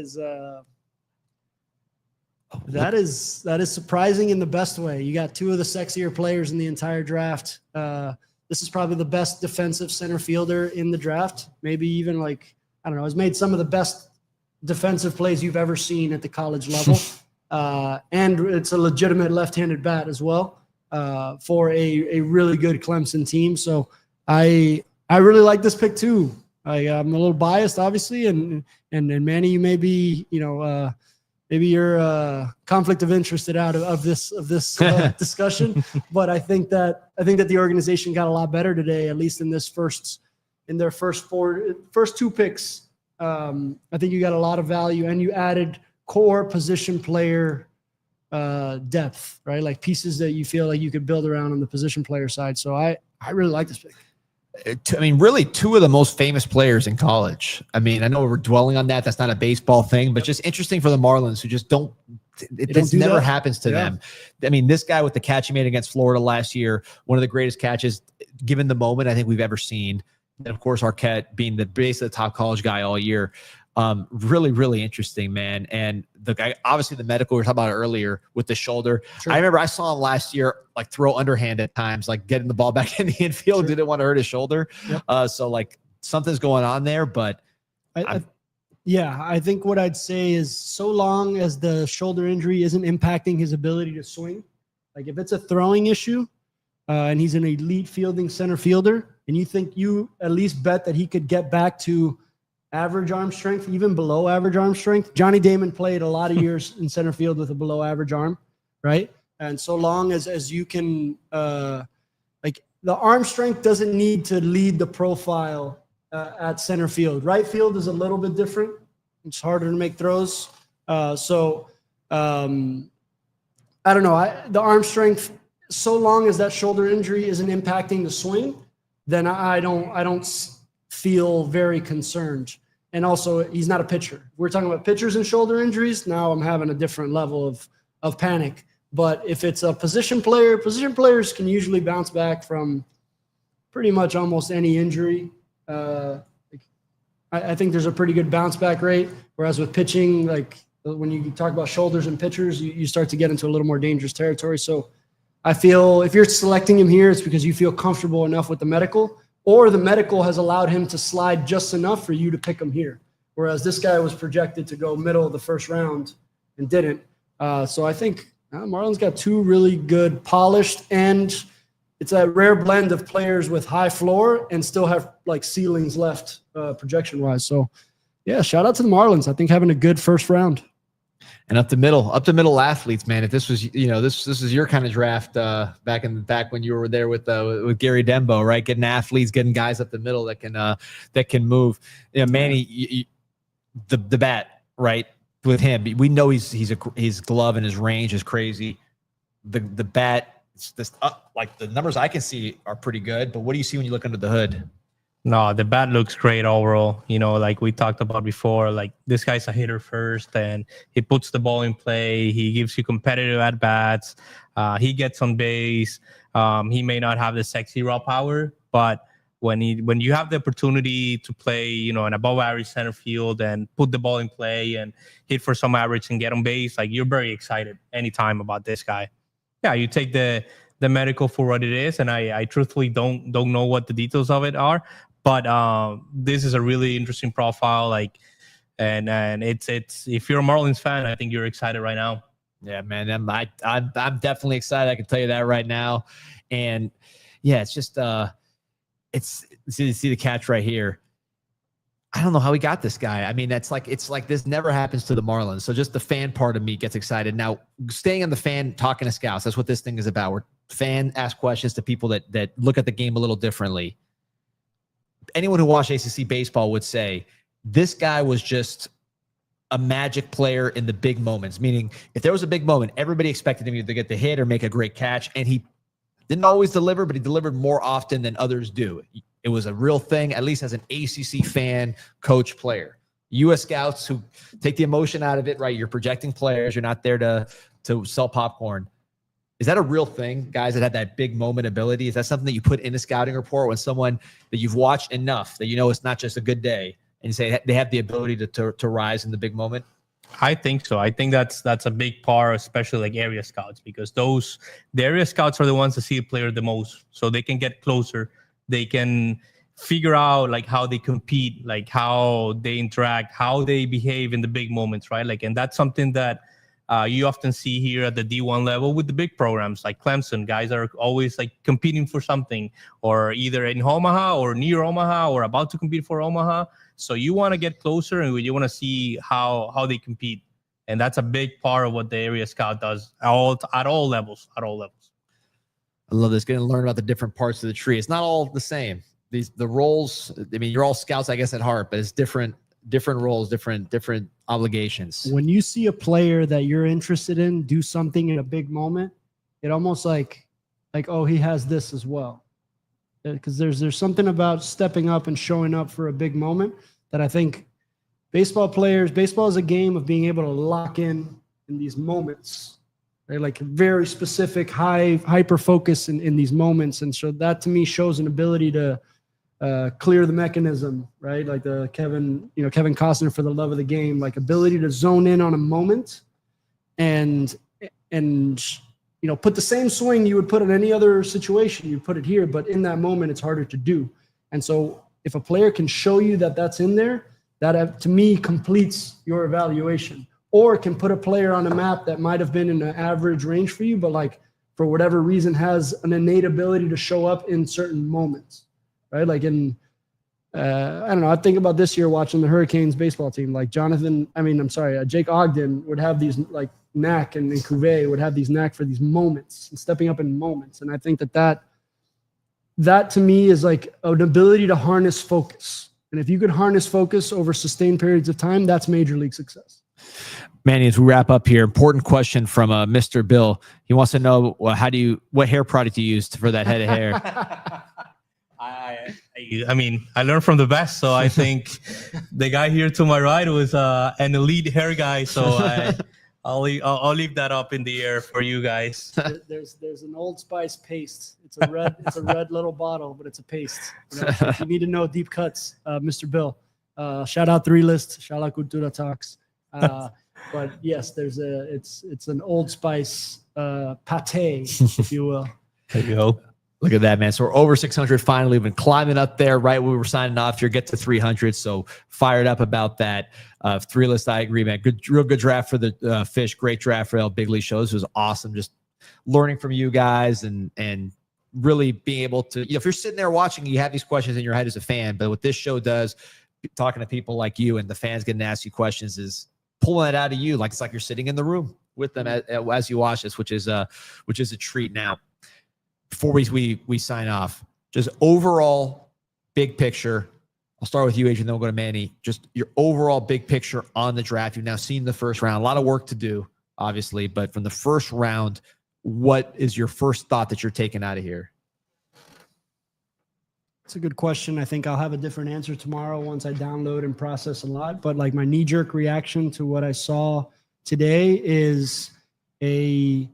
is surprising in the best way. You got two of the sexier players in the entire draft. This is probably the best defensive center fielder in the draft. Maybe even has made some of the best defensive plays you've ever seen at the college level. And it's a legitimate left-handed bat as well for a really good Clemson team. So I really like this pick too. I'm a little biased, obviously, and Manny, you may be, maybe you're conflict of interest out of this discussion, but I think that the organization got a lot better today, at least in their first two picks. I think you got a lot of value, and you added core position player depth, right? Like pieces that you feel like you could build around on the position player side. So I really like this pick. Really two of the most famous players in college. I know we're dwelling on that. That's not a baseball thing, but just interesting for the Marlins who just never happens to them. This guy with the catch he made against Florida last year, one of the greatest catches given the moment I think we've ever seen. And of course, Arquette being basically the top college guy all year. Really, really interesting, man. And the guy, obviously the medical we were talking about earlier with the shoulder. Sure. I remember I saw him last year, throw underhand at times, getting the ball back in the infield. Sure. Didn't want to hurt his shoulder. Yep. So something's going on there, but I think what I'd say is so long as the shoulder injury isn't impacting his ability to swing, if it's a throwing issue and he's an elite fielding center fielder, and you at least bet that he could get back to average arm strength, even below average arm strength. Johnny Damon played a lot of years in center field with a below average arm, right? And so long as you can, the arm strength doesn't need to lead the profile at center field. Right field is a little bit different. It's harder to make throws. I don't know. The arm strength, so long as that shoulder injury isn't impacting the swing, then I don't feel very concerned. And also, he's not a pitcher. We're talking about pitchers and shoulder injuries. Now I'm having a different level of panic. But if it's a position players can usually bounce back from pretty much almost any injury. I think there's a pretty good bounce back rate. Whereas with pitching, when you talk about shoulders and pitchers, you start to get into a little more dangerous territory. So I feel if you're selecting him here, it's because you feel comfortable enough with the medical, or the medical has allowed him to slide just enough for you to pick him here. Whereas this guy was projected to go middle of the first round and didn't. So I think Marlins got two really good polished, and it's a rare blend of players with high floor and still have ceilings left projection-wise. So, yeah, shout out to the Marlins. I think having a good first round. And up the middle athletes, man. If this was, this is your kind of draft back when you were there with Gary Dembo, right? Getting athletes, getting guys up the middle that can move. Manny, the bat, right? With him, we know his glove and his range is crazy. The bat, it's this the numbers I can see are pretty good. But what do you see when you look under the hood? No, the bat looks great overall. You know, like we talked about before, like this guy's a hitter first, and he puts the ball in play. He gives you competitive at bats. He gets on base. He may not have the sexy raw power, but when you have the opportunity to play, you know, an above average center field and put the ball in play and hit for some average and get on base, like you're very excited anytime about this guy. Yeah, you take the medical for what it is, and I truthfully don't know what the details of it are. But this is a really interesting profile, like, and it's if you're a Marlins fan, I think you're excited right now. Yeah, man, I'm definitely excited. I can tell you that right now, and yeah, it's just it's see the catch right here. I don't know how we got this guy. I mean, it's like this never happens to the Marlins. So just the fan part of me gets excited. Now, staying on the fan, talking to scouts, that's what this thing is about. Where fan ask questions to people that look at the game a little differently. Anyone who watched ACC baseball would say this guy was just a magic player in the big moments, meaning if there was a big moment, everybody expected him either to get the hit or make a great catch, and he didn't always deliver, but he delivered more often than others do. It was a real thing, at least as an ACC fan, coach, player. U.S. scouts who take the emotion out of it, right? You're projecting players. You're not there to sell popcorn. Is that a real thing, guys, that have that big moment ability? Is that something that you put in a scouting report when someone that you've watched enough that you know it's not just a good day, and you say they have the ability to rise in the big moment? I think so. I think that's a big part, especially like area scouts, because the area scouts are the ones that see a player the most, so they can get closer. They can figure out like how they compete, like how they interact, how they behave in the big moments, right? Like, and that's something that you often see here at the D1 level with the big programs like Clemson. Guys are always like competing for something, or either in Omaha or near Omaha or about to compete for Omaha. So you want to get closer and you want to see how they compete. And that's a big part of what the area scout does at all levels. I love this. Getting to learn about the different parts of the tree. It's not all the same. The roles, I mean, you're all scouts, I guess, at heart, but it's different roles, different obligations. When you see a player that you're interested in do something in a big moment, it almost like, oh, he has this as well. Because there's something about stepping up and showing up for a big moment that I think baseball is a game of being able to lock in these moments, right? Like very specific, hyper focus in these moments. And so that to me shows an ability to clear the mechanism, right? Like the Kevin Costner for the love of the game, like ability to zone in on a moment and put the same swing you would put in any other situation, you put it here, but in that moment it's harder to do. And so if a player can show you that that's in there, that to me completes your evaluation, or can put a player on a map that might have been in an average range for you, but like for whatever reason has an innate ability to show up in certain moments, right? Like I don't know, I think about this year watching the Hurricanes baseball team, like Jake Ogden would have these like knack, and Cuvée would have these knack for these moments and stepping up in moments. And I think that to me is like an ability to harness focus. And if you could harness focus over sustained periods of time, that's major league success. Manny, as we wrap up here, important question from Mr. Bill. He wants to know what hair product you used for that head of hair. I mean, I learned from the best, so I think the guy here to my right was an elite hair guy. So I'll leave that up in the air for you guys. There's an Old Spice paste. It's a red little bottle, but it's a paste. If you need to know deep cuts, Mr. Bill. Shout out 3 List. Shout out Cultura Talks. But yes, it's an Old Spice pate, if you will. There you go. Look at that, man. So we're over 600 finally. We've been climbing up there right when we were signing off here, get to 300. So fired up about that. 3 List, I agree, man. Real good draft for the Fish. Great draft for Big League shows. It was awesome. Just learning from you guys and really being able to, if you're sitting there watching, you have these questions in your head as a fan. But what this show does, talking to people like you and the fans getting to ask you questions, is pulling it out of you. Like it's like you're sitting in the room with them as you watch this, which is a treat. Now, before we sign off, just overall big picture. I'll start with you, Adrian, then we'll go to Manny. Just your overall big picture on the draft. You've now seen the first round. A lot of work to do, obviously, but from the first round, what is your first thought that you're taking out of here? It's a good question. I think I'll have a different answer tomorrow once I download and process a lot. But like my knee-jerk reaction to what I saw today is a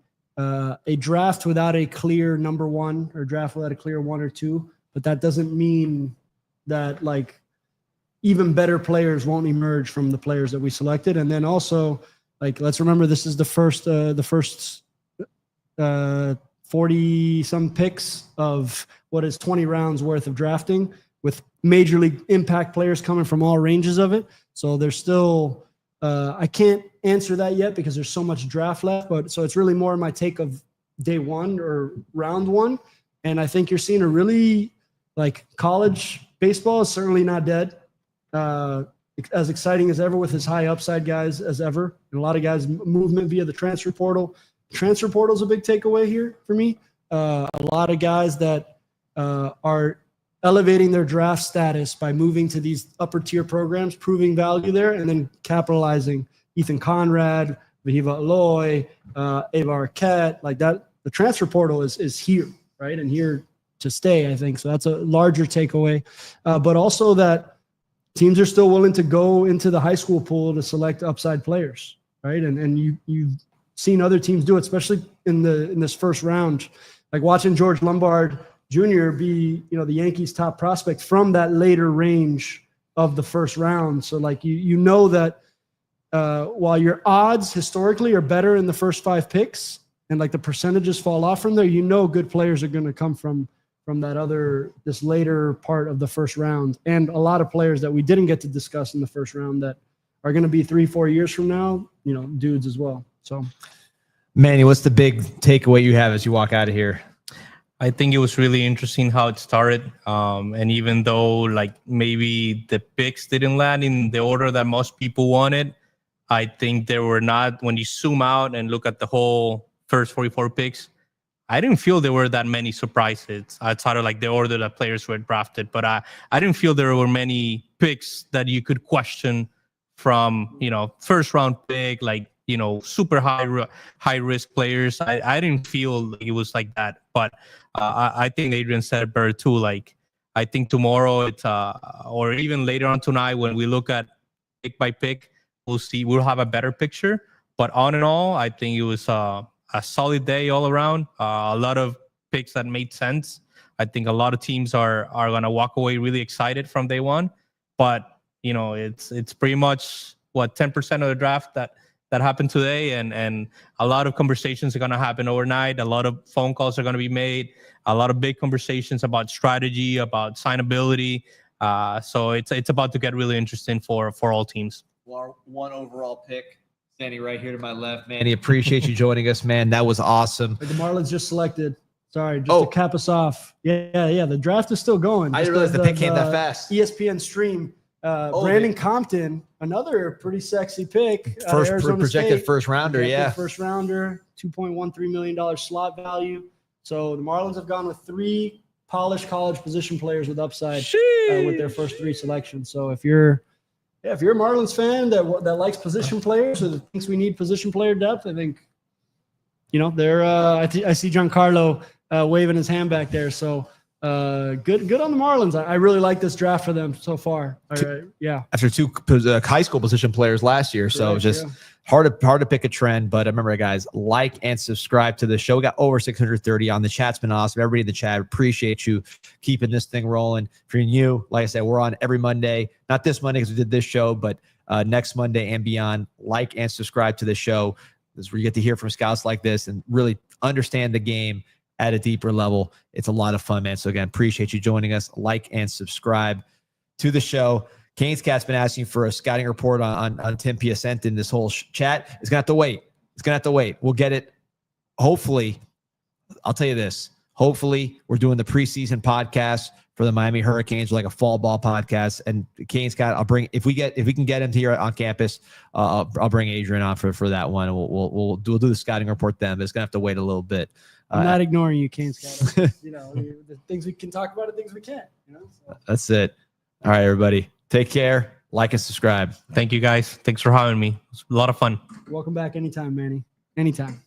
draft without a clear number one, or draft without a clear 1 or 2. But that doesn't mean that like even better players won't emerge from the players that we selected. And then also, like, let's remember this is the first 40 some picks of what is 20 rounds worth of drafting, with major league impact players coming from all ranges of it. So there's still, I can't answer that yet because there's so much draft left, but so it's really more my take of day one or round one. And I think you're seeing a really, like, college baseball is certainly not dead. As exciting as ever with as high upside guys as ever. And a lot of guys movement via the transfer portal. Transfer portal is a big takeaway here for me. A lot of guys that are elevating their draft status by moving to these upper tier programs, proving value there, and then capitalizing. Ethan Conrad, Vahiva Aloy, Ava Arquette, like that. The transfer portal is here, right? And here to stay, I think. So that's a larger takeaway. But also that teams are still willing to go into the high school pool to select upside players, right? And you've seen other teams do it, especially in this first round. Like watching George Lombard Jr. be, the Yankees' top prospect from that later range of the first round. So like you know that while your odds historically are better in the first 5 picks, and like the percentages fall off from there, good players are going to come from this later part of the first round, and a lot of players that we didn't get to discuss in the first round that are going to be 3-4 years from now, dudes as well. So, Manny, what's the big takeaway you have as you walk out of here? I think it was really interesting how it started. And even though like maybe the picks didn't land in the order that most people wanted, I think there were not, when you zoom out and look at the whole first 44 picks, I didn't feel there were that many surprises outside of like the order that players were drafted. But I didn't feel there were many picks that you could question from, first round pick, like, super high risk players. I didn't feel like it was like that. But I think Adrian said it better too. Like, I think tomorrow it's or even later on tonight when we look at pick by pick, we'll have a better picture. But on and all, I think it was a solid day all around. A lot of picks that made sense. I think a lot of teams are gonna walk away really excited from day one. But it's pretty much 10% of the draft that happened today, and a lot of conversations are going to happen overnight. A lot of phone calls are going to be made. A lot of big conversations about strategy, about signability. So it's about to get really interesting for all teams. Well, our 1 overall pick, standing right here to my left, Manny. Appreciate you joining us, man. That was awesome. The Marlins just selected. Sorry, to cap us off. Yeah. The draft is still going. I didn't realize the pick came that fast. ESPN stream. Brandon Compton, another pretty sexy pick. First projected State. First rounder, First rounder, $2.13 million slot value. So the Marlins have gone with 3 polished college position players with upside with their first 3 selections. So if you're a Marlins fan that likes position players or that thinks we need position player depth, I think they're. I see Giancarlo waving his hand back there. So. Good on the Marlins. I really like this draft for them so far. Yeah. After 2 high school position players last year, so just hard to pick a trend. But remember, guys, like and subscribe to the show. We got over 630 on the chat's been awesome. Everybody in the chat, appreciate you keeping this thing rolling. If you're new, like I said, we're on every Monday. Not this Monday because we did this show, but next Monday and beyond. Like and subscribe to the show. This is where you get to hear from scouts like this and really understand the game at a deeper level. It's a lot of fun, man. So again, appreciate you joining us. Like and subscribe to the show. Canes Cat's been asking for a scouting report on Tim Piacente. This whole chat is gonna have to wait. We'll get it. Hopefully, I'll tell you this. Hopefully, we're doing the preseason podcast for the Miami Hurricanes, like a fall ball podcast. And Canes Cat, I'll bring if we can get him here on campus. I'll bring Adrian on for that one. And we'll do the scouting report then. But it's gonna have to wait a little bit. I'm not ignoring you, Canes Cat. The things we can talk about and things we can't. So. That's it. All right, everybody. Take care. Like and subscribe. Thank you, guys. Thanks for having me. It's a lot of fun. Welcome back anytime, Manny. Anytime.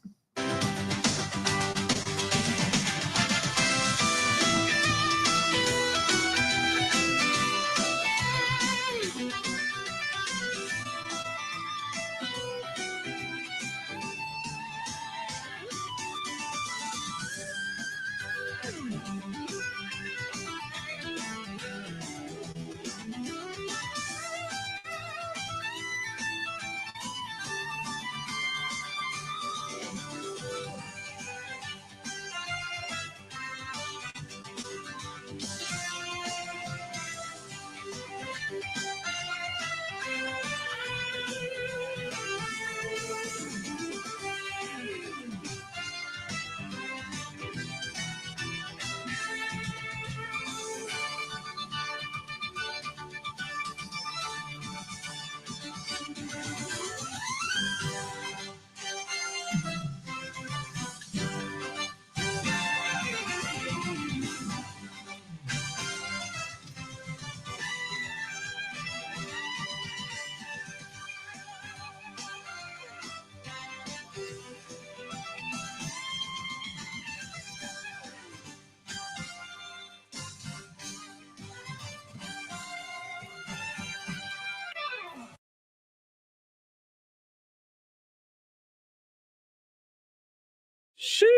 Sheesh.